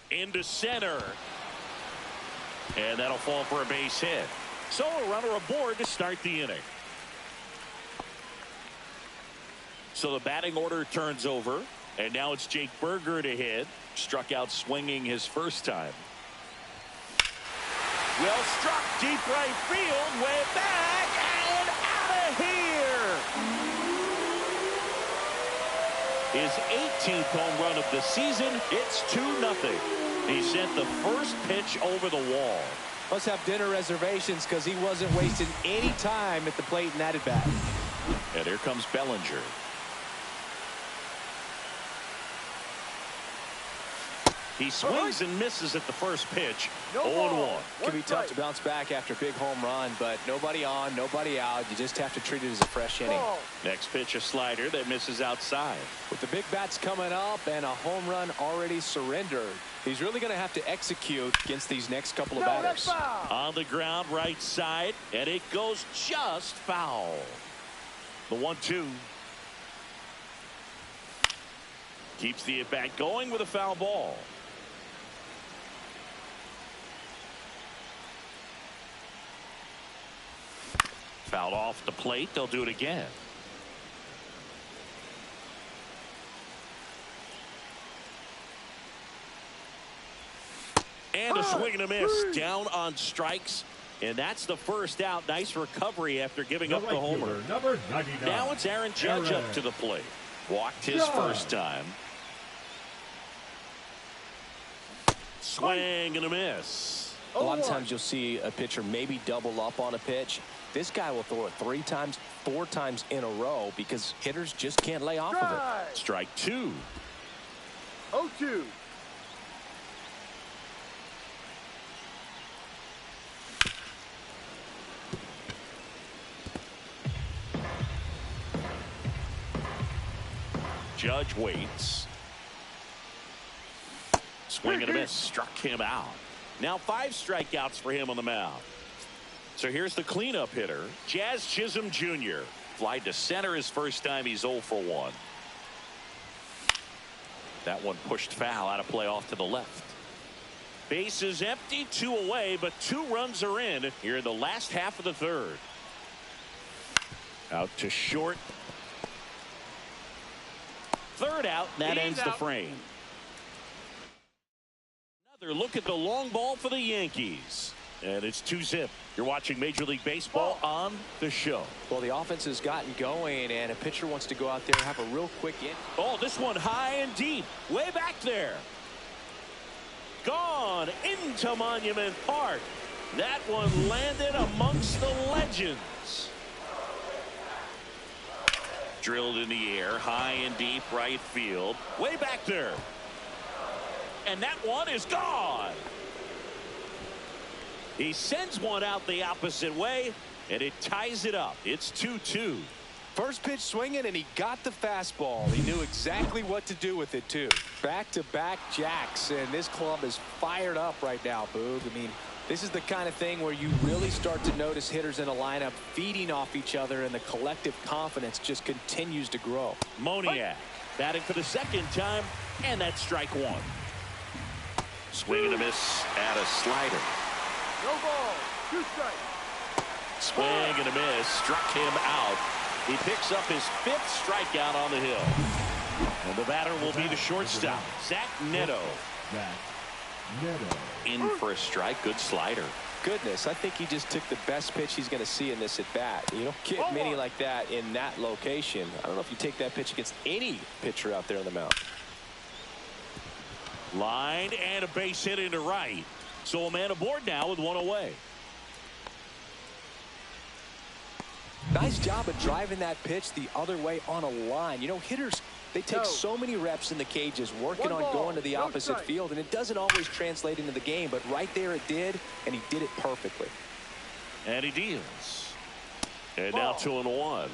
Into center. And that'll fall for a base hit. So a runner aboard to start the inning. So the batting order turns over. And now it's Jake Berger to hit. Struck out swinging his first time. Well struck deep right field. Way back and out of here. His 18th home run of the season. It's 2-0. He sent the first pitch over the wall. Must have dinner reservations because he wasn't wasting any time at the plate in that at bat. And here comes Bellinger. He swings and misses at the first pitch. No 0-1. Can be tough to bounce back after a big home run, but nobody on, nobody out. You just have to treat it as a fresh inning. Next pitch, a slider that misses outside. With the big bats coming up and a home run already surrendered, he's really going to have to execute against these next couple of batters. On the ground, right side, and it goes just foul. The 1-2. Keeps the at-bat going with a foul ball. Fouled off the plate. They'll do it again. And a swing and a miss. Down on strikes. And that's the first out. Nice recovery after giving up the homer. Number 99. Now it's Aaron Judge up to the plate. Walked his first time. Swing and a miss. A lot of times you'll see a pitcher maybe double up on a pitch. This guy will throw it 3 times, 4 times in a row because hitters just can't lay off of it. Strike 2. 0-2. Judge waits. Swing and a miss. Struck him out. Now 5 strikeouts for him on the mound. So here's the cleanup hitter, Jazz Chisholm Jr. Flied to center his first time. He's 0 for 1. That one pushed foul out of play off to the left. Base is empty, 2 away, but 2 runs are in here in the last half of the third. Out to short. Third out, and that ends the frame. Another look at the long ball for the Yankees. And it's 2-zip. You're watching Major League Baseball on the show. Well, the offense has gotten going, and a pitcher wants to go out there and have a real quick in. Oh, this one high and deep. Way back there. Gone into Monument Park. That one landed amongst the legends. Drilled in the air, high and deep right field. Way back there. And that one is gone. He sends one out the opposite way, and it ties it up. It's 2-2. First pitch swinging, and he got the fastball. He knew exactly what to do with it, too. Back-to-back jacks, and this club is fired up right now, Boog. I mean, this is the kind of thing where you really start to notice hitters in a lineup feeding off each other, and the collective confidence just continues to grow. Moniak batting for the second time, and that's strike 1. Swing and a miss at a slider. No ball. 2 strikes. Swing and a miss. Struck him out. He picks up his 5th strikeout on the hill. And the batter will be the shortstop, Zach Neto. In for a strike. Good slider. Goodness, I think he just took the best pitch he's going to see in this at bat. You don't get many like that in that location. I don't know if you take that pitch against any pitcher out there on the mound. Line and a base hit into right. So a man aboard now with 1 away. Nice job of driving that pitch the other way on a line. You know, hitters, they take so many reps in the cages working on going to the opposite field, and it doesn't always translate into the game, but right there it did, and he did it perfectly. And he deals. And now 2-1.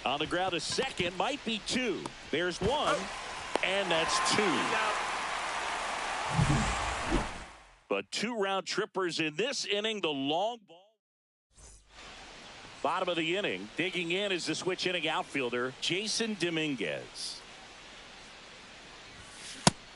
On the ground, a second, might be 2. There's 1, and that's 2. But 2 round trippers in this inning. The long ball. Bottom of the inning. Digging in is the switch inning outfielder, Jason Dominguez.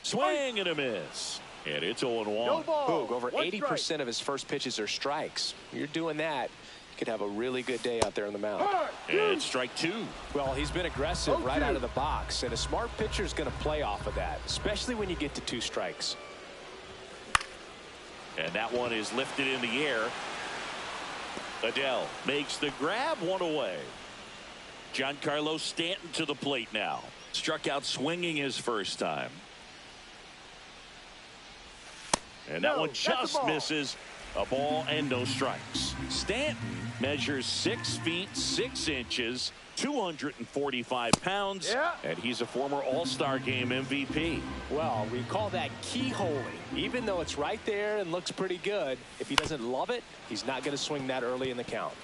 Swing and a miss. And it's 0-1. No ball. Over 80% of his first pitches are strikes. You're doing that, you could have a really good day out there on the mound. And strike 2. Well, he's been aggressive right out of the box, and a smart pitcher is going to play off of that, especially when you get to 2 strikes. And that one is lifted in the air. Adele makes the grab, 1 away. Giancarlo Stanton to the plate now. Struck out swinging his first time. And that one just misses. A ball and no strikes. Stanton measures 6 feet 6 inches, 245 pounds, and he's a former All-Star Game MVP. Well, we call that keyholing. Even though it's right there and looks pretty good, if he doesn't love it, he's not going to swing that early in the count.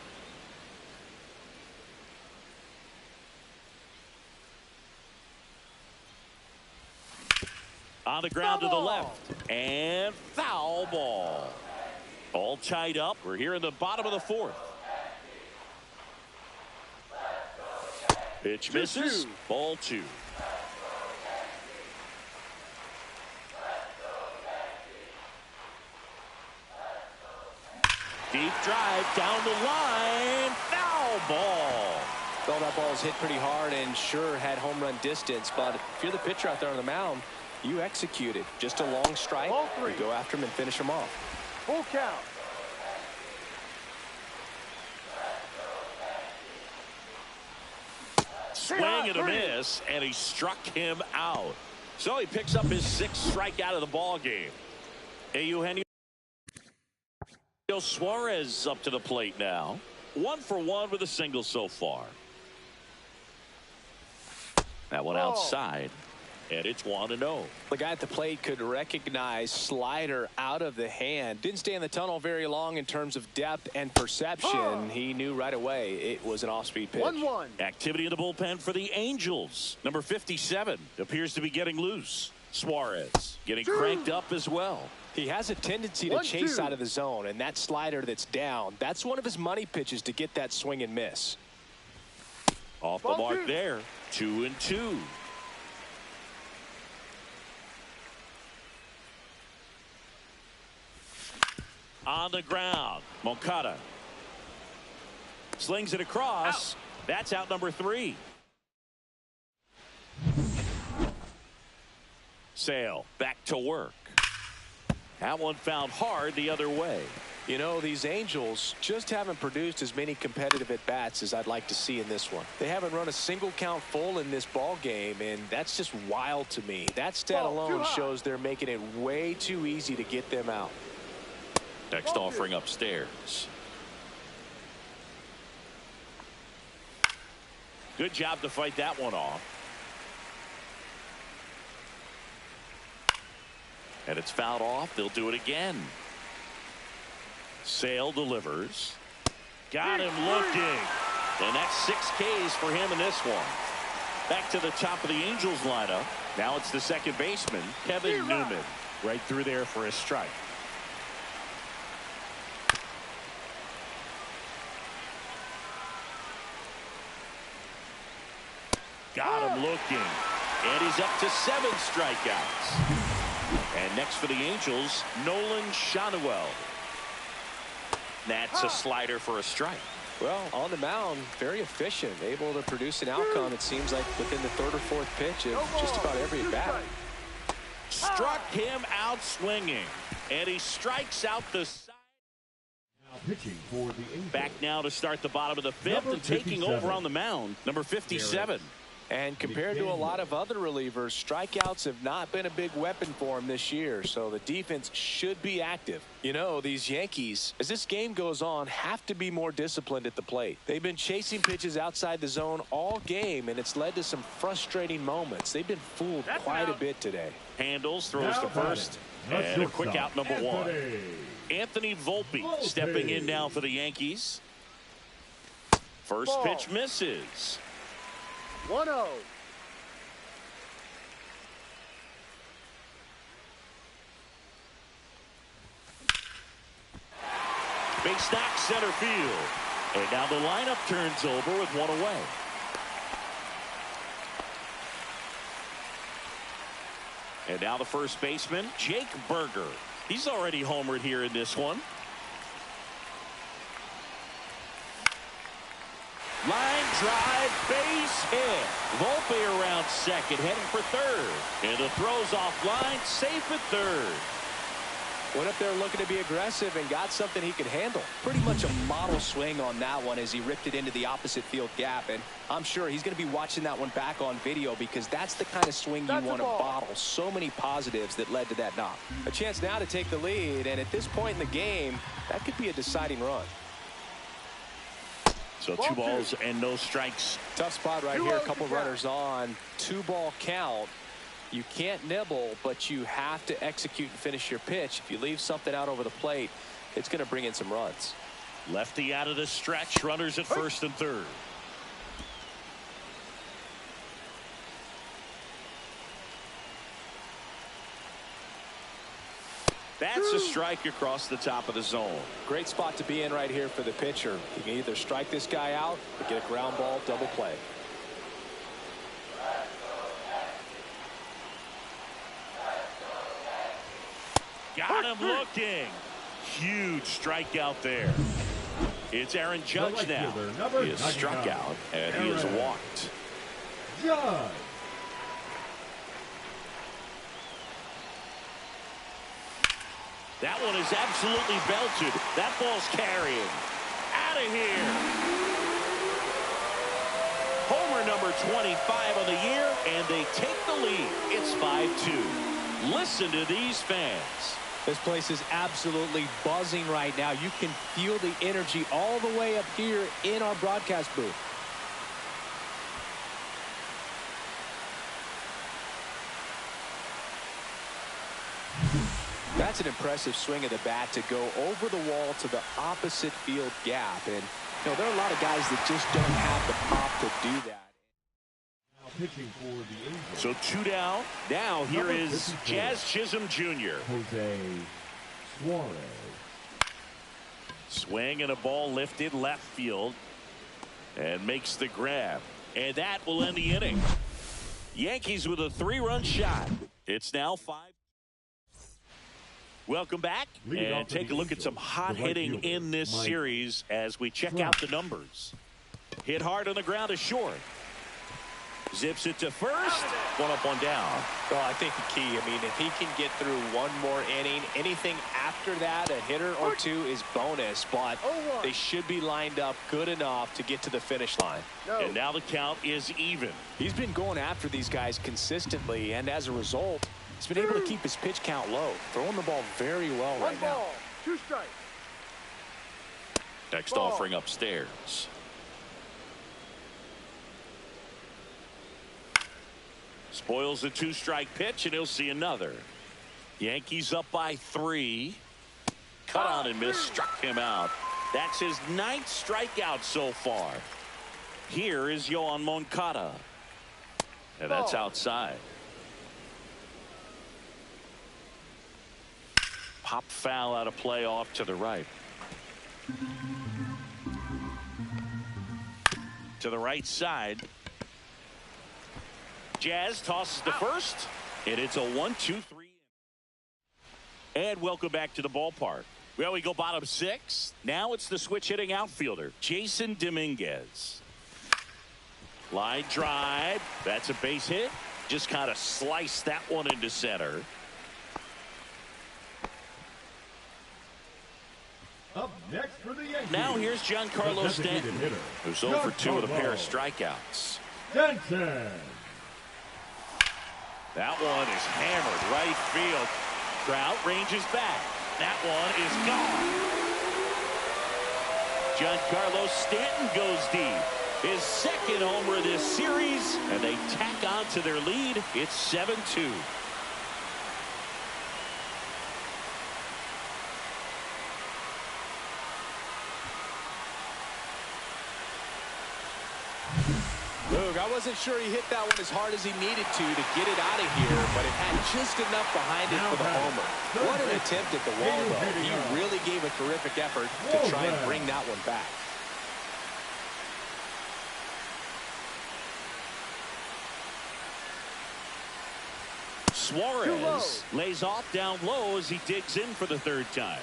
On the ground to the left, and foul ball. All tied up. We're here in the bottom of the 4th. Pitch misses. Ball 2. Deep drive down the line. Foul ball. Well, that ball was hit pretty hard and sure had home run distance, but if you're the pitcher out there on the mound, you execute it. Just a long strike. You go after him and finish him off. Full count. Swing and a miss, and he struck him out. So he picks up his 6th strikeout of the ball game. Eugenio Suarez up to the plate now. 1 for 1 with a single so far. That one outside. And it's 1-0. The guy at the plate could recognize slider out of the hand. Didn't stay in the tunnel very long in terms of depth and perception. He knew right away it was an off-speed pitch. 1-1. Activity in the bullpen for the Angels. Number 57 appears to be getting loose. Suarez getting cranked up as well. He has a tendency to chase out of the zone, and that slider that's down, that's one of his money pitches to get that swing and miss. Off the mark there. 2-2. On the ground, Moncada slings it across. That's out number 3. Sale back to work. That one found hard the other way. You know, these Angels just haven't produced as many competitive at-bats as I'd like to see in this one. They haven't run a single count full in this ball game, and that's just wild to me. That stat alone shows they're making it way too easy to get them out. Next offering upstairs. Good job to fight that one off. And it's fouled off. They'll do it again. Sale delivers. Got him looking. And that's 6 Ks for him in this one. Back to the top of the Angels lineup. Now it's the second baseman, Kevin Newman. Right through there for a strike. Got him looking. And he's up to 7 strikeouts. And next for the Angels, Nolan Schanuel. That's a slider for a strike. Well, on the mound, very efficient, able to produce an outcome, it seems like, within the 3rd or 4th pitch of just about every at-bat. Struck him out swinging. And he strikes out the side. Now pitching for the Angels. Back now to start the bottom of the 5th and taking over on the mound, number 57. And compared to a lot of other relievers, strikeouts have not been a big weapon for him this year, so the defense should be active. You know, these Yankees, as this game goes on, have to be more disciplined at the plate. They've been chasing pitches outside the zone all game, and it's led to some frustrating moments. They've been fooled quite a bit today. Handles, throws to first, and a quick out number 1. Anthony Volpe stepping in now for the Yankees. First pitch misses. 1-0. Base knock center field. And now the lineup turns over with 1 away. And now the first baseman, Jake Berger. He's already homered here in this one. Line drive, base hit. Volpe around second, heading for third. And the throw's offline, safe at third. Went up there looking to be aggressive and got something he could handle. Pretty much a model swing on that one as he ripped it into the opposite field gap. And I'm sure he's going to be watching that one back on video because that's the kind of swing you want to bottle. So many positives that led to that knock. A chance now to take the lead, and at this point in the game, that could be a deciding run. So 2 balls and no strikes. Tough spot right here. A couple runners on. 2-ball count. You can't nibble, but you have to execute and finish your pitch. If you leave something out over the plate, it's going to bring in some runs. Lefty out of the stretch. Runners at first and third. That's a strike across the top of the zone. Great spot to be in right here for the pitcher. You can either strike this guy out or get a ground ball double play. Got him looking. Huge strikeout there. It's Aaron Judge now. He is struck out and he is walked. Judge. That one is absolutely belted. That ball's carrying. Out of here. Homer number 25 on the year, and they take the lead. It's 5-2. Listen to these fans. This place is absolutely buzzing right now. You can feel the energy all the way up here in our broadcast booth. That's an impressive swing of the bat to go over the wall to the opposite field gap. And, you know, there are a lot of guys that just don't have the pop to do that. Now pitching for the Angels. So 2 down. Now here is Jazz Chisholm Jr. Jose Suarez. Swing and a ball lifted left field. And makes the grab. And that will end the inning. Yankees with a 3-run shot. It's now 5. Welcome back and take a look at some hot hitting in this series as we check out the numbers. Hit hard on the ground is short. Zips it to first. One up, one down. Well, I think the key, I mean, if he can get through one more inning, anything after that, a hitter or two is bonus, but they should be lined up good enough to get to the finish line. And now the count is even. He's been going after these guys consistently, and as a result, he's been able to keep his pitch count low, throwing the ball very well right now. 2 strikes. Next offering upstairs. Spoils the 2-strike pitch, and he'll see another. Yankees up by 3. Cut on and miss, struck him out. That's his 9th strikeout so far. Here is Yoan Moncada. And that's outside. Pop foul out of play off to the right. To the right side. Jazz tosses to first, and it's a 1-2-3. And welcome back to the ballpark. Well, we go bottom 6. Now it's the switch hitting outfielder, Jason Dominguez. Line drive. That's a base hit. Just kind of sliced that one into center. Up next for the Yankees. Now here's Giancarlo Stanton, who's 0 for 2 with a pair of strikeouts. Stanton. That one is hammered right field. Trout ranges back. That one is gone. Giancarlo Stanton goes deep. His 2nd homer of this series, and they tack on to their lead. It's 7-2. Look, I wasn't sure he hit that one as hard as he needed to get it out of here, but it had just enough behind it for the homer. What an attempt at the wall, though. He really gave a terrific effort to try and bring that one back. Suarez lays off down low as he digs in for the 3rd time.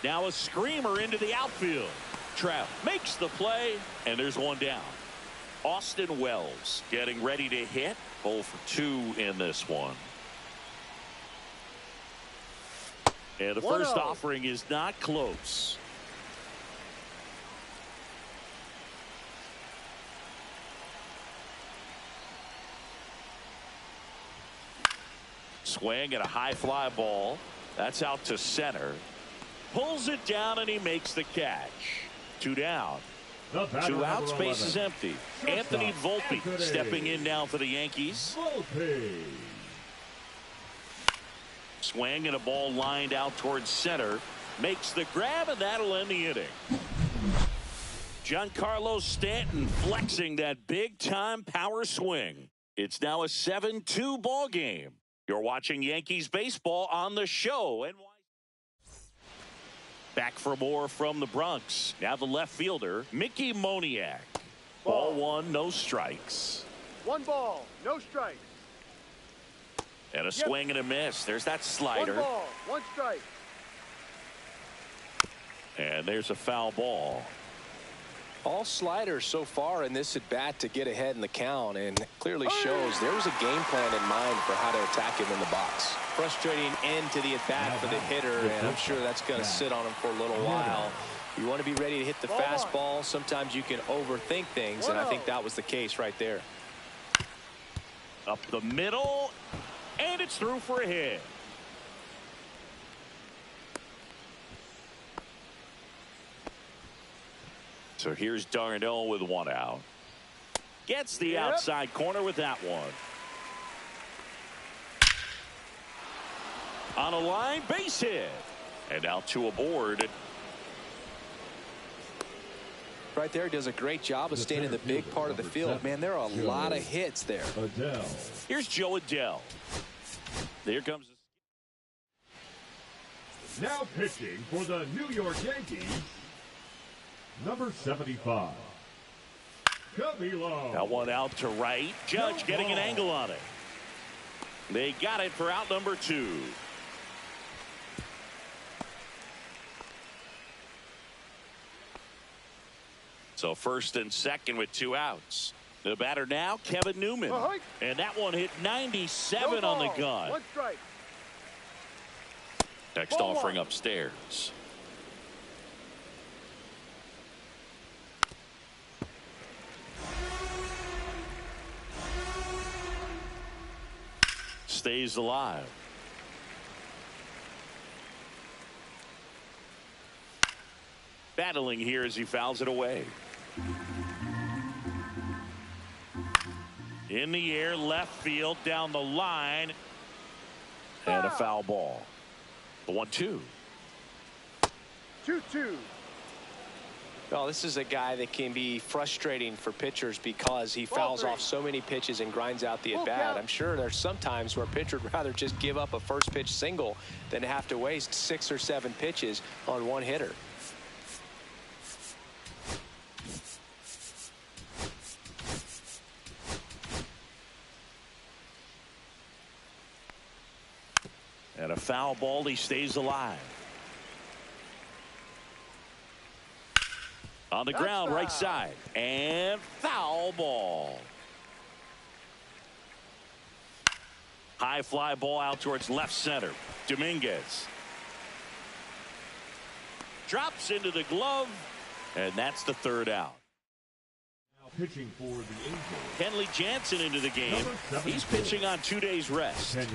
Now a screamer into the outfield. Trout makes the play, and there's one down. Austin Wells getting ready to hit. 0 for 2 in this one. And the first offering is not close. Swing and a high fly ball. That's out to center. Pulls it down and he makes the catch. 2 down. 2 outs, base is empty. Anthony Volpe stepping in now for the Yankees. Swing and a ball lined out towards center. Makes the grab, and that'll end the inning. Giancarlo Stanton flexing that big-time power swing. It's now a 7-2 ball game. You're watching Yankees baseball on the show. And back for more from the Bronx. Now the left fielder, Mickey Moniak. Ball 1, no strikes. 1 ball, no strikes. And a swing and a miss. There's that slider. 1 ball, 1 strike. And there's a foul ball. All sliders so far in this at bat to get ahead in the count, and clearly shows there was a game plan in mind for how to attack him in the box. Frustrating end to the at bat for the hitter, and I'm sure that's going to sit on him for a little while. You want to be ready to hit the fastball. Sometimes you can overthink things, and I think that was the case right there. Up the middle, and it's through for a hit. So here's Darnell with 1 out. Gets the outside corner with that one. On a line, base hit. And out to aboard. Right there, does a great job of staying in the big part of the field. Man, there are a lot of hits there. Here's Joe Adele. There comes. Now pitching for the New York Yankees, number 75, Camilo. That one out to right. Judge getting an angle on it. They got it for out number 2. So first and second with 2 outs. The batter now, Kevin Newman. And that one hit 97 on the gun. 1 strike. Next offering upstairs. Stays alive. Battling here as he fouls it away. In the air, left field, down the line. And a foul ball. The 1-2. 2-2. Well, this is a guy that can be frustrating for pitchers because he fouls off so many pitches and grinds out the at-bat. I'm sure there's some times where a pitcher would rather just give up a first pitch single than have to waste 6 or 7 pitches on one hitter. And a foul ball, he stays alive. On the ground, right side. And foul ball. High fly ball out towards left center. Dominguez. Drops into the glove. And that's the 3rd out. Now pitching for the Angels, Kenley Jansen into the game. He's pitching on 2 days rest. Kenley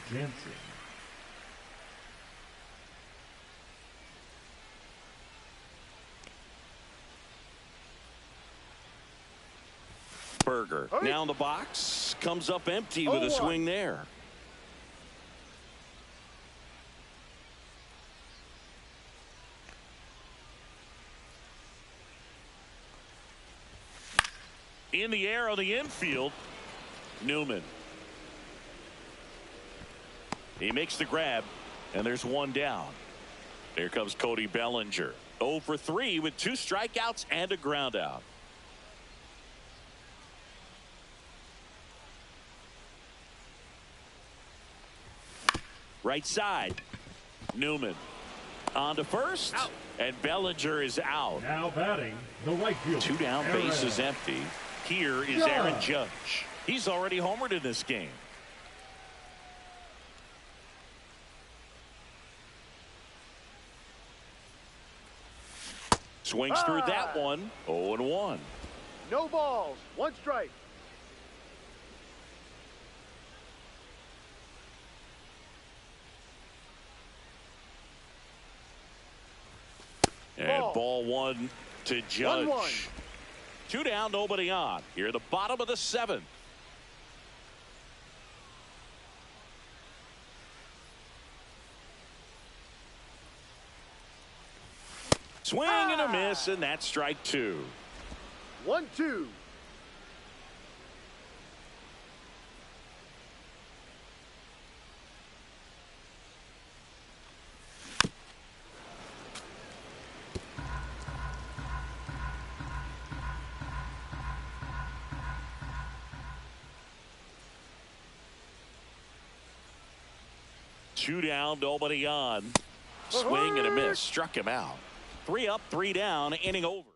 Jansen. Berger now in the box, comes up empty with a swing there. In the air on the infield, Newman. He makes the grab, and there's 1 down. Here comes Cody Bellinger. 0 for 3 with 2 strikeouts and a ground out. Right side, Newman. On to first. Out. And Bellinger is out. Now batting, the right fielder. 2 down, Aaron. base is empty. Here is Judge. Aaron Judge. He's already homered in this game. Swings through that one. 0-1. No balls. 1 strike. And ball 1 to Judge. 1-1. 2 down, nobody on. Here at the bottom of the 7th. Swing and a miss, and that's strike 2. 1-2. Two down, nobody on. Swing and a miss, struck him out. 3 up, 3 down, inning over.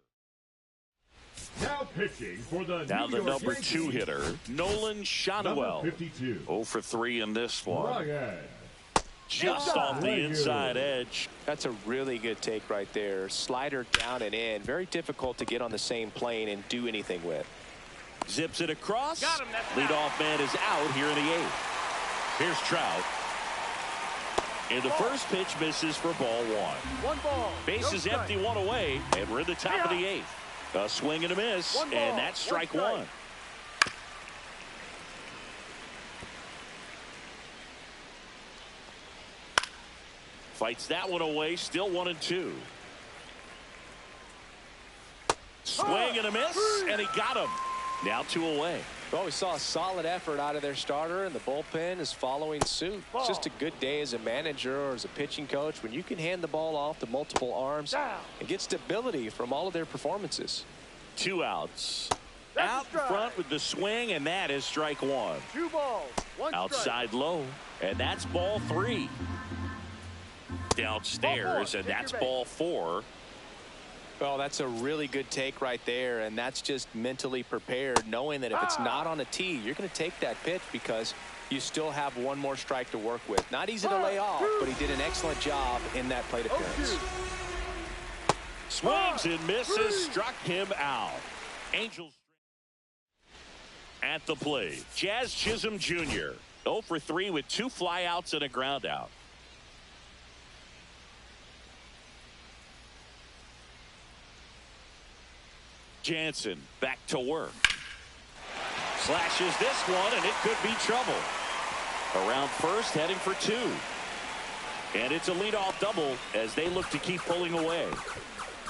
Now pitching for the Now New the York number Yankees. 2 hitter, Nolan Shotwell. 52. 0 for 3 in this one. Ryan. Just off the Ryan. inside edge. That's a really good take right there. Slider down and in. Very difficult to get on the same plane and do anything with. Zips it across. Got him, that's Leadoff man is out here in the 8th. Here's Trout. And the first pitch misses for ball 1. 1 ball. Base No is strike. empty, 1 away, and we're in the top of the 8th. A swing and a miss, 1 ball, and that's 1 strike strike. 1. Fights that one away, still 1-2. Swing and a miss, and he got him. Now 2 away. Well, we saw a solid effort out of their starter, and the bullpen is following suit. It's just a good day as a manager or as a pitching coach when you can hand the ball off to multiple arms and get stability from all of their performances. 2 outs. That's Out a strike. front with the swing, and that is strike 1. 2 balls. 1 strike. Outside low, and that's ball 3. Downstairs, and that's ball 4. Well, that's a really good take right there, and that's just mentally prepared, knowing that if it's not on a tee, you're going to take that pitch because you still have 1 more strike to work with. Not easy to lay off, but he did an excellent job in that plate appearance. Swings and misses, struck him out. Angels at the plate. Jazz Chisholm Jr. 0 for 3 with 2 flyouts and a ground out. Jansen back to work. Slashes this one, and it could be trouble. Around first, heading for 2. And it's a leadoff double as they look to keep pulling away.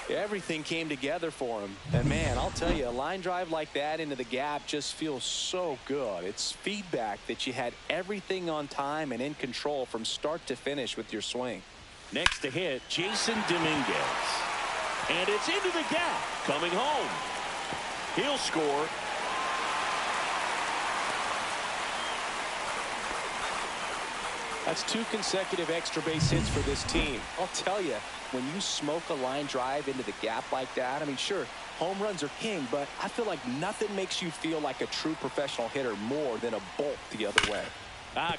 Everything came together for him. And, man, I'll tell you, a line drive like that into the gap just feels so good. It's feedback that you had everything on time and in control from start to finish with your swing. Next to hit, Jason Dominguez. And it's into the gap. Coming home. He'll score. That's 2 consecutive extra base hits for this team. I'll tell you, when you smoke a line drive into the gap like that, I mean, sure, home runs are king, but I feel like nothing makes you feel like a true professional hitter more than a bolt the other way.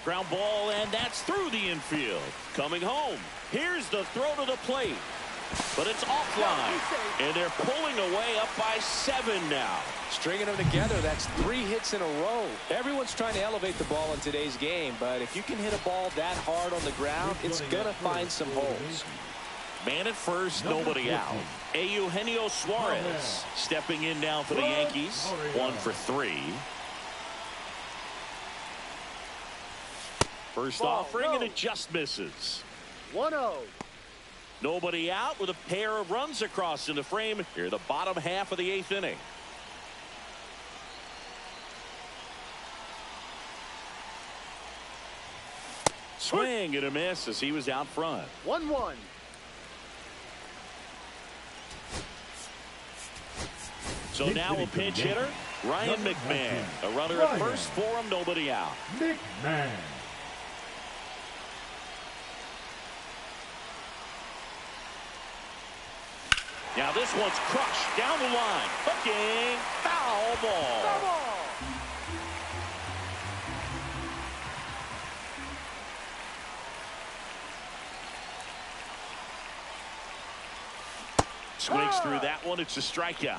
Ground ball, and that's through the infield. Coming home. Here's the throw to the plate. But it's offline, and they're pulling away up by 7 now. Stringing them together, that's 3 hits in a row. Everyone's trying to elevate the ball in today's game, but if you can hit a ball that hard on the ground, it's going to find some holes. Man at first, nobody out. Eugenio Suarez stepping in now for the Yankees. 1 for 3. First offering, and it just misses. 1-0. Nobody out with a pair of runs across in the frame here, the bottom half of the 8th inning. Swing and a miss as he was out front. 1-1. So now a pinch hitter, Ryan McMahon. A runner at first for him, nobody out. McMahon. Now this one's crushed down the line. Hooking. Foul ball. Swings through that one. It's a strikeout.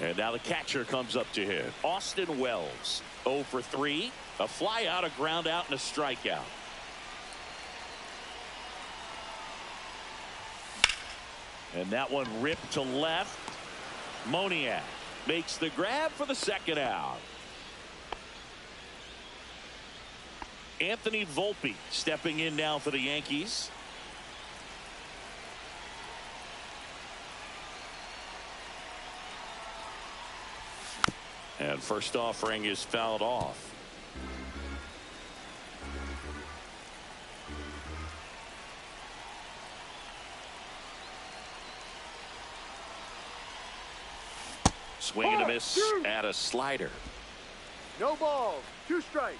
And now the catcher comes up to hit. Austin Wells, 0 for 3. A fly out, a ground out, and a strikeout. And that one ripped to left. Moniak makes the grab for the second out. Anthony Volpe stepping in now for the Yankees. And first offering is fouled off. Swing and a miss at a slider. No balls. 2 strikes.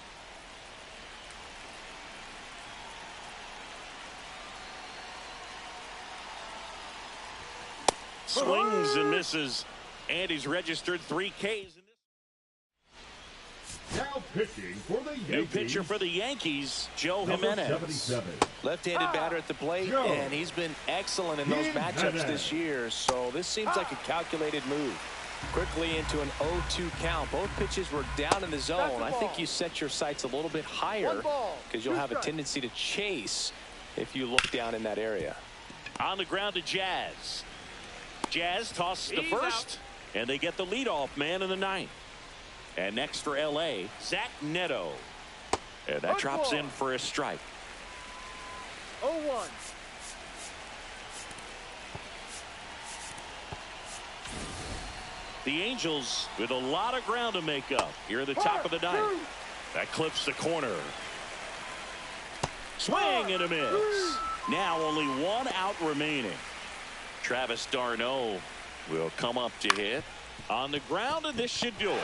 Swings and misses. And he's registered 3 Ks in this. Now pitching for the Yankees. New pitcher for the Yankees, Joe Jimenez. Left-handed batter at the plate, and he's been excellent in those matchups this year. So this seems like a calculated move. Quickly into an 0-2 count. Both pitches were down in the zone. I think you set your sights a little bit higher because you'll have a tendency to chase if you look down in that area. On the ground to Jazz. Jazz tosses the first, and they get the leadoff man in the 9th. And next for L.A., Zach Neto. And that drops in for a strike. 0-1. The Angels with a lot of ground to make up here at the top of the 9th. That clips the corner. Swing and a miss. Now only 1 out remaining. Travis d'Arnaud will come up to hit. On the ground, and this should do it.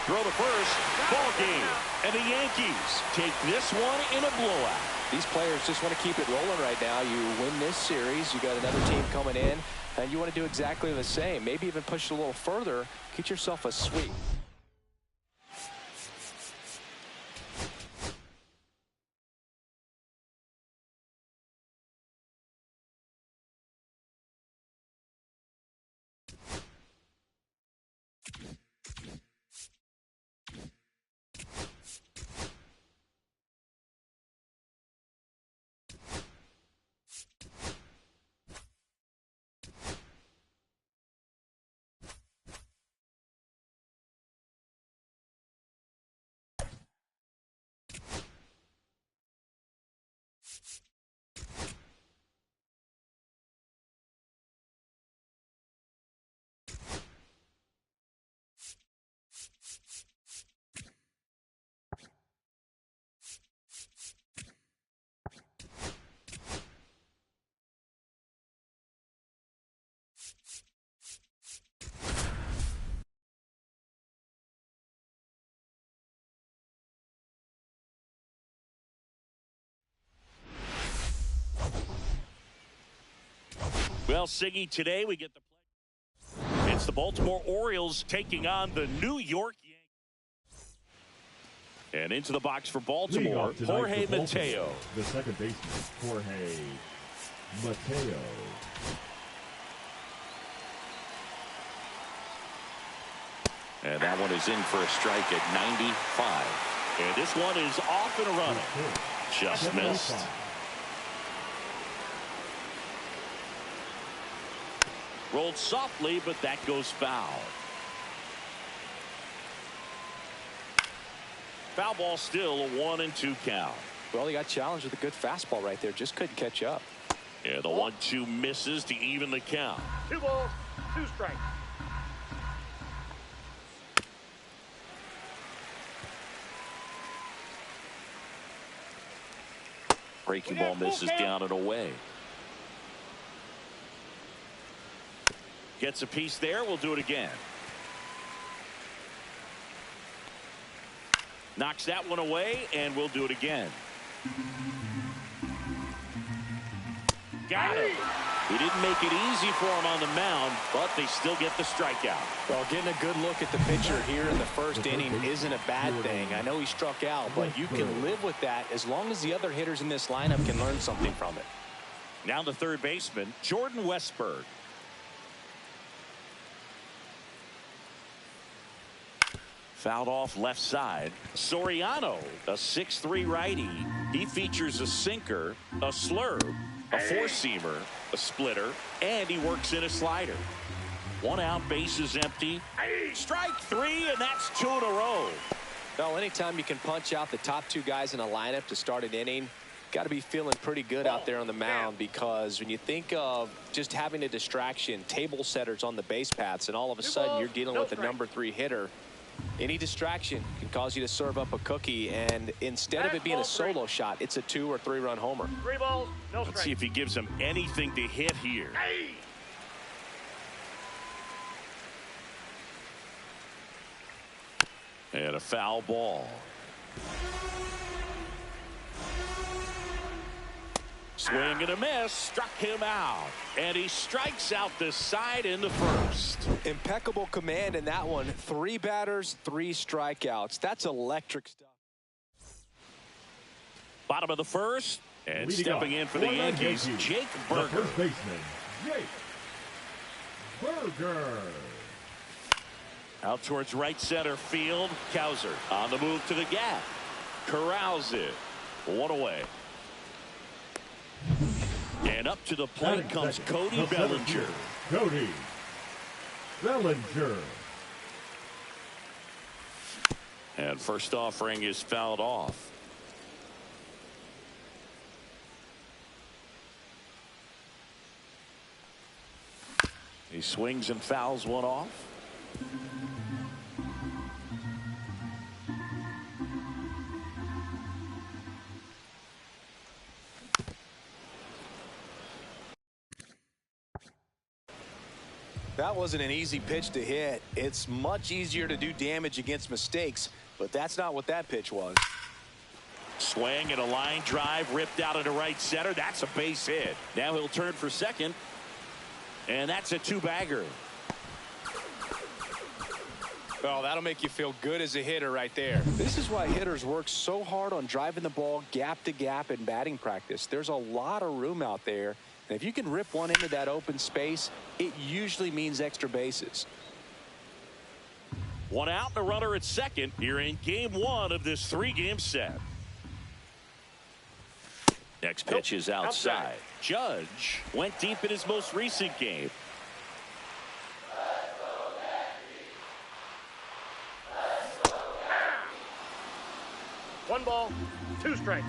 Throw the first. Ball game. And the Yankees take this one in a blowout. These players just want to keep it rolling right now. You win this series, you got another team coming in, and you want to do exactly the same. Maybe even push it a little further. Get yourself a sweep. Well, Siggy, today we get the play. It's the Baltimore Orioles taking on the New York Yankees. And into the box for Baltimore, Jorge Mateo. The second baseman, Jorge Mateo. And that one is in for a strike at 95. And this one is off and running. Just missed. Rolled softly, but that goes foul. Foul ball still, a 1-2 count. Well, he got challenged with a good fastball right there. Just couldn't catch up. Yeah, the 1-2 misses to even the count. 2 balls, 2 strikes. Breaking ball misses down and away. Gets a piece there. We'll do it again. Knocks that one away, and we'll do it again. got him. He didn't make it easy for him on the mound, but they still get the strikeout. Well, getting a good look at the pitcher here in the first inning isn't a bad thing. I know he struck out, but you can live with that as long as the other hitters in this lineup can learn something from it. Now the third baseman, Jordan Westberg. Fouled off left side. Soriano, a 6'3" righty. He features a sinker, a slurve, a four-seamer, a splitter, and he works in a slider. 1 out, bases empty. Strike 3, and that's 2 in a row. Well, anytime you can punch out the top 2 guys in a lineup to start an inning, got to be feeling pretty good out there on the mound, because when you think of just having a distraction, table setters on the base paths, and all of a sudden you're dealing with a number 3 hitter, any distraction can cause you to serve up a cookie, and instead of it being a solo shot, it's a 2 or 3 run homer. 3 balls, no strike. Let's see if he gives him anything to hit here. And a foul ball. Swing and a miss, struck him out, and he strikes out the side in the first. Impeccable command in that one. 3 batters, 3 strikeouts. That's electric stuff. Bottom of the first, and stepping in for the Yankees, Jake Burger. The first baseman, Jake Burger. Out towards right center field. Cowser on the move to the gap. Corrals it. 1 away. And up to the plate comes Cody Bellinger. Cody Bellinger. And first offering is fouled off. He swings and fouls one off. That wasn't an easy pitch to hit. It's much easier to do damage against mistakes, but that's not what that pitch was. Swing and a line drive ripped out into right center. That's a base hit. Now he'll turn for second, and that's a 2-bagger. Oh, that'll make you feel good as a hitter right there. This is why hitters work so hard on driving the ball gap to gap in batting practice. There's a lot of room out there, and if you can rip one into that open space, it usually means extra bases. 1 out and a runner at second here in game 1 of this 3-game set. Next pitch is outside. Judge went deep in his most recent game. One ball, 2 strikes.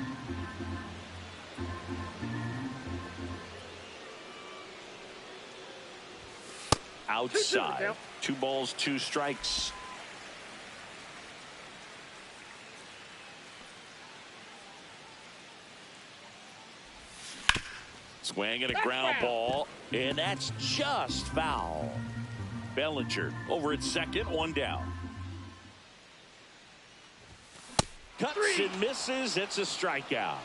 Outside. 2 balls, 2 strikes. Swing and a ground ball, and that's just foul. Bellinger over at second, 1 down. Cuts and misses. It's a strikeout.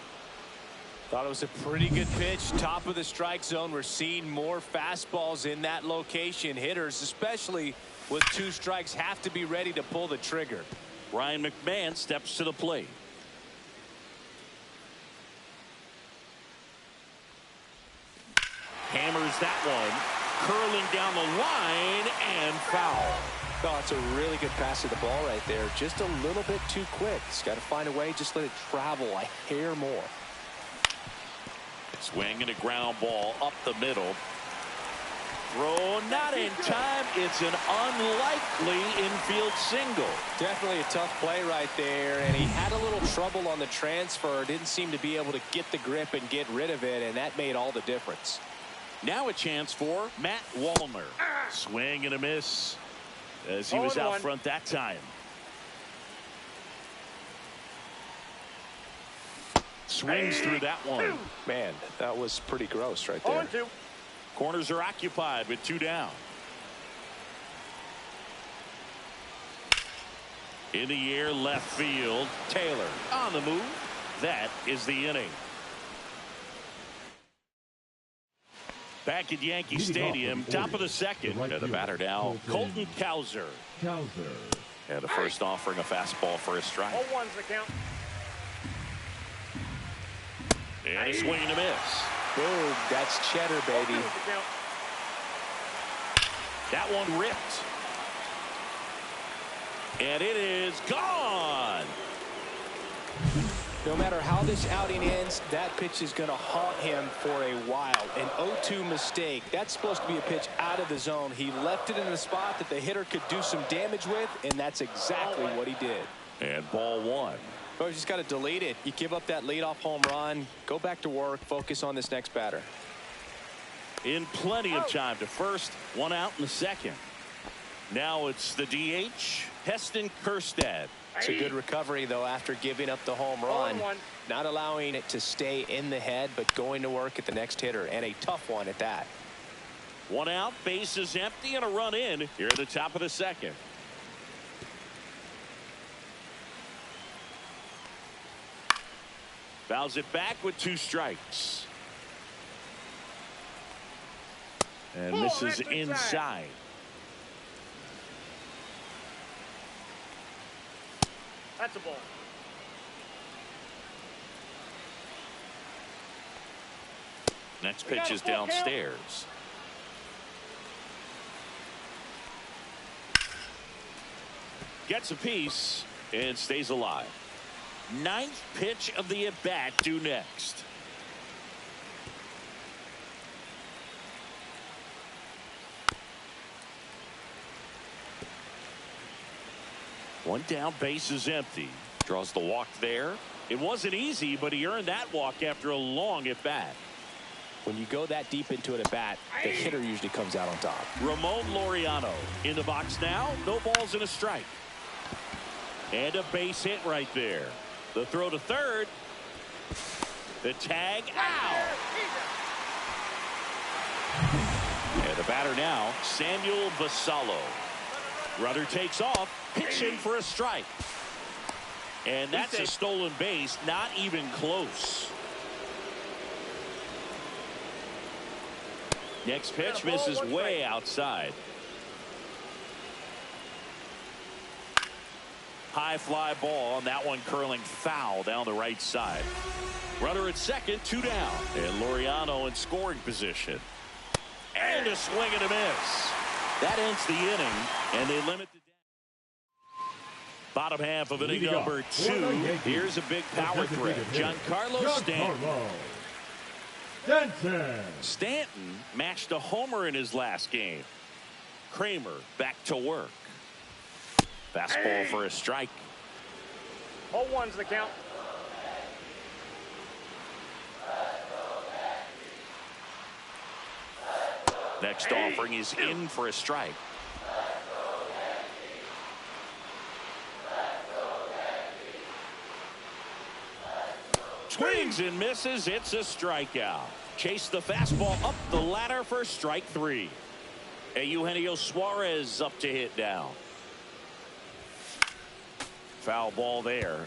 Thought it was a pretty good pitch. Top of the strike zone. We're seeing more fastballs in that location. Hitters, especially with 2 strikes, have to be ready to pull the trigger. Ryan McMahon steps to the plate. Hammers that one. Curling down the line and foul. Oh, it's a really good pass of the ball right there. Just a little bit too quick. He's got to find a way. Just let it travel a hair more. Swing and a ground ball up the middle. Throw not in time. It's an unlikely infield single. Definitely a tough play right there, and he had a little trouble on the transfer. Didn't seem to be able to get the grip and get rid of it, and that made all the difference. Now a chance for Matt Wallner. Swing and a miss as he was out front that time. Swings through that one. Man, that was pretty gross right there. 0-2. Corners are occupied with 2 down. In the air, left field. Taylor on the move. That is the inning. Back at Yankee Stadium, top of the second. And the batter now, Colton Cowser. And the first offering a fastball for a strike. 0-1's the count. And a swing and a miss. Boom, that's cheddar, baby. That one ripped. And it is gone. No matter how this outing ends, that pitch is going to haunt him for a while. An 0-2 mistake. That's supposed to be a pitch out of the zone. He left it in a spot that the hitter could do some damage with, and that's exactly what he did. And ball one. Well, you just got to delete it. You give up that leadoff home run, go back to work, focus on this next batter. In plenty of time to first, one out in the second. Now it's the DH, Heston Kjerstad. It's a good recovery, though, after giving up the home run. Not allowing it to stay in the head, but going to work at the next hitter, and a tough one at that. One out, base is empty, and a run in here at the top of the second. Fouls it back with 2 strikes. And misses inside. That's a ball. Next pitch is downstairs. Gets a piece and stays alive. 9th pitch of the at-bat due next. One down, base is empty. Draws the walk there. It wasn't easy, but he earned that walk after a long at-bat. When you go that deep into an at-bat, the hitter usually comes out on top. Ramon Laureano in the box now. No balls and a strike. And a base hit right there. The throw to third. The tag out. And the batter now, Samuel Basallo. Runner takes off, pitching for a strike. And that's a stolen base, not even close. Next pitch misses way outside. High fly ball, and that one curling foul down the right side. Runner at second, 2 down. And Laureano in scoring position. And a swing and a miss. That ends the inning, and they limit the bottom half of inning number 2. Here's a big power threat. Giancarlo Stanton. Stanton matched a homer in his last game. Kramer back to work. Fastball for a strike. 0-1's the count. Next offering is in for a strike. Swings and misses. It's a strikeout. Chase the fastball up the ladder for strike 3. Eugenio Suarez up to hit down. Foul ball there.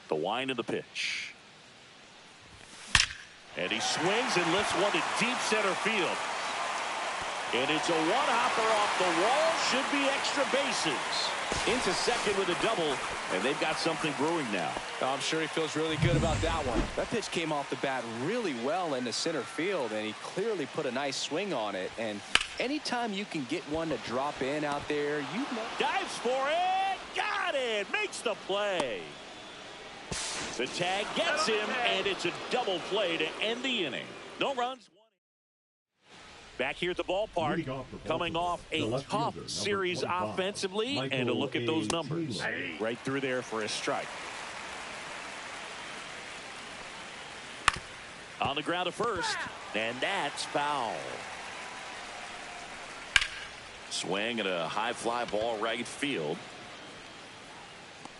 The wind of the pitch. And he swings and lifts one to deep center field. And it's a one-hopper off the wall. Should be extra bases. Into second with a double, and they've got something brewing now. I'm sure he feels really good about that one. That pitch came off the bat really well into center field, and he clearly put a nice swing on it. And anytime you can get one to drop in out there, you know. Dives for it. Got it. Makes the play. The tag gets him, and it's a double play to end the inning. No runs. Back here at the ballpark, coming off a tough series offensively, and a look at those numbers. Right through there for a strike. On the ground to first, and that's foul. Swing at a high fly ball right field.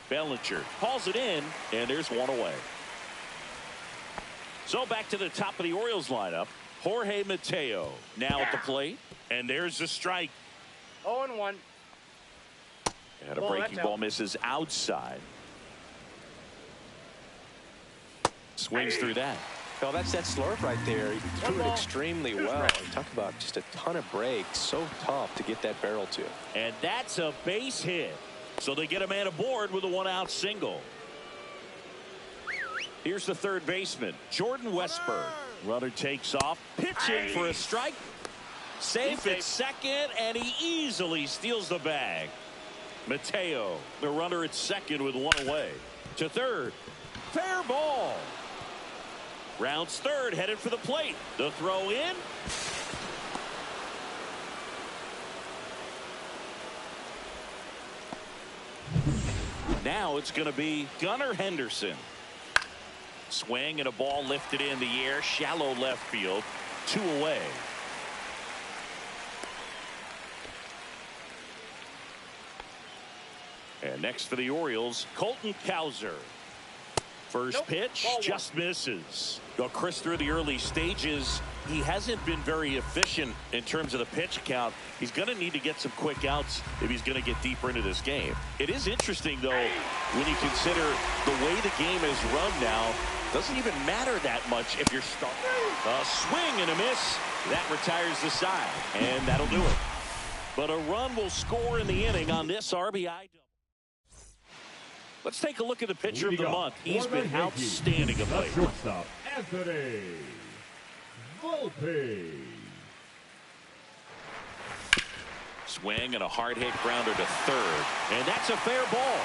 Bellinger hauls it in, and there's one away. So back to the top of the Orioles lineup. Jorge Mateo now at the plate, and there's the strike. 0-1. And a breaking ball misses outside. Swings through that. Well, that's that slurve right there. He threw it extremely well. Talk about just a ton of breaks. So tough to get that barrel to. And that's a base hit. So they get a man aboard with a 1-out single. Here's the third baseman, Jordan Westburg. Runner takes off, pitching for a strike. Safe at second, and he easily steals the bag. Mateo, the runner at second with one away. To third, fair ball. Rounds third, headed for the plate. The throw in. Now it's going to be Gunnar Henderson. Swing and a ball lifted in the air, shallow left field, 2 away. And next for the Orioles, Colton Cowser. First pitch just misses. Well, Chris, through the early stages, he hasn't been very efficient in terms of the pitch count. He's going to need to get some quick outs if he's going to get deeper into this game. It is interesting, though, when you consider the way the game is run now. Doesn't even matter that much if you're starting. A swing and a miss. That retires the side, and that'll do it. But a run will score in the inning on this RBI double. Let's take a look at the pitcher of the month. He's been outstanding of late. Shortstop, Anthony Volver. Swing and a hard hit grounder to third, and that's a fair ball.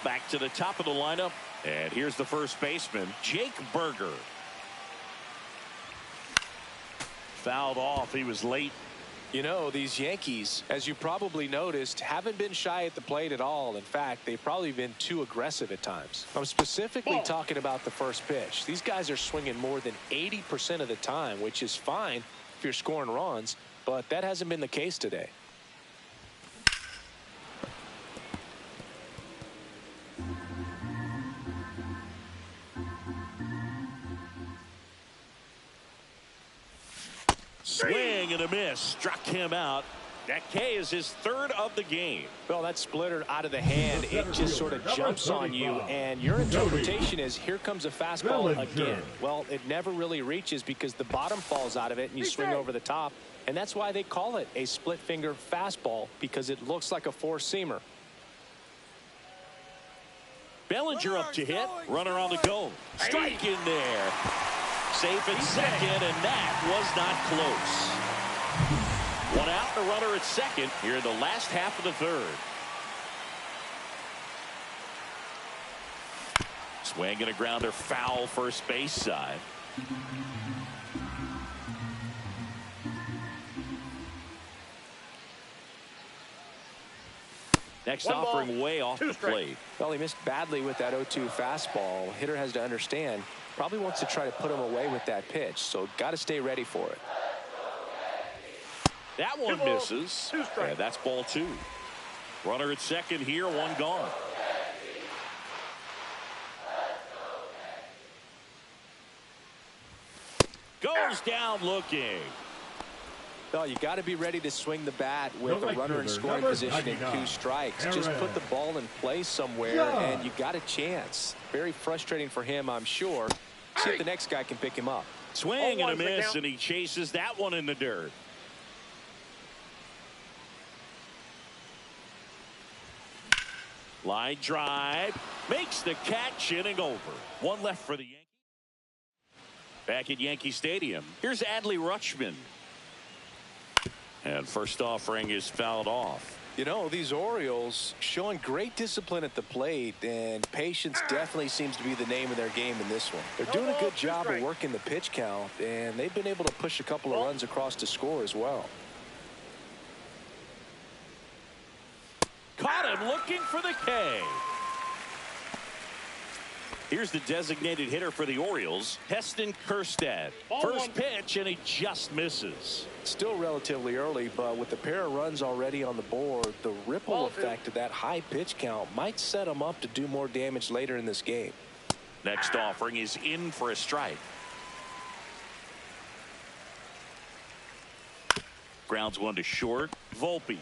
Back to the top of the lineup, and here's the first baseman, Jake Berger. Fouled off. He was late. You know, these Yankees, as you probably noticed, haven't been shy at the plate at all. In fact, they've probably been too aggressive at times. I'm specifically talking about the first pitch. These guys are swinging more than 80% of the time, which is fine if you're scoring runs, but that hasn't been the case today. Swing and a miss. Struck him out. That K is his third of the game. Well, that splitter out of the hand, it just sort of jumps on you, and your interpretation is, here comes a fastball again. Well, it never really reaches because the bottom falls out of it, and you swing over the top, and that's why they call it a split-finger fastball, because it looks like a four-seamer. Bellinger up to hit. Runner on the go. Strike in there. Safe at second, and that was not close. 1 out, and a runner at second here in the last half of the third. Swing and a grounder foul first base side. Next offering way off the plate. Well, he missed badly with that 0-2 fastball. Hitter has to understand, probably wants to try to put him away with that pitch, so got to stay ready for it. That one misses. And that's ball 2. Runner at second here, 1 gone. Goes down looking. No, you got to be ready to swing the bat with a runner in scoring position in 2 strikes. Just put the ball in play somewhere, and you got a chance. Very frustrating for him, I'm sure. See if the next guy can pick him up. Swing and a miss, and he chases that one in the dirt. Line drive, makes the catch, inning over. 1 left for the Yankees. Back at Yankee Stadium, here's Adley Rutschman. And first offering is fouled off. You know, these Orioles showing great discipline at the plate, and patience definitely seems to be the name of their game in this one. They're doing a good job of working the pitch count, and they've been able to push a couple of runs across to score as well. Caught him looking for the K. Here's the designated hitter for the Orioles, Heston Kjerstad. First pitch, and he just misses. Still relatively early, but with the pair of runs already on the board, the ripple effect of that high pitch count might set him up to do more damage later in this game. Next offering is in for a strike. Grounds one to short. Volpe.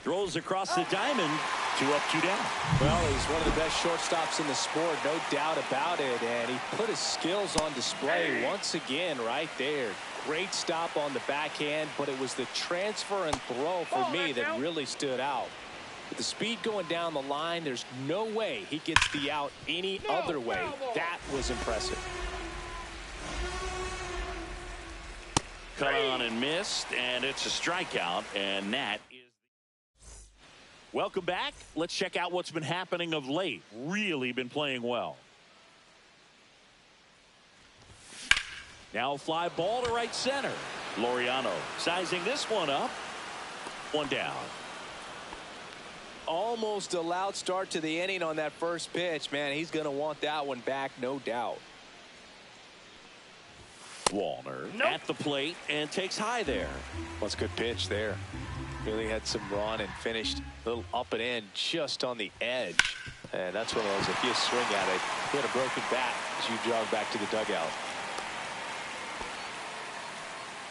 Throws across the diamond. 2 up, 2 down. Well, he's one of the best shortstops in the sport, no doubt about it. And he put his skills on display once again right there. Great stop on the backhand, but it was the transfer and throw for me that really stood out. With the speed going down the line, there's no way he gets the out any other way. That was impressive. Cut on and missed, and it's a strikeout, and that is. Welcome back. Let's check out what's been happening of late. Really been playing well. Now a fly ball to right center. Laureano sizing this one up. 1 down. Almost a loud start to the inning on that first pitch. Man, he's going to want that one back, no doubt. Wallner at the plate and takes high there. What's a good pitch there. Really had some run and finished a little up and in just on the edge. And that's one of those, if you swing at it, you had a broken bat as you jog back to the dugout.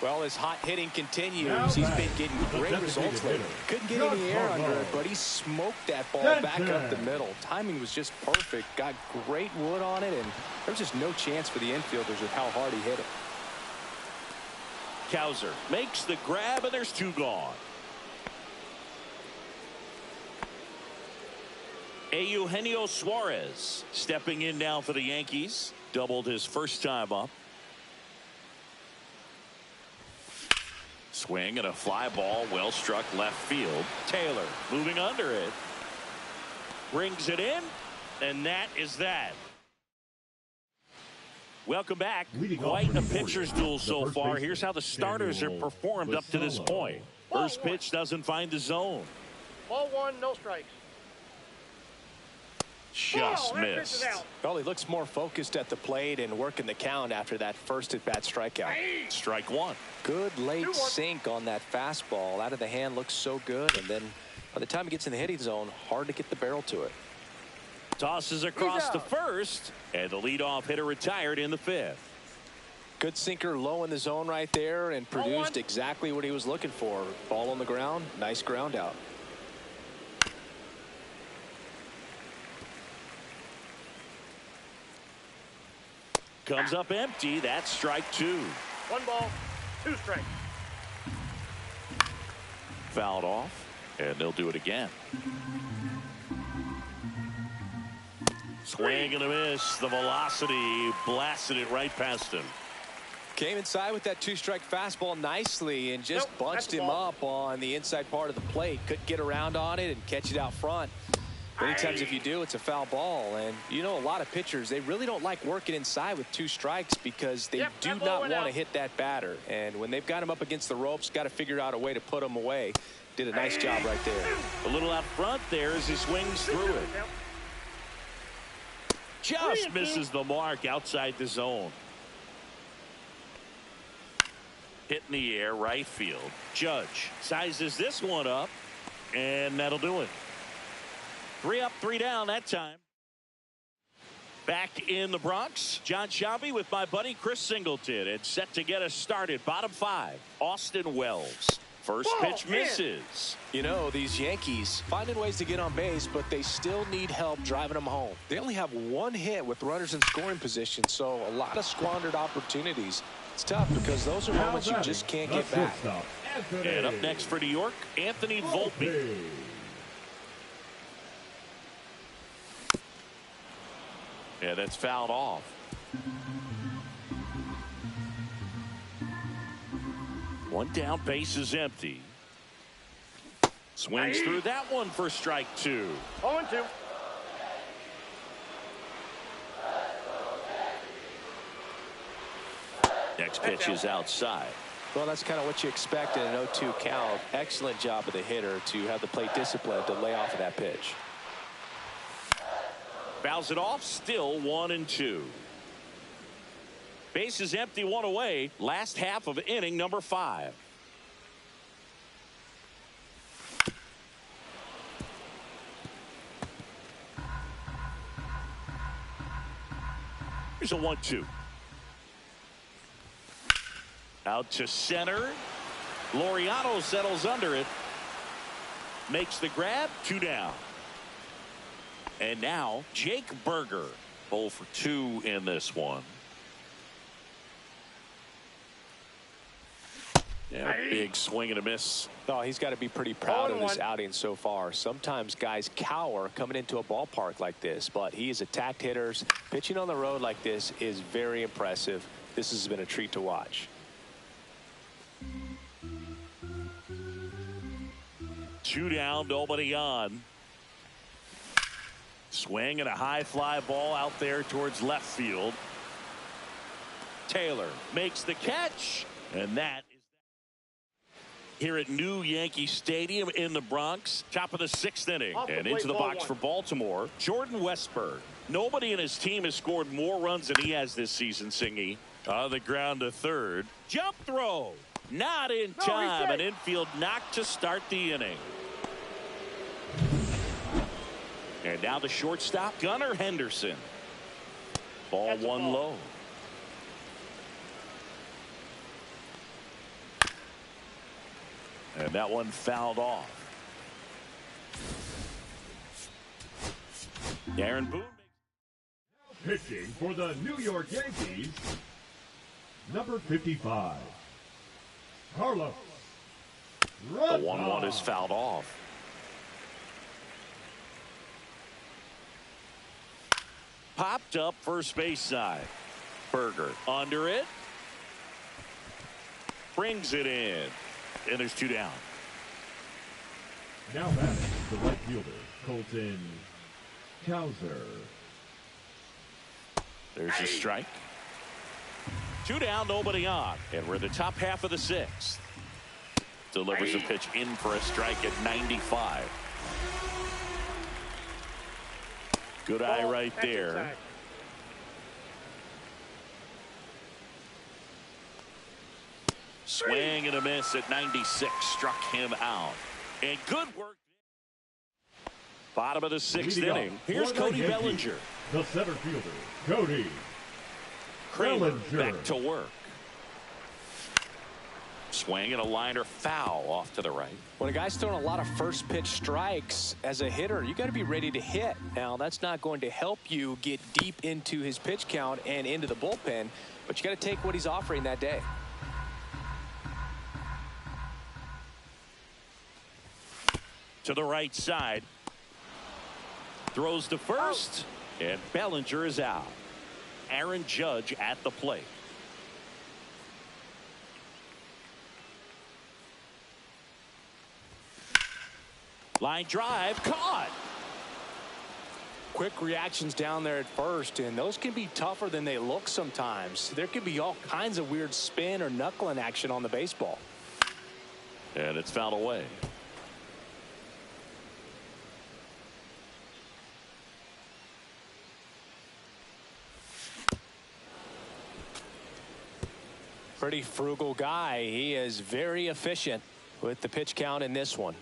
Well, his hot hitting continues. He's been getting great results lately. Couldn't get any air under it, but he smoked that ball back up the middle. Timing was just perfect. Got great wood on it, and there was just no chance for the infielders with how hard he hit it. Cowser makes the grab, and there's 2 gone. Eugenio Suarez stepping in now for the Yankees. Doubled his first time up. Swing and a fly ball, well struck left field. Taylor moving under it. Brings it in, and that is that. Welcome back. Quite a pitcher's duel so far. Here's how the starters have performed up to this point. First pitch doesn't find the zone. Ball 1, no strikes. Just missed. Well, he looks more focused at the plate and working the count after that first at-bat strikeout. Strike 1. Good late sink on that fastball. Out of the hand looks so good, and then by the time he gets in the hitting zone, hard to get the barrel to it. Tosses across to first, and the leadoff hitter retired in the 5th. Good sinker low in the zone right there and produced exactly what he was looking for. Ball on the ground, nice ground out. Comes up empty. That's strike 2. 1 ball, 2 strikes. Fouled off, and they'll do it again. Swing and a miss. The velocity blasted it right past him. Came inside with that 2-strike fastball nicely and just bunched him up on the inside part of the plate. Couldn't get around on it and catch it out front. Many times if you do, it's a foul ball. And you know, a lot of pitchers, they really don't like working inside with 2 strikes because they do not want to hit that batter. And when they've got him up against the ropes, got to figure out a way to put him away. Did a nice job right there. A little out front there as he swings through it. Just misses the mark outside the zone. Hit in the air, right field. Judge sizes this one up, and that'll do it. 3 up, 3 down that time. Back in the Bronx, John Shelby with my buddy Chris Singleton, and set to get us started. Bottom 5, Austin Wells. First pitch misses. You know, these Yankees finding ways to get on base, but they still need help driving them home. They only have 1 hit with runners in scoring position, so a lot of squandered opportunities. It's tough because those are moments you just can't get back. And up next for New York, Anthony Volpe. Yeah, that's fouled off. One down, base is empty. Swings through that one for strike 2. 0-2. Next pitch is outside. Well, that's kind of what you expect in an 0-2 count. Excellent job of the hitter to have the plate discipline to lay off of that pitch. Fouls it off, still 1-2. Base is empty, 1 away. Last half of inning number 5. Here's a 1-2. Out to center. Laureano settles under it. makes the grab. 2 down. And now Jake Berger, 0 for 2 in this one. Yeah, big swing and a miss. Oh, he's got to be pretty proud of his outing so far. Sometimes guys cower coming into a ballpark like this, but he has attacked hitters. Pitching on the road like this is very impressive. This has been a treat to watch. 2 down, nobody on. Swing and a high fly ball out there towards left field. Taylor makes the catch, and that is here at New Yankee Stadium in the Bronx. Top of the 6th inning, and into the box for Baltimore, Jordan Westburg. Nobody in his team has scored more runs than he has this season, Singy. On the ground to third. Jump throw. Not in time. An infield knock to start the inning. And now the shortstop, Gunnar Henderson. Ball one low. And that one fouled off. Aaron Boone. Pitching for the New York Yankees, number 55, Carlos. The 1-1 is fouled off. Popped up first base side. Berger under it. Brings it in. And there's 2 down. Now batting the right fielder, Colton Cowser. There's a strike. 2 down, nobody on. And we're in the top half of the 6th. Delivers a pitch in for a strike at 95. Good eye right there. Swing and a miss at 96. Struck him out. And good work. Bottom of the 6th inning. Here's Cody Bellinger. The center fielder, Cody Kramer back to work. Swing and a liner foul off to the right. When a guy's throwing a lot of first pitch strikes as a hitter, you got to be ready to hit. Now, that's not going to help you get deep into his pitch count and into the bullpen, but you got to take what he's offering that day. To the right side. Throws to first, and Bellinger is out. Aaron Judge at the plate. Line drive, caught. Quick reactions down there at first, and those can be tougher than they look sometimes. There could be all kinds of weird spin or knuckling action on the baseball. And it's fouled away. Pretty frugal guy. He is very efficient with the pitch count in this one.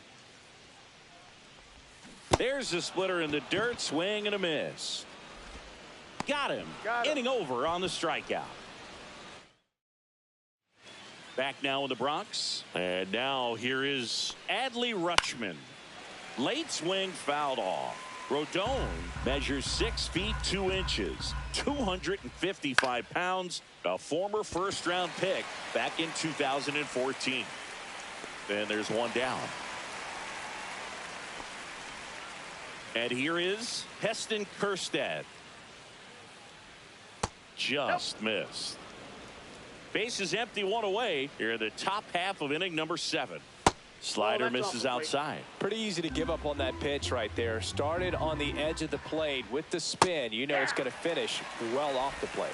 There's the splitter in the dirt. Swing and a miss. Got him. Inning over on the strikeout. Back now in the Bronx. And now here is Adley Rutschman. Late swing fouled off. Rodon measures 6 feet 2 inches, 255 pounds, a former first-round pick back in 2014. And there's 1 down. And here is Heston Kjerstad. Just missed. Base is empty, 1 away. Here in the top half of inning number 7. Slider misses outside. Pretty easy to give up on that pitch right there. Started on the edge of the plate with the spin. You know it's going to finish well off the plate.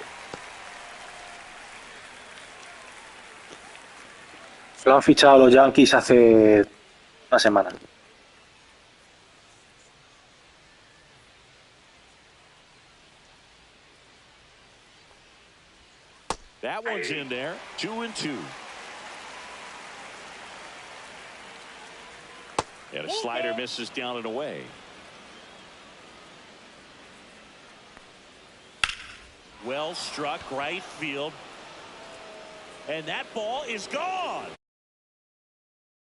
Lo han fichado los Yankees hace una semana. That one's in there. 2-2. And a slider misses down and away. Well struck right field. And that ball is gone.